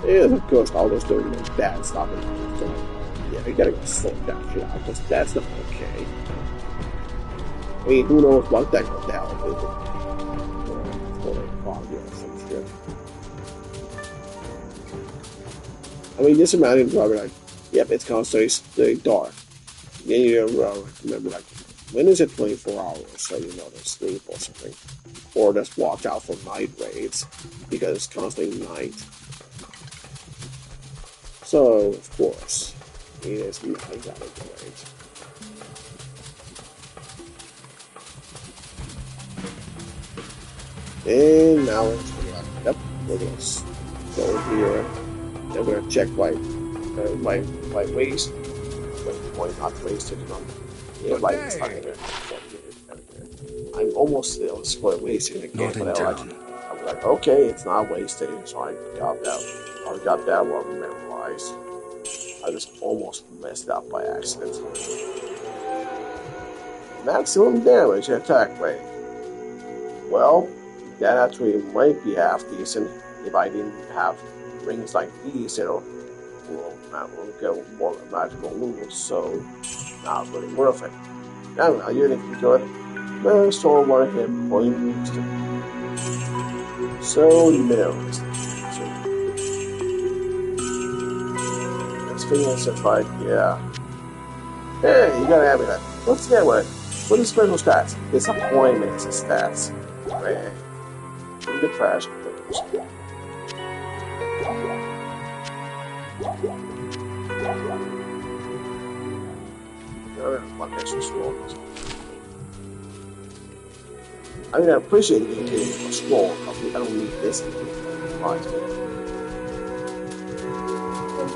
And of course, all those doing bad stuff. Yeah, you gotta go sort that shit out, because that's not okay. I mean, who knows what that goes down with it. Some shit. I mean, just imagine probably like, yep, it's constantly dark. Then you remember, like, when is it 24 hours? So you know to sleep or something. Or just watch out for night raids, because it's constantly night. So, of course, it is night out of the raids. And now it's like, yep, we're gonna go here. Then we're gonna check my waste. Wait, not wasted, not. Yeah, right, it's not there. I'm almost still square wasting again, but I'm like, okay, it's not wasted, so I got that one memorized. I just almost messed it up by accident. Maximum damage attack rate. Well, that actually might be half decent if I didn't have rings like these, will go more magical moves, so not really worth it. I don't know, you're thinking good. No, so one hit point. So no. Let's figure this out, yeah. Hey, you gotta have me that. What's the one? What is special stats? Disappointments and stats. Right. In the trash. One extra scroll. I mean, I appreciate it getting a scroll. I don't need this. Right.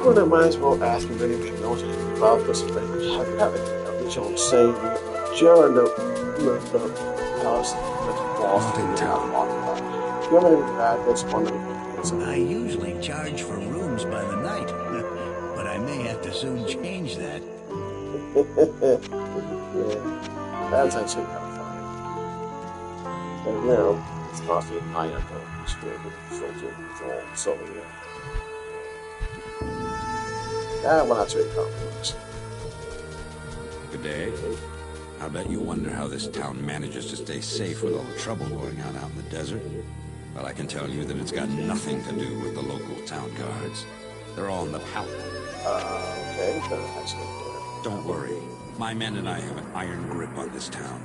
Well, I might as well ask if anything knows about this thing. Have you have it? Which I'll say during the house that lost in town. Do you have anything bad? That's one of the things. I usually charge for rooms by the night, but I may have to soon change that. Yeah, that's actually kind of funny. And now, it's costing an iron to destroy the control, so yeah. That one has to be complex. Good day. I bet you wonder how this town manages to stay safe with all the trouble going on out in the desert. Well, I can tell you that it's got nothing to do with the local town guards. They're all in the palace. Okay, so that's good. Don't worry. My men and I have an iron grip on this town.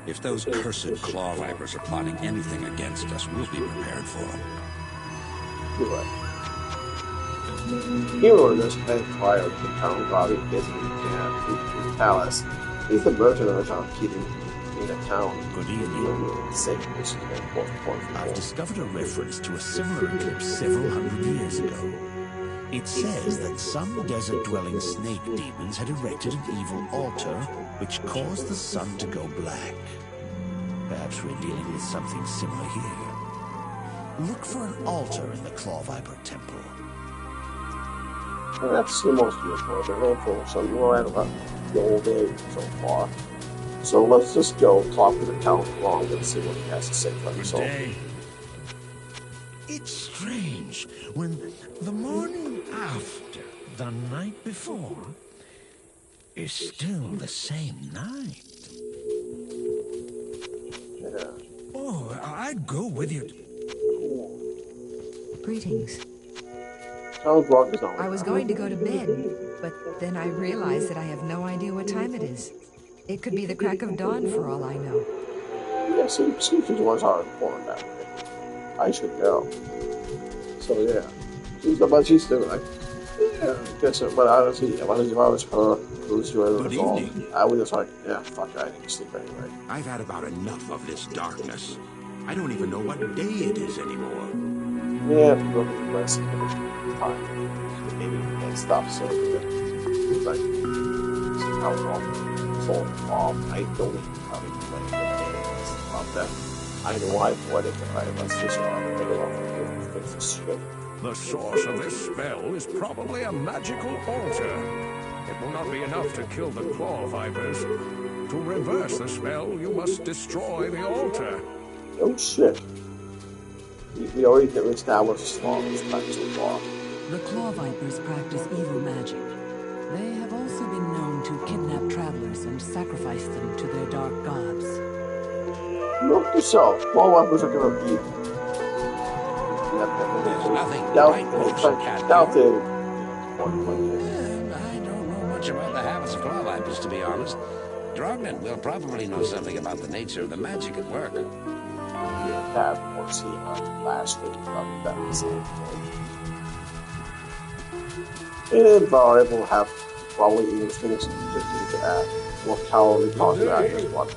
If those cursed claw vipers are plotting anything against us, we'll be prepared for them. You're right. Hero just playing fire with the town guard busy in the palace. He's the mercenary trying to keep him in the town. Good evening. Safe, which is an important point for I've me. discovered a reference to a similar eclipse several hundred years ago. It says that some desert-dwelling snake demons had erected an evil altar which caused the sun to go black. Perhaps we're dealing with something similar here. Look for an altar in the Claw Viper Temple. And that's the most useful. They're going for some more out of the old age so far. So let's just go talk to the town wrong and see what he has to say for himself. It's strange when the morning after the night before is still the same night. Yeah. Oh, I'd go with you. Greetings. Town rock is not. I was going to go to bed, but then I realized that I have no idea what time it is. It could be the crack of dawn for all I know. Yeah, sleep ones are important that way. I should go. So yeah, she's still like, yeah, I guess. But honestly, if I was her, who's doing it all, I would just like, yeah, fuck, I need to sleep anyway. I've had about enough of this darkness. I don't even know what day it is anymore. Yeah, if you look at the rest of the time, maybe we can stop so it's like, see how long. I don't have to play the games about that. I know I played it, but I was just fix this shit. The source of this spell is probably a magical altar. It will not be enough to kill the claw vipers. To reverse the spell, you must destroy the altar. Oh shit. We already established the smallest time so far. The Claw Vipers practice evil magic. They have also been known to kidnap travelers and sacrifice them to their dark gods. Note to self, Claw Vipers are gonna be... There's nothing Doubt it. I don't know much about the habits of claw vipers, to be honest. Drognet will probably know something about the nature of the magic at work. Have or see last week about that same thing. And variable will have probably even things to add. What calorie talking about is what.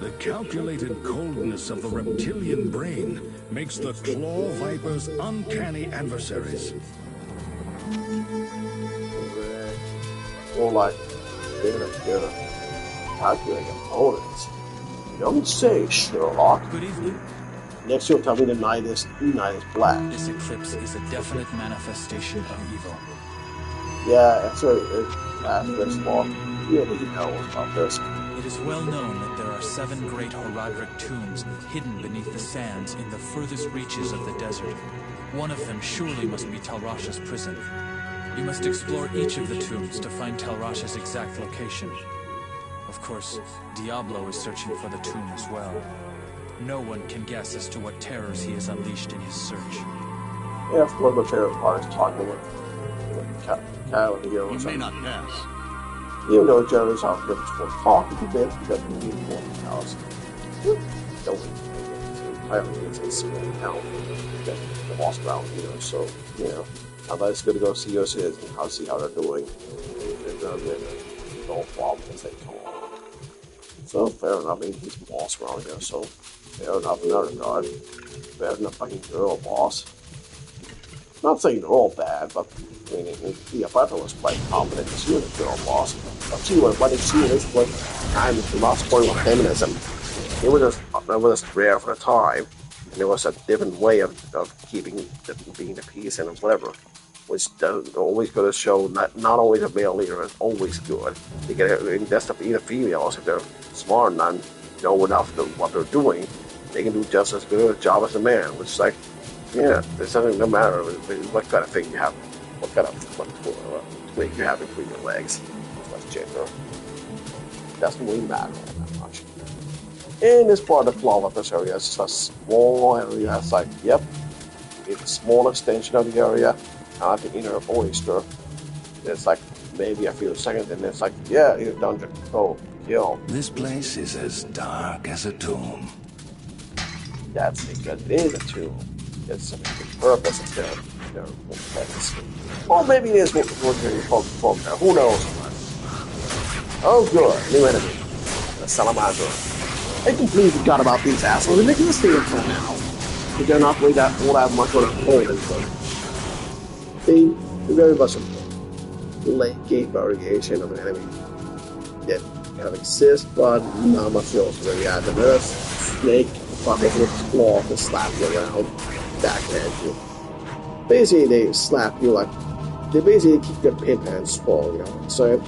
The calculated coldness of the reptilian brain makes the claw vipers uncanny adversaries. Or like, they're calculating opponents. You don't say, Sherlock. Good evening. Next you'll tell me the night is black. This eclipse is a definite manifestation of evil. Yeah, it's this law. You already know about this. It is well known that there are 7 great Horadric tombs hidden beneath the sands in the furthest reaches of the desert. One of them surely must be Talrasha's prison. You must explore each of the tombs to find Talrasha's exact location. Of course, Diablo is searching for the tomb as well. No one can guess as to what terrors he has unleashed in his search. Yeah, of course, my favorite part is talking with Kyle and Gil. You may not pass. Even though Jerry's out there for talking to them, he doesn't need more than house. Don't entirely it's a small town that the boss around, so, I'm just gonna go see your kids and see how they're doing. And no problem as they come on. So, fair enough, I mean, he's the boss around here, so fair enough in that regard. Fair enough, fucking girl boss. Not saying they're all bad, but I mean, the Viper was quite confident that she was a girl boss. But she was, what did she was kind of not supporting feminism. It was just rare for the time, and there was a different way of keeping being the peace and whatever, which doesn't always go to show not always a male leader is always good. You can invest in either females if they're smart and know enough to what they're doing. They can do just as good a job as a man, which is like, yeah, there's something no matter what kind of thing you have, what kind of twig you have between your legs. That's gender. Doesn't really matter all that much. In this part of the claw of this area, it's just a small area. It's like, yep, it's a small extension of the area. At the inner oyster, it's like maybe a few seconds, and it's like, yeah, in a dungeon. Go, kill. This place is as dark as a tomb. That's because it is a tomb. It's a purpose of there. there. Or maybe there's what from there. Who knows? Oh, good. New enemy. The salamander. I completely forgot about these assholes. They're making the stay for now. But they're not really all that much of an opponent. They're very much a late game variation of an enemy that kind of exists, but not much else really add. There's snake fucking with claw to slap you around, backhand you. Basically, they slap you like they basically keep your pimp hands strong, you know what I'm saying?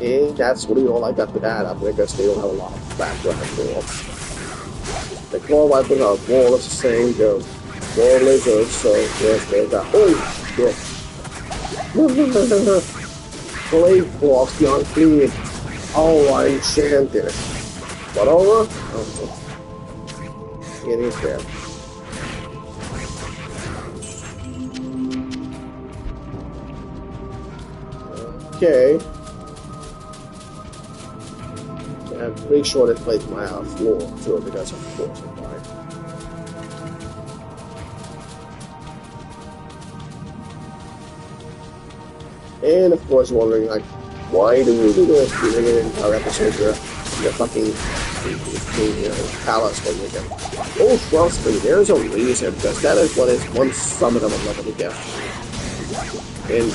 And that's really all I got to add up because they don't have a lot of background for. The claw wipers are more or less the same, they're more lizards, so yes, they got. Oh, shit. Blade blocks the unclean. Oh, I enchanted it. But over? Oh, get in there. Okay. I'm pretty sure they played my floor too, because of course I died. And of course, wondering like, why do we do this? We make an entire episode where the fucking palace when we get. Oh, trust me, there's a reason, because that is what is one summit of a level to get. And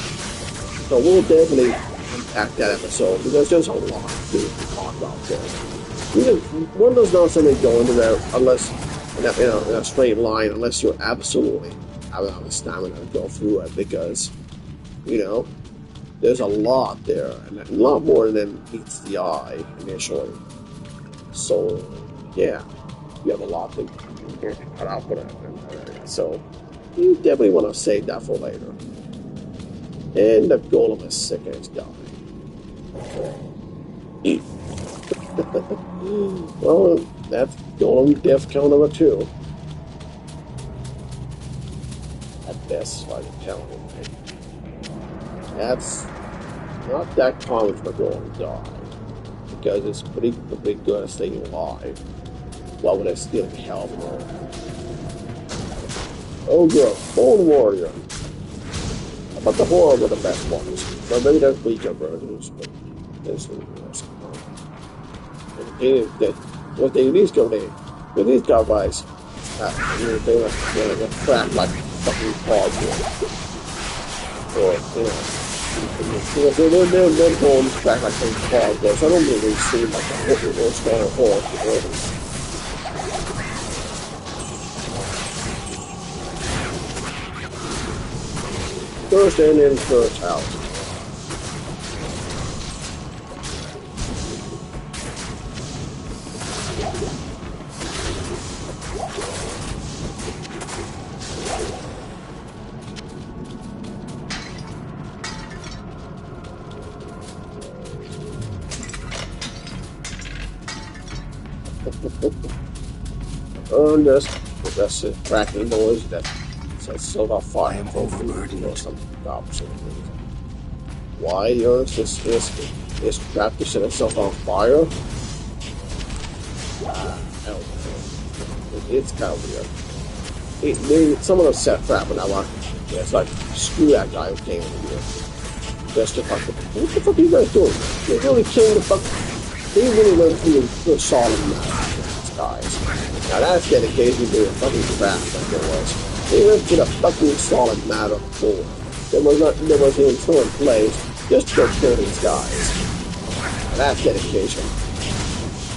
so we'll definitely unpack that episode because there's a lot to talk about there. One does not simply go into there unless in a straight line, unless you're absolutely out of stamina to go through it, because there's a lot there, and a lot more than meets the eye initially. So yeah, you have a lot to cut out for that. So you definitely want to save that for later. And the golem is sick and it's dying. Well, that's golem death count number 2. At best, I can tell you. That's not that common for golem to die, because it's pretty good at staying alive while they're stealing health. Oh, good. Bone warrior. But the horror were the best ones. But maybe there's weaker versions, but there's the worst. What they at least go there. With these guys, they like crack like fucking cardboard. Or, they're going crack like some cardboard, so I don't really see like a strong horror. First in and first out. Just progressive cracking noise that says silver fire. I am overburdened or something. Why the earth is trapped to set itself on fire? I don't know. It's kind of weird. Some of them set trap, and I'm like, it's like, screw that guy who came in here. Just to fuck with. What the fuck are you guys doing? They really killed the fuck. They really went through the solid guys. Now that's dedication to a fucking crap like there was. They went to the fucking solid matter before. There was even two in place just to go kill these guys. Now that's dedication.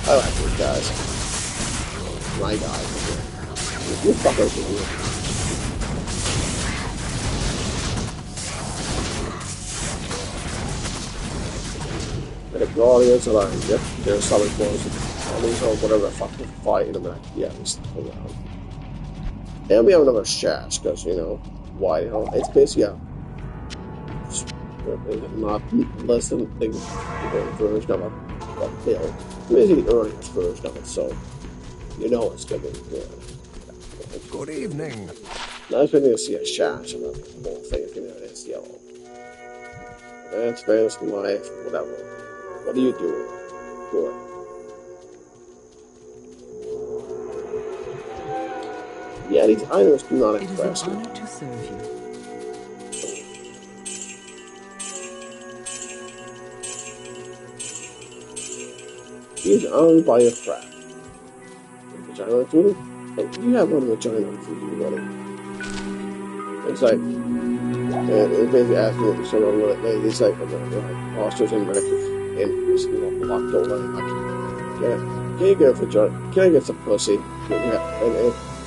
I like these guys. My guys. You fuckers are here. The Guardians are like, yep, they're solid boys. Or whatever the fuck they're fighting them at. Yeah, we stick around. And we have another shash, because, why? It's basically not less than the version of a build. Basically the earliest version of it, so it's going to be good. Good evening. Nice when you see a shash and the whole thing, it's yellow. That's fantasy life, whatever. What are you doing? Good. Yeah, these items do not It is impress an me. honor to serve you. He is honored by your craft. Vagina food? Hey, you have one vagina food, you buddy. It's like, and it basically asks me sort of like, it's like, postures and like, and it's locked over, and like, can you get a vagina? Can I get some pussy?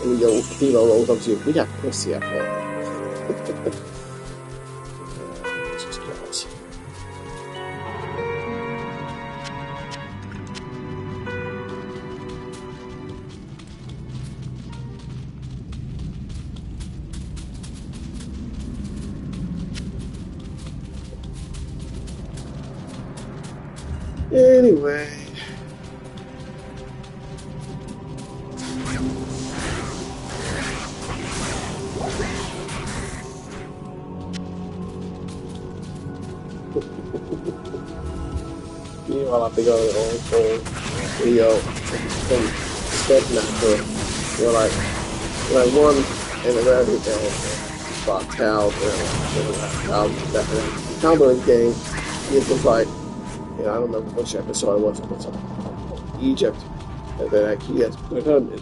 And your female rolls up to you, we got pussy at home. It's just jealous. Anyway. Meanwhile, I think on the old video from Step Master, where like one in the very about Cal, Cal game, he was just like, I don't remember which episode it was, but something Egypt, and then like he has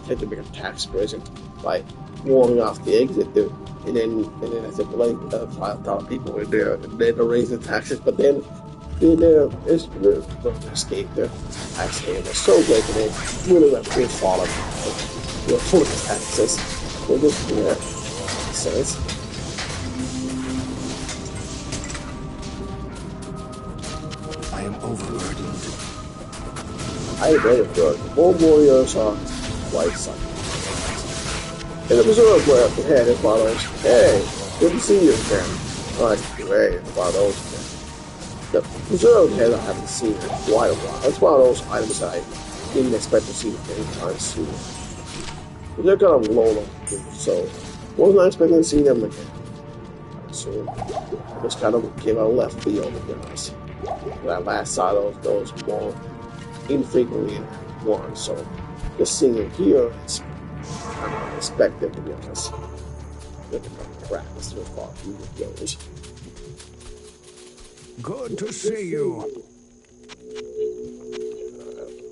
had to make a tax prison by warming off the exit, dude. And then I said, like 5,000 people were there, and they had to raise the taxes, but then it's really escape the tax haven. They're so great that they really went full fall of full of taxes. They're just sense. I am overburdened. I agree with you. All warriors are white sun. In the reserve where the head is bottles, hey, good to see you again. Like, great, bottles. The preserved head I haven't seen in quite a while. That's one of those items that I didn't expect to see anytime soon. But they're kind of low on so wasn't I expecting to see them again soon. Just kind of came out of left field, to be honest. When I last saw those more infrequently in one, so just seeing it here, it's unexpected, to be honest. Looking at practice so far through the goes. Good to see you.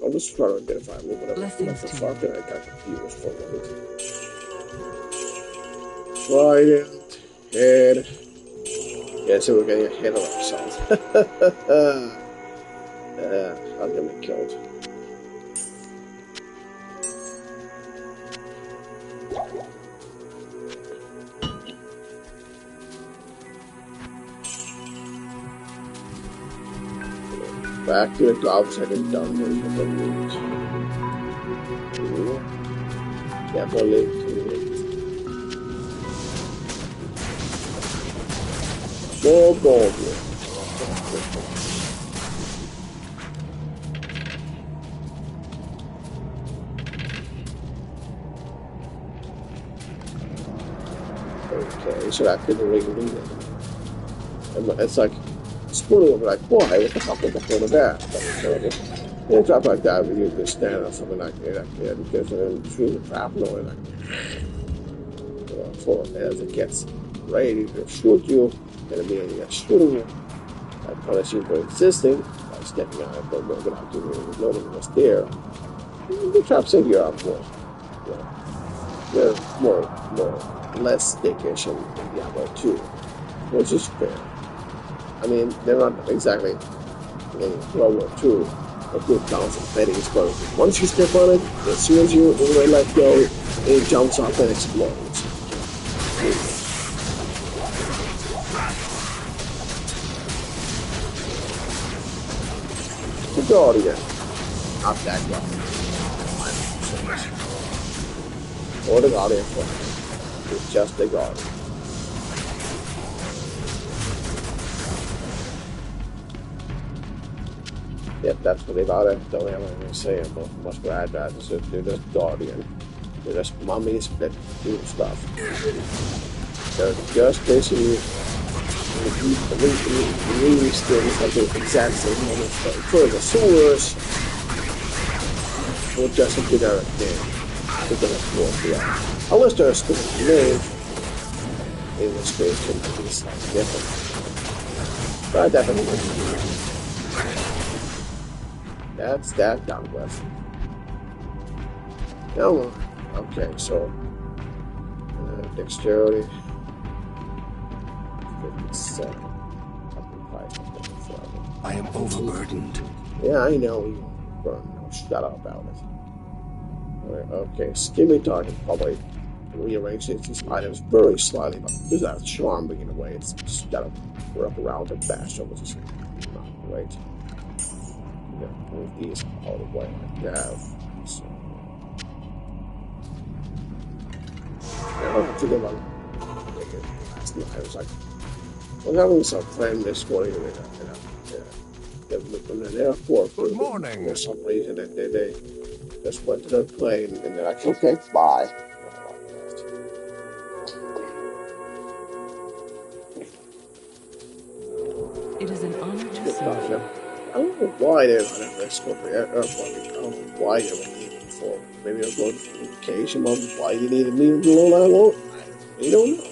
I'm just trying to identify a little bit of Blessings what the to fuck that I got confused for a moment. Trident, head. Yeah, so we're getting ahead of ourselves. I'll get me killed. Back to the goblins I did Dung for the moves. Can't believe it. More gold here. Okay, so that couldn't really lead it. It's like spooning over like, why? What the fuck was the point of that? And stuff like that, we use this stand or something like that, because through the trap noise, like, for as it gets ready to shoot you, and immediately shooting you, I punish you for existing by stepping out of the road without doing noting what's there. The traps in here are more, they're less dickish in Diablo 2, which is fair. I mean, they're not exactly in World War II, a good balance of beddings, but once you step on it, as soon as you let go, it jumps up and explodes. The Guardian. Not that Guardian. Or the Guardian form. It's just the Guardian. Yep, that's what they got it. Don't have anything to say about much to add that. They're just Guardian. They're just mummies that do stuff. They're just basically these things at the exact same moment. For the sewers, or just a generic name. We're gonna explore beyond. Unless there's still a name, in which case it could be slightly different. But I definitely would. That's that down with. Now, okay, so dexterity 57. I am overburdened. Yeah, I know you burn. No, shut up about it. Alright, okay, Skippa target probably rearrange these items very slightly, but there's that charm bringing away. It's just gotta wrap around and bash over, which is not great. Yeah, move these all the way like that. So, I forget about last night. I was like, I was having some friend this morning in the airport. Good morning. For some reason, and they just went to their plane, and they're like, okay, bye. It is an honor to Good serve talk, you. yeah. I don't know why they're not at risk for the airport. I don't know why they were leaving for. Maybe they're going for vacation, but why they needed me to do all that long? I don't know.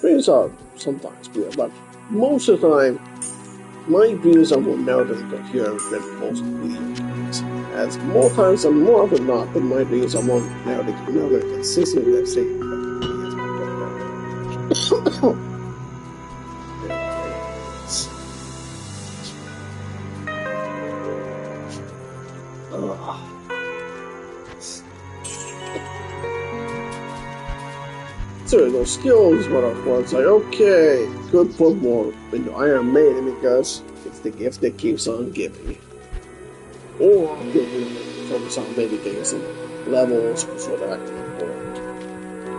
Dreams are sometimes weird, but most of the time, my dreams are more narrative coherent than most video games. As more times and more often not, but my dreams are more narrative consistent than saying. So those skills, but of course, like, okay, good put more into Iron Maiden because it's the gift that keeps on giving. Or focus on maybe getting some levels so that I can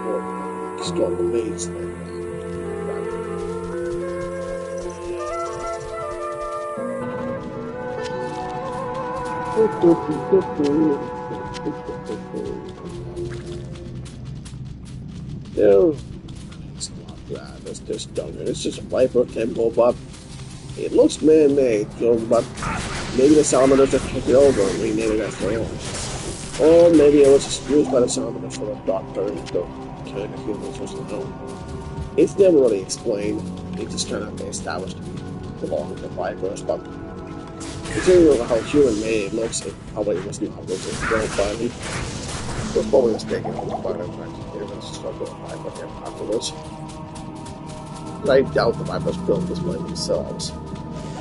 or stronger mates like that. No, it's not that. It's just Dung. It's just a Viper temple, but it looks man-made. So, but maybe the Salamanders just took it over and renamed it after all. Or maybe it was just used by the Salamanders for the doctor and the kind of humans or something. It's never really explained. It just kind of established to belong with the Vipers, but considering how human-made it looks, it probably was not going to go finally. It was probably mistaken on the part of the struggle with Viper afterwards. I doubt the Vipers built this by themselves.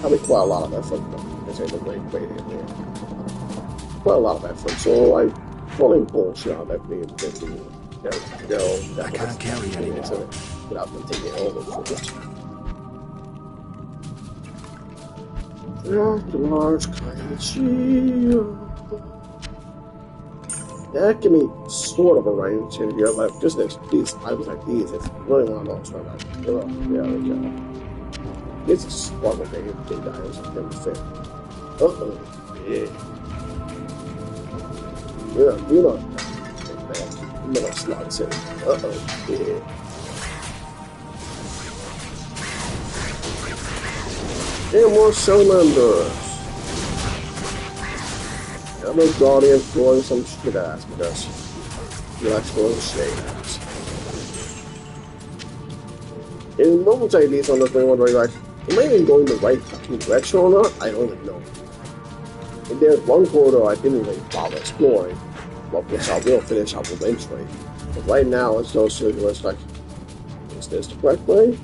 Probably quite a lot of effort, because they look like way in there. Quite a lot of effort, so I probably bullshit on that being thinking, I can't carry anymore. Without them taking over first. The large kind of shield. That can be sort of a range in here, but just these items like these, it's really one of those where like, yeah, there we go. It's a struggle big items that can fit. Uh-oh, yeah. You know, middle slots in. Uh-oh, yeah. And more salamanders. Another guardian throwing some shit ass because he likes throwing shit ass. In moments like these, I'm just wondering, like, am I even going the right fucking direction or not? I don't even know. And there's one corridor I didn't even bother exploring, but which I will finish up eventually. But right now, it's so it's like, is this the correct way?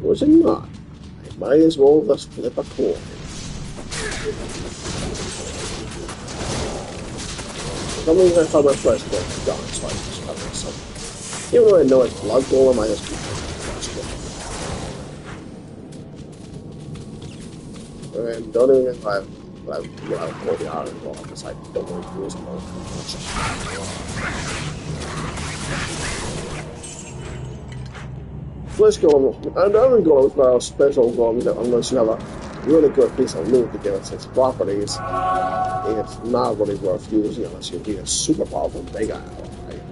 Or is it not? I might as well just flip a coin. Some reason I found my first book gone, so I just cover something. Even though I know it's blood golem, I just keep it first. And don't even if I'll pull the iron golem because I don't really use them all that much. Flesh golem, and iron golems are special golems that unless you have a really good piece of loot to give us its properties, it's not really worth using unless you need a super powerful big eye. Right?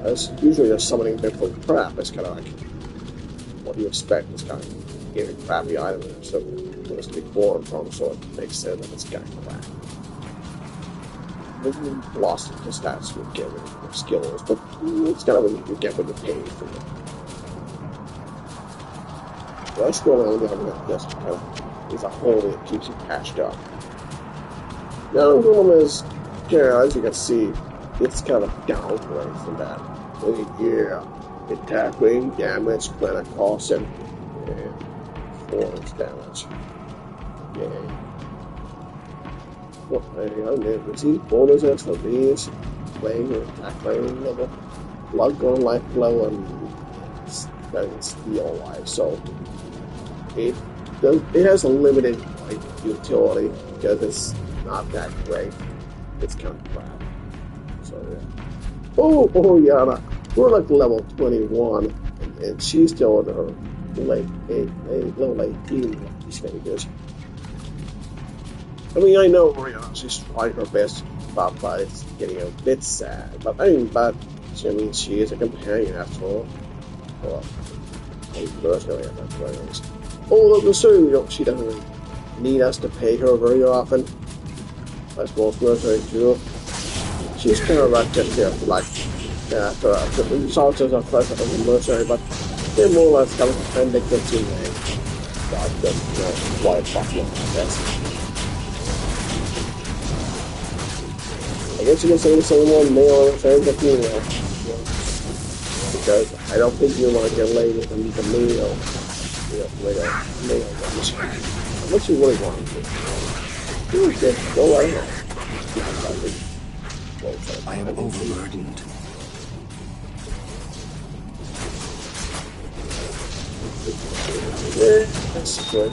As usually just summoning different crap. It's kind of like what you expect. It's kind of getting a crappy item and so it's to be born from, so it makes sense that it's kind of crap. lost the stats you get with your skills, but it's kind of what you get when you pay for it. Let's go on the other hand, this kind of is a hole that keeps you patched up. Now, Golem is, as you can see, it's kind of downgrade from that. Yeah, attack rate, damage, mana cost, and force damage. Yeah. Well, I never see bonuses for these. Playing or attack rating level, luck on life level, and steal life. So it has a limited utility because it's not that great. It's kind of crap. So yeah. Oh yeah, we're like level 21, and she's still in her level 18 stages. I mean, I know she's trying her best, but it's getting a bit sad. But I mean, she is a companion after all. Well, personally, that's although so she doesn't really need us to pay her very often. I suppose military too. She's kind of like just there for like the resources are present in the military, but they're more or less kind of vindictive in a white buffalo. I guess you can say the same one male and the female. Because I don't think you want to get laid with the male. Unless you really want to. Go right ahead. I am overburdened. That's good.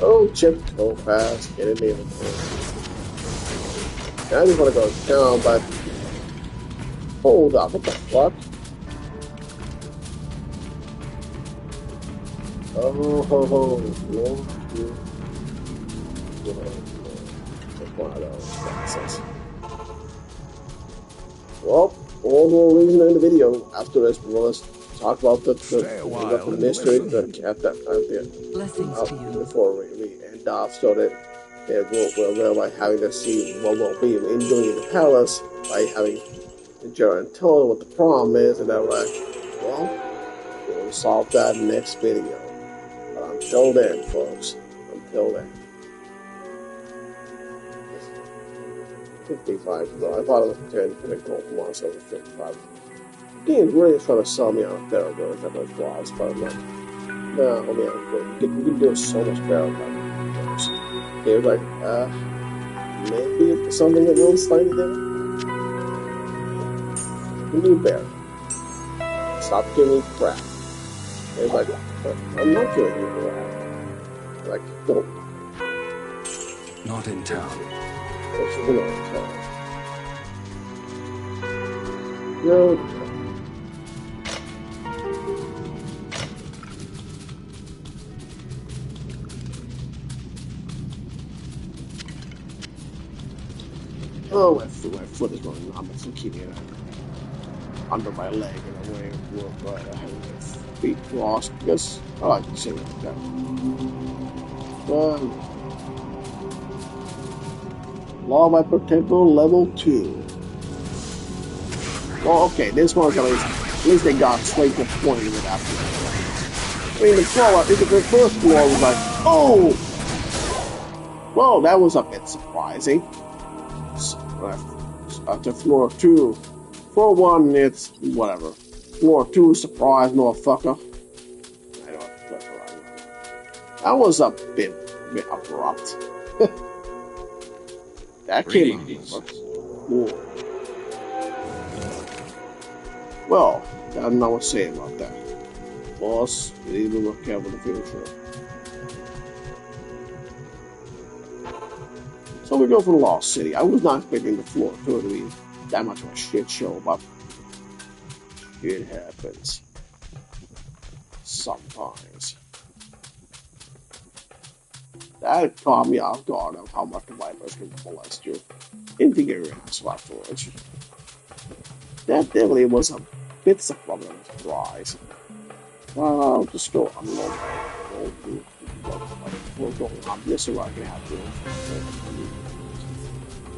Oh, chip, go fast, get it in. I just want to go down, but hold up, what the fuck? Oh, Lord, one of those nonsense. Well, all the reason in the video after this was talk about the mystery that kept that Blessings to you. before we end off, so that we'll by having to see what we'll be doing in the palace, by having Jaren told what the problem is, and then we're like, well, we'll solve that in the next video. But until then, folks, until then. 55, though. I thought it was 10, and it gold once, so it was 55. The game's really trying to sell me on a better version of those flaws, but I'm like, no, man, we can do so much better than those. They were like, maybe it's something that will slightly different. We can do better. Stop giving me crap. It's like, I'm not giving you crap. Like, don't. Not in town. No. Oh, my foot is running. I'm keeping it under my leg in a way where I have my feet crossed because I like to say it like that. Law by Protector level 2. Well, okay, this one's at least they got straight to the point with it after. I mean, the first floor was like, oh! Well, that was a bit surprising. After floor 2. Floor 1, it's whatever. Floor 2, surprise, motherfucker. I don't know. That was a bit abrupt. That came out. Well, I don't know what to say about that. Boss, we need to look out for the future. So we go for the Lost City. I was not expecting the floor 2 to be that much of a shit show, but it happens. Sometimes. That caught me off guard of how much the Vipers can molest you in the area afterwards. That definitely was a bit surprising surprise. I'll just go on we'll go on this so I can have to.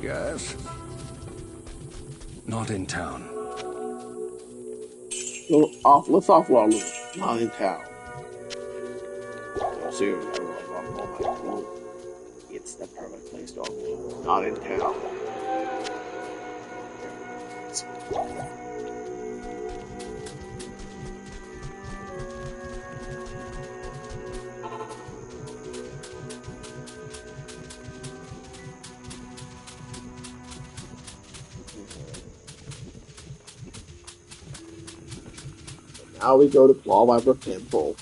Yes? Not in town. Let's offload loot. Not in town. No, seriously, I want all my loot. It's the perfect place to offload. Not in town. Now we go to Claw Viper Temple,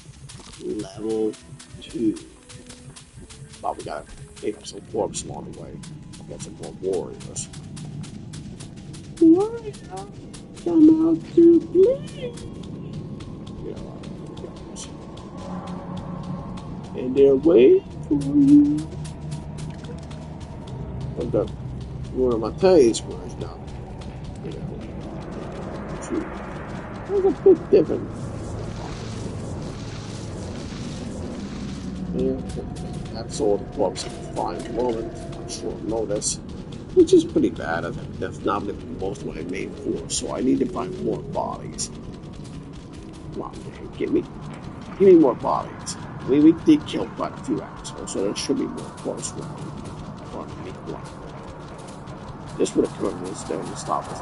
level 2. But we gotta pick up some corpse along the way. Get some more warriors. Warriors, come out to play. And they're waiting for you. And one of my tiny squares now. It's a bit different. Yeah, that's all the corpse I can find at the moment. I'm sure I'll notice. Which is pretty bad. I think that's not most of what I made for, so I need to find more bodies. Come on, man, give me more bodies. I mean, we did kill quite a few assholes, so there should be more corpse around. This would have come was there to stop us.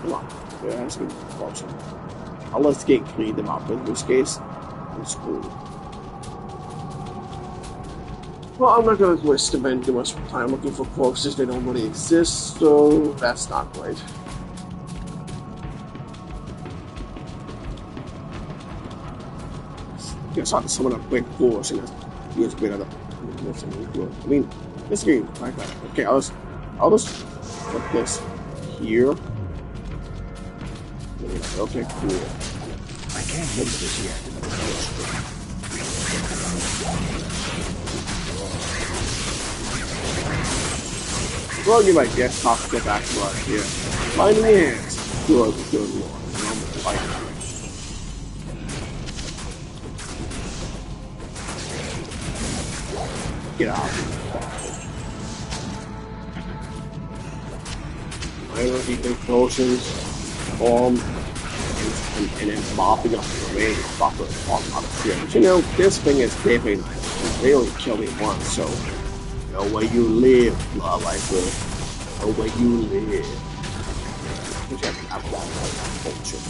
Come on, there has to be more corpse. Unless they clean them up, in which case, it's cool. Well, I'm not going to waste too much time looking for corpses. They don't really exist, so that's not great. Guess I'll summon a quick force and use a bit of the. I mean, this game, like that. Okay, I'll just put this here. Okay, cool. I can't use this yet. Well, you might get tough to get back to us here. Finding hands. Good lord. Get out. Minor healing potions, and then mopping up the remaining buffer on the ships. You know, this thing is definitely really killing me once, so know where you live, Blood Viper. Know where you live. Which I have a lot of culture.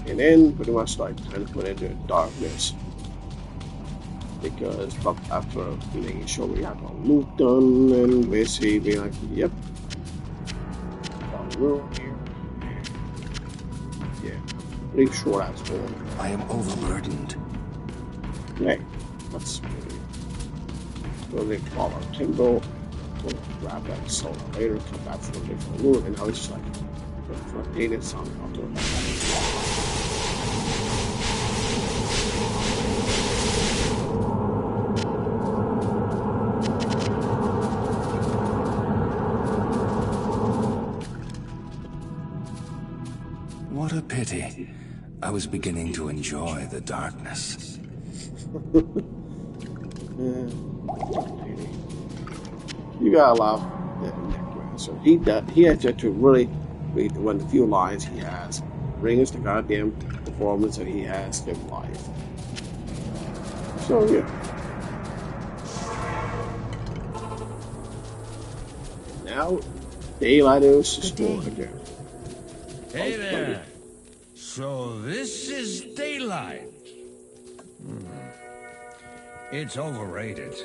And then pretty much like kind of put into darkness. Because after making sure we have our loot done and basically being like, yep. Got a room here. Yeah. Pretty sure that's all. I am overburdened. Hey, let's really follow Timbo. We'll grab that soul later, come back for a different loot, and now it's just like for a data sound out there. What a pity. I was beginning to enjoy the darkness. You gotta allow so he had to really read the few lines he has. Bring us the goddamn performance that he has in life. So yeah. Now daylight is stored again. Hey there. So this is daylight. It's overrated.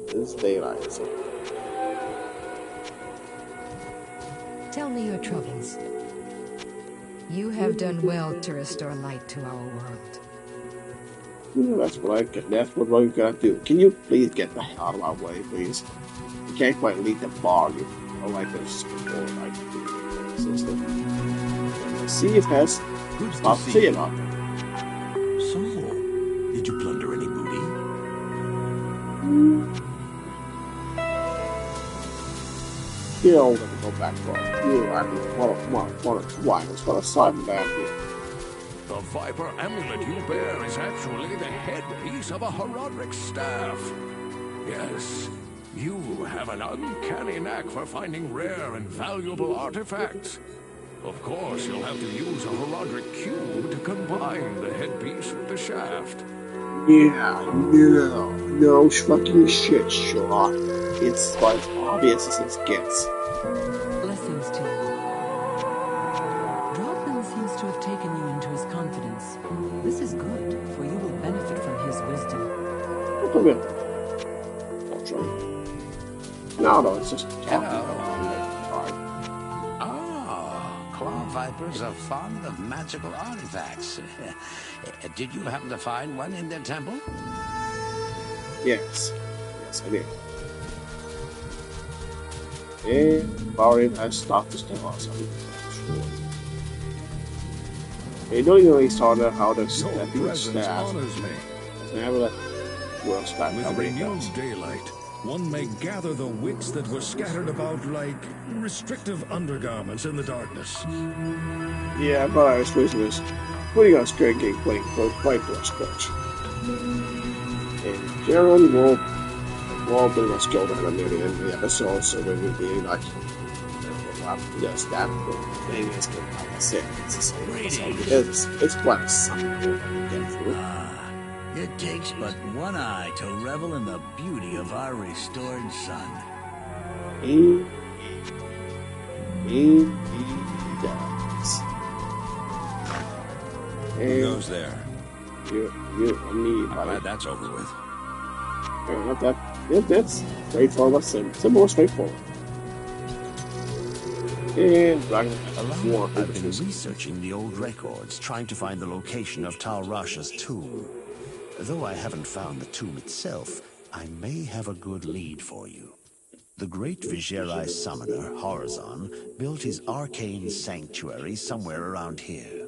This daylight. So. Tell me your troubles. You have done well to restore light to our world. That's what we gotta do. Can you please get the hell out of our way, please? You can't quite lead the bar. You don't like this system. See if has Good stuff to say about them. So, did you plunder any booty? kill them and go back for you. I mean, what a side back here. The Viper amulet you bear is actually the headpiece of a Horodric staff. Yes, you have an uncanny knack for finding rare and valuable artifacts. Of course, you'll have to use a Horodric cube to combine the headpiece with the shaft. Yeah, no fucking shit, Sherlock. It's like obvious as it gets. Blessings to you. Droglin seems to have taken you into his confidence. This is good, for you will benefit from his wisdom. Come in. I'll try. No, it's just Hello. Claw vipers are fond of magical artifacts. Did you happen to find one in their temple? Yes, I did. And Barin has stopped this to us. They don't even really started how to step in staff. Never let world staff. With renewed daylight, one may gather the wits that were scattered about like restrictive undergarments in the darkness. Yeah, but I was losing this. Putting on straight game playing for quite to scratch. And Jaren will pretty much go down a minute in the episode, so we will be like just that thing is good. Like I said, it's the same episode. It's quite a something to get through. It takes but one eye to revel in the beauty of our restored sun. He does. Who goes there? You and me, I'm glad that's over with. That's straightforward, simple, straightforward. And Dragon I've been researching the old records, trying to find the location of Tal Rasha's tomb. Though I haven't found the tomb itself, I may have a good lead for you. The great Vigerai summoner, Horizon, built his arcane sanctuary somewhere around here.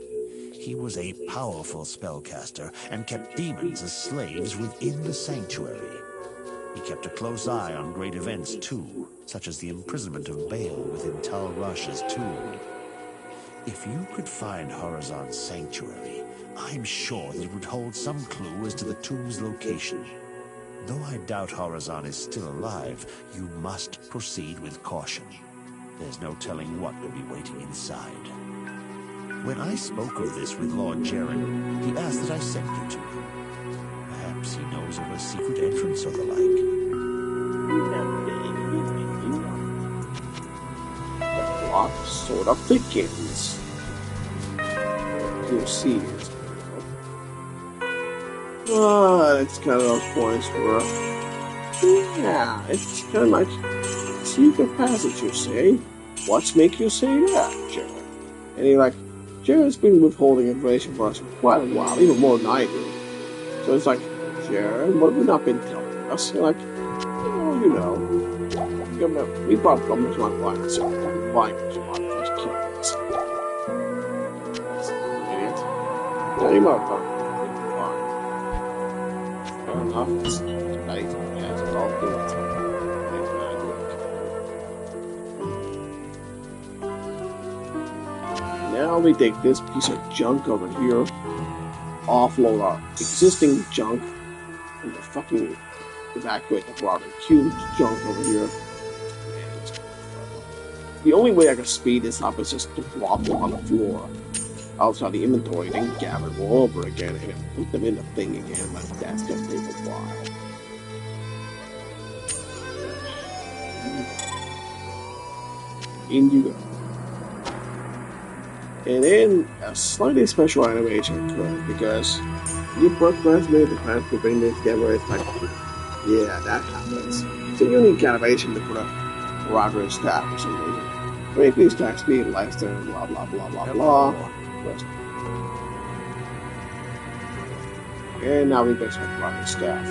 He was a powerful spellcaster and kept demons as slaves within the sanctuary. He kept a close eye on great events too, such as the imprisonment of Baal within Tal Rasha's tomb. If you could find Horizon's sanctuary, I'm sure that it would hold some clue as to the tomb's location. Though I doubt Horizon is still alive, you must proceed with caution. There's no telling what could be waiting inside. When I spoke of this with Lord Jaren, he asked that I send you to him. Perhaps he knows of a secret entrance or the like. What sort of thickens? You see it. It's kind of those points where, yeah, it's kind of like secret passage, you say. What's make you say that, Jared? And you're like, Jared's been withholding information for us for quite a while, even more than I do. So it's like, Jared, what have you not been telling us? You're like, oh, you know, we brought problems to my client, so I'm fine with you, I'm just killing us. Idiot. Yeah, you might have it's right. Yeah, it's all good. Now we take this piece of junk over here, offload our existing junk, and fucking evacuate the broader huge junk over here. The only way I can speed this up is just to drop them on the floor outside the inventory, then gather them all over again and then put them in the thing again, but that's gonna take a while. In you go. And then a slightly special animation occurred because you first last minute the plan to bring this together. It's like, yeah, that happens. It's a unique animation to put a Roger staff for some reason. Make these attacks speed less than blah blah blah blah blah. And now we basically run the staff.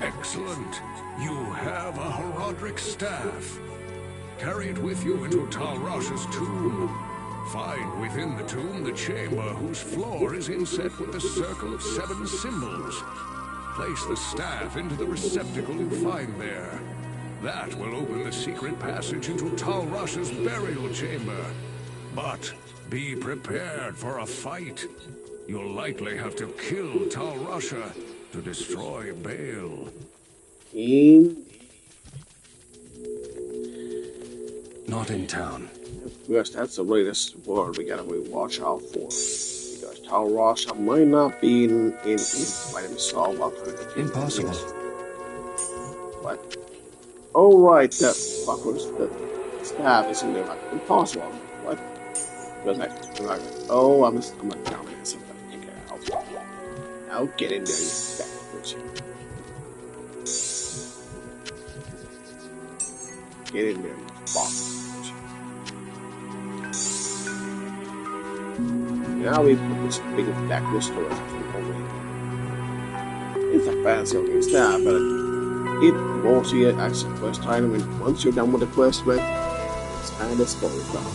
Excellent. You have a Horodric staff. Carry it with you into Tal Rasha's tomb. Find within the tomb the chamber whose floor is inset with the circle of 7 symbols. place the staff into the receptacle you find there. That will open the secret passage into Tal Rasha's burial chamber. But be prepared for a fight. You'll likely have to kill Tal Rasha to destroy Baal. Not in town. Yes, that's the latest word we gotta really watch out for. Because Tal Rasha might not be in by himself. Impossible. But alright, that fuckers, the staff is in there like impossible. What? Because I'm like, oh, I'm like down there something. Okay, I'll get in there, you fuckers. Get in there, you fuckers. Now we put this big back this storage away. It's a fancy looking staff, but it won't see it as the quest item, and once you're done with the quest, it's kind of slowly down.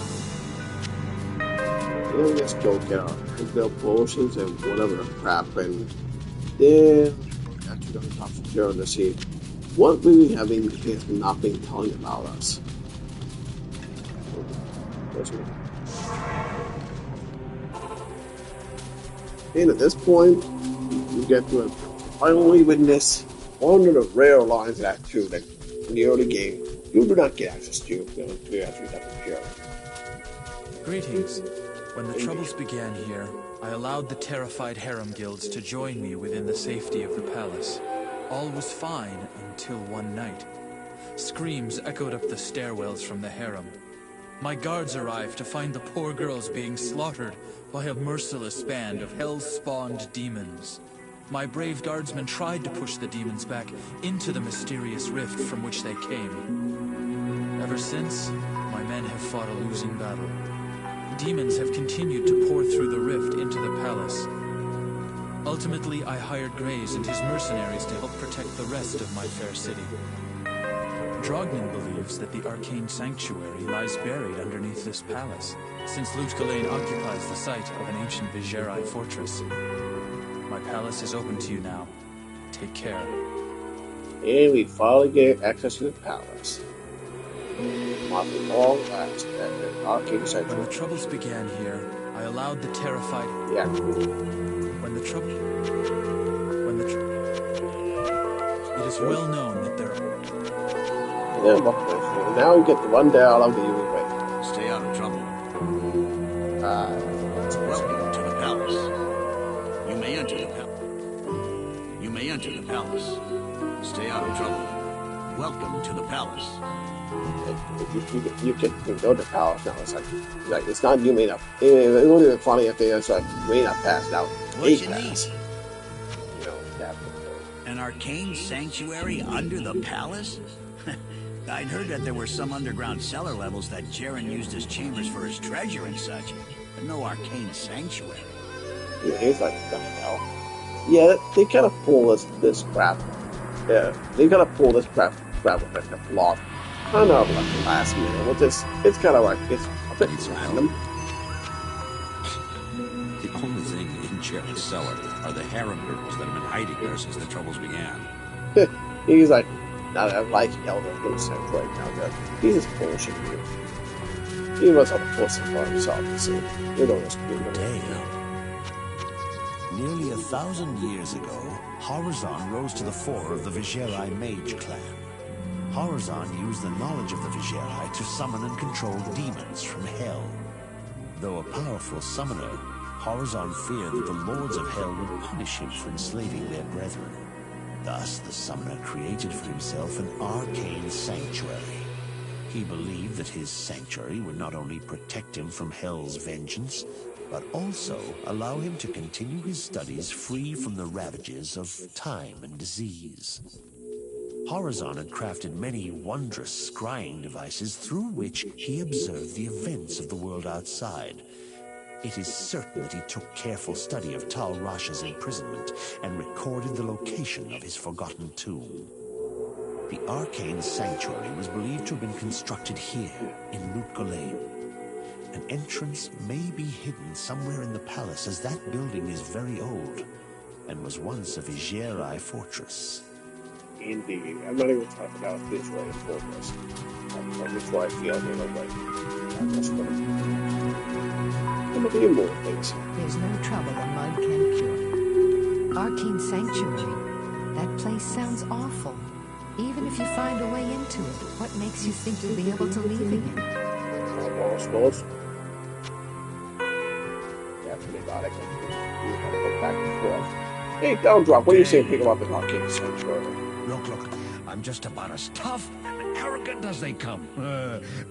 Then let's go get our rebuild potions and whatever the crap, and then actually going to talk to Jaron to see what we having has not been telling about us. And at this point, you get to finally witness one of the rare lines of that too that in the early game you do not get access to actually have to share. Greetings. When the troubles began here, I allowed the terrified harem guilds to join me within the safety of the palace. All was fine until one night. Screams echoed up the stairwells from the harem. My guards arrived to find the poor girls being slaughtered by a merciless band of hell-spawned demons. My brave guardsmen tried to push the demons back into the mysterious rift from which they came. Ever since, my men have fought a losing battle. The demons have continued to pour through the rift into the palace. Ultimately, I hired Grays and his mercenaries to help protect the rest of my fair city. Drognin believes that the arcane sanctuary lies buried underneath this palace, since Lut Gholein occupies the site of an ancient Viserai fortress. My palace is open to you now. Take care. And we finally get access to the palace. After long last at the arcane sanctuary. When the troubles began here, I allowed the terrified... Yeah. It is well known that there are... Yeah, now you get the one dialogue that you would wait. Stay out of trouble. Welcome to the palace. You may enter the palace. You may enter the palace. Stay out of trouble. Welcome to the palace. You can go to the palace now. It's like it's not you may not. It wouldn't be funny if it's like may not pass now. What you pass. need? You know, that. An arcane sanctuary under the palace? I'd heard that there were some underground cellar levels that Jaren used as chambers for his treasure and such, but no arcane sanctuary. Yeah, it's like what the hell. Yeah, they kind of pull this crap. Yeah, they kind of pull this crap with like the plot. Kind of like the last minute. It's kind of like it's a bit random. The only thing in Jaren's cellar are the harem girls that have been hiding there since the troubles began. He's like, now that I like Elder Innocent right now, that he's just bullshit. He must have a pussy for himself, you see. You know this people. Nearly 1,000 years ago, Horizon rose to the fore of the Viserai mage clan. Horizon used the knowledge of the Viserai to summon and control demons from hell. Though a powerful summoner, Horizon feared that the lords of hell would punish him for enslaving their brethren. Thus, the summoner created for himself an arcane sanctuary. He believed that his sanctuary would not only protect him from hell's vengeance, but also allow him to continue his studies free from the ravages of time and disease. Horizon had crafted many wondrous scrying devices through which he observed the events of the world outside. It is certain that he took careful study of Tal Rasha's imprisonment and recorded the location of his forgotten tomb. The arcane sanctuary was believed to have been constructed here, in Lut Gholein. An entrance may be hidden somewhere in the palace, as that building is very old. and was once a Vigieri fortress. Indeed. I'm not even talking about this way of progress. That's why I feel in a way. That's what I'm gonna be more things. There's no trouble a mud can't cure. Arcane Sanctuary. That place sounds awful. Even if you find a way into it, what makes you think you'll be able to leave again? Well, I suppose. Definitely not. I can go back and forth. Hey, Downdrop, what do you say pick about the Arcane Sanctuary? Look, I'm just about as tough and arrogant as they come.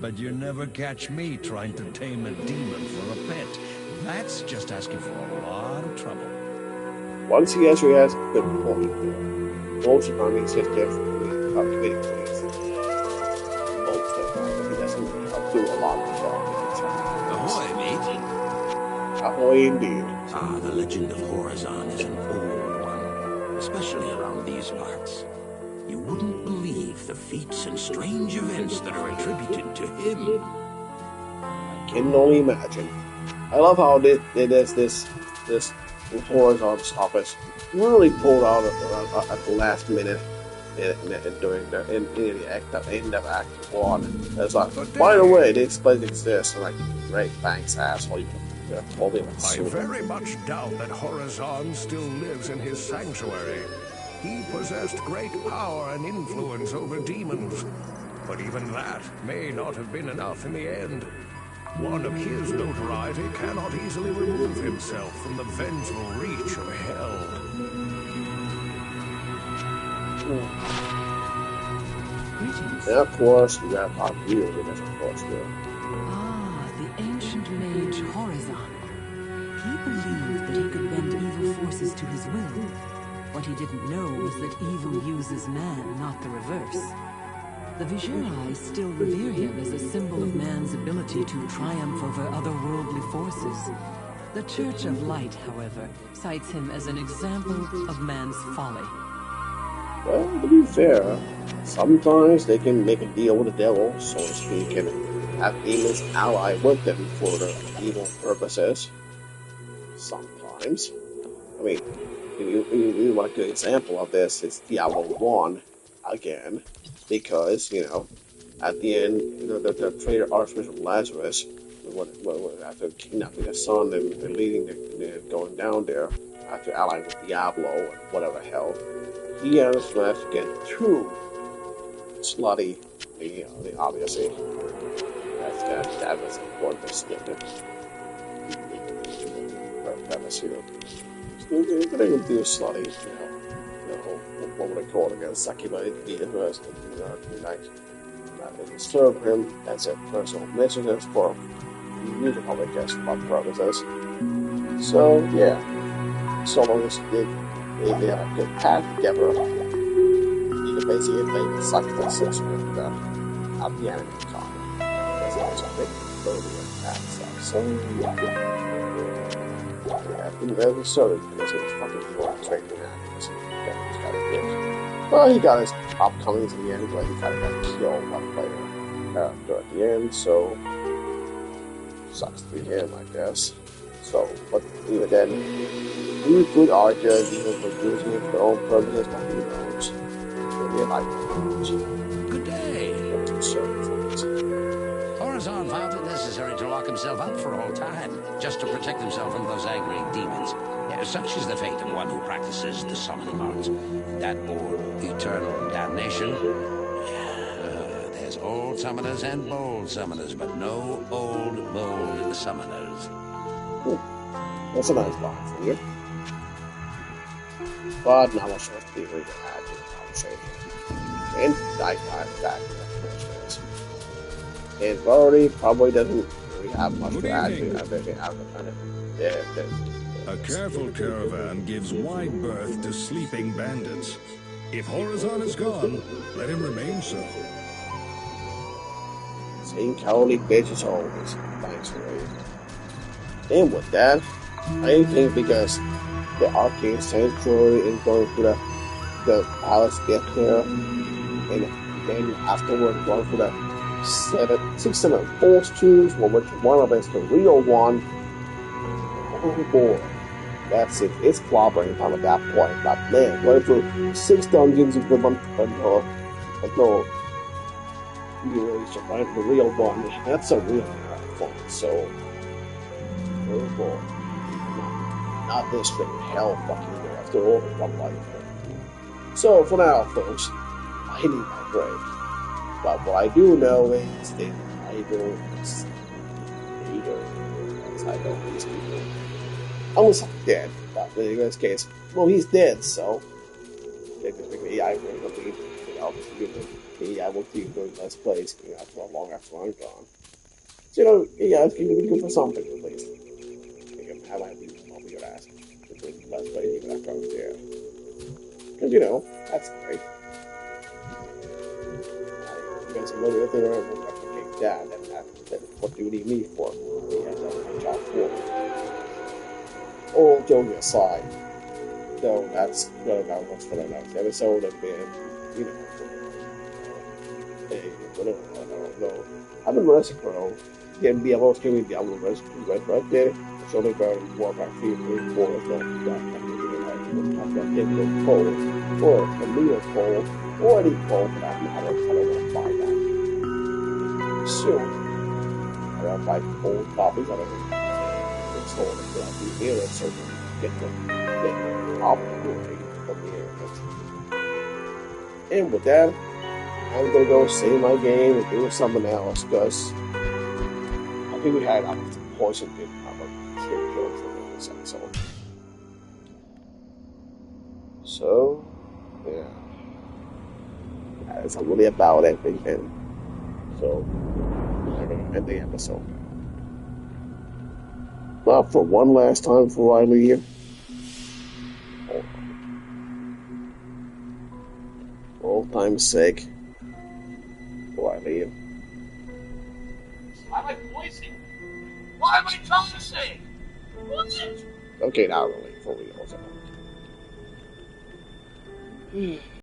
But you never catch me trying to tame a demon for a pet. That's just asking for a lot of trouble. Once he actually has a good point. Most of the time, he's just definitely committing things. Most of the time, he doesn't do a lot of stuff. Ahoy, mate. Ahoy, indeed. Ah, the legend of Horizon is an old one, especially around these parts. You wouldn't believe the feats and strange events that are attributed to him. I can only imagine. I love how this Horizon office really pulled out at the last minute during the end of Act 1. It's like, by the way, this place exists. And like, great, thanks, asshole. I very much doubt that Horizon still lives in his sanctuary. He possessed great power and influence over demons, but even that may not have been enough in the end. One of his notoriety cannot easily remove himself from the vengeful reach of hell. Greetings. And of course, we have our view of it, of course, too. Ah, the ancient mage Horizon. He believed that he could bend evil forces to his will. What he didn't know was that evil uses man, not the reverse. The Vigieri still revere him as a symbol of man's ability to triumph over otherworldly forces. The Church of Light, however, cites him as an example of man's folly. Well, to be fair, sometimes they can make a deal with the devil, so to speak, and have demons ally with them for their evil purposes. Sometimes. I mean, you want a good example of this, it's Diablo 1, again, because, you know, at the end, the traitor Archbishop Lazarus, after kidnapping his son and leading going down there, after allying with Diablo or whatever hell, he managed to get two slutty, obviously. That was important to skip it. That was, they're going to do slutty, what would I call it again? Skippa, serve him as a personal messengers for musical, I guess, for purposes. So, yeah. So long as they have a good path together, you can basically make the sacrifices with at the enemy time. That's also a big earlier path. So, yeah. That was sort of because he was fucking evil training actors. Well, he got his upcomings in the end, but he kind of got killed by the player at the end, so sucks to be him, I guess. So, but even then, we could argue that even for using it for their own purposes, but who knows? Maybe I like Good day. Horizon found it necessary to lock himself up for all time, just to protect himself from those angry demons. Yeah, such is the fate of one who practices the summoning arts. That or eternal damnation. There's old summoners and bold summoners, but no old, bold summoners. That's a nice line for you. But not much else to be really to add to the conversation. And I got back to the first. And Rory probably doesn't really have much to add to. I think they have a kind of. A careful caravan gives wide berth to sleeping bandits. If Horizon is gone, let him remain so. Same cowardly bitch as always. Thanks for it. And with that, I think because the Arcane Sanctuary is going through the palace get there, and then afterward going through the 6, 7 false tubes, which one of them is the real one. Oh boy. That's it. It's clobbering time at that point. But man, going through 6 dungeons in the month until you reach the real one. That's a real fun. So, oh boy, not this big hell fucking there after all one life. So for now, folks, I need my break. But what I do know is that I will I know these people. Almost dead, but in this case, well, he's dead, so technically I will be, I will keep doing Let's Plays, for long after I'm gone. So, it's going to be good for something, at least. I might be your ass to do Let's Plays even after I'm dead. Because, that's great. You guys know the other thing I will replicate that, and what do you need me for? That's my job for. All joking aside, though, that's gonna go much for the next episode of being, I don't know. I've been Resurrected. Again, Diablo, streaming Diablo Resurrected. It's only about Warcraft 3 and 4 is not that. I've got Diablo Cold, or a Meter Cold, or any Cold for that matter. I don't want to buy that. Soon, I don't buy old copies. I don't know. Install it throughout the internet so you can get the opportunity from the internet. And with that, I'm gonna go save my game and do something else because I think we had poison did have a kill for this episode. So yeah, that's really about everything. So I'm gonna end the episode. But for one last time before I leave, for old time's sake, before I leave. Why am I poisoned? Why am I toxic? What? Okay, now I'll leave for real.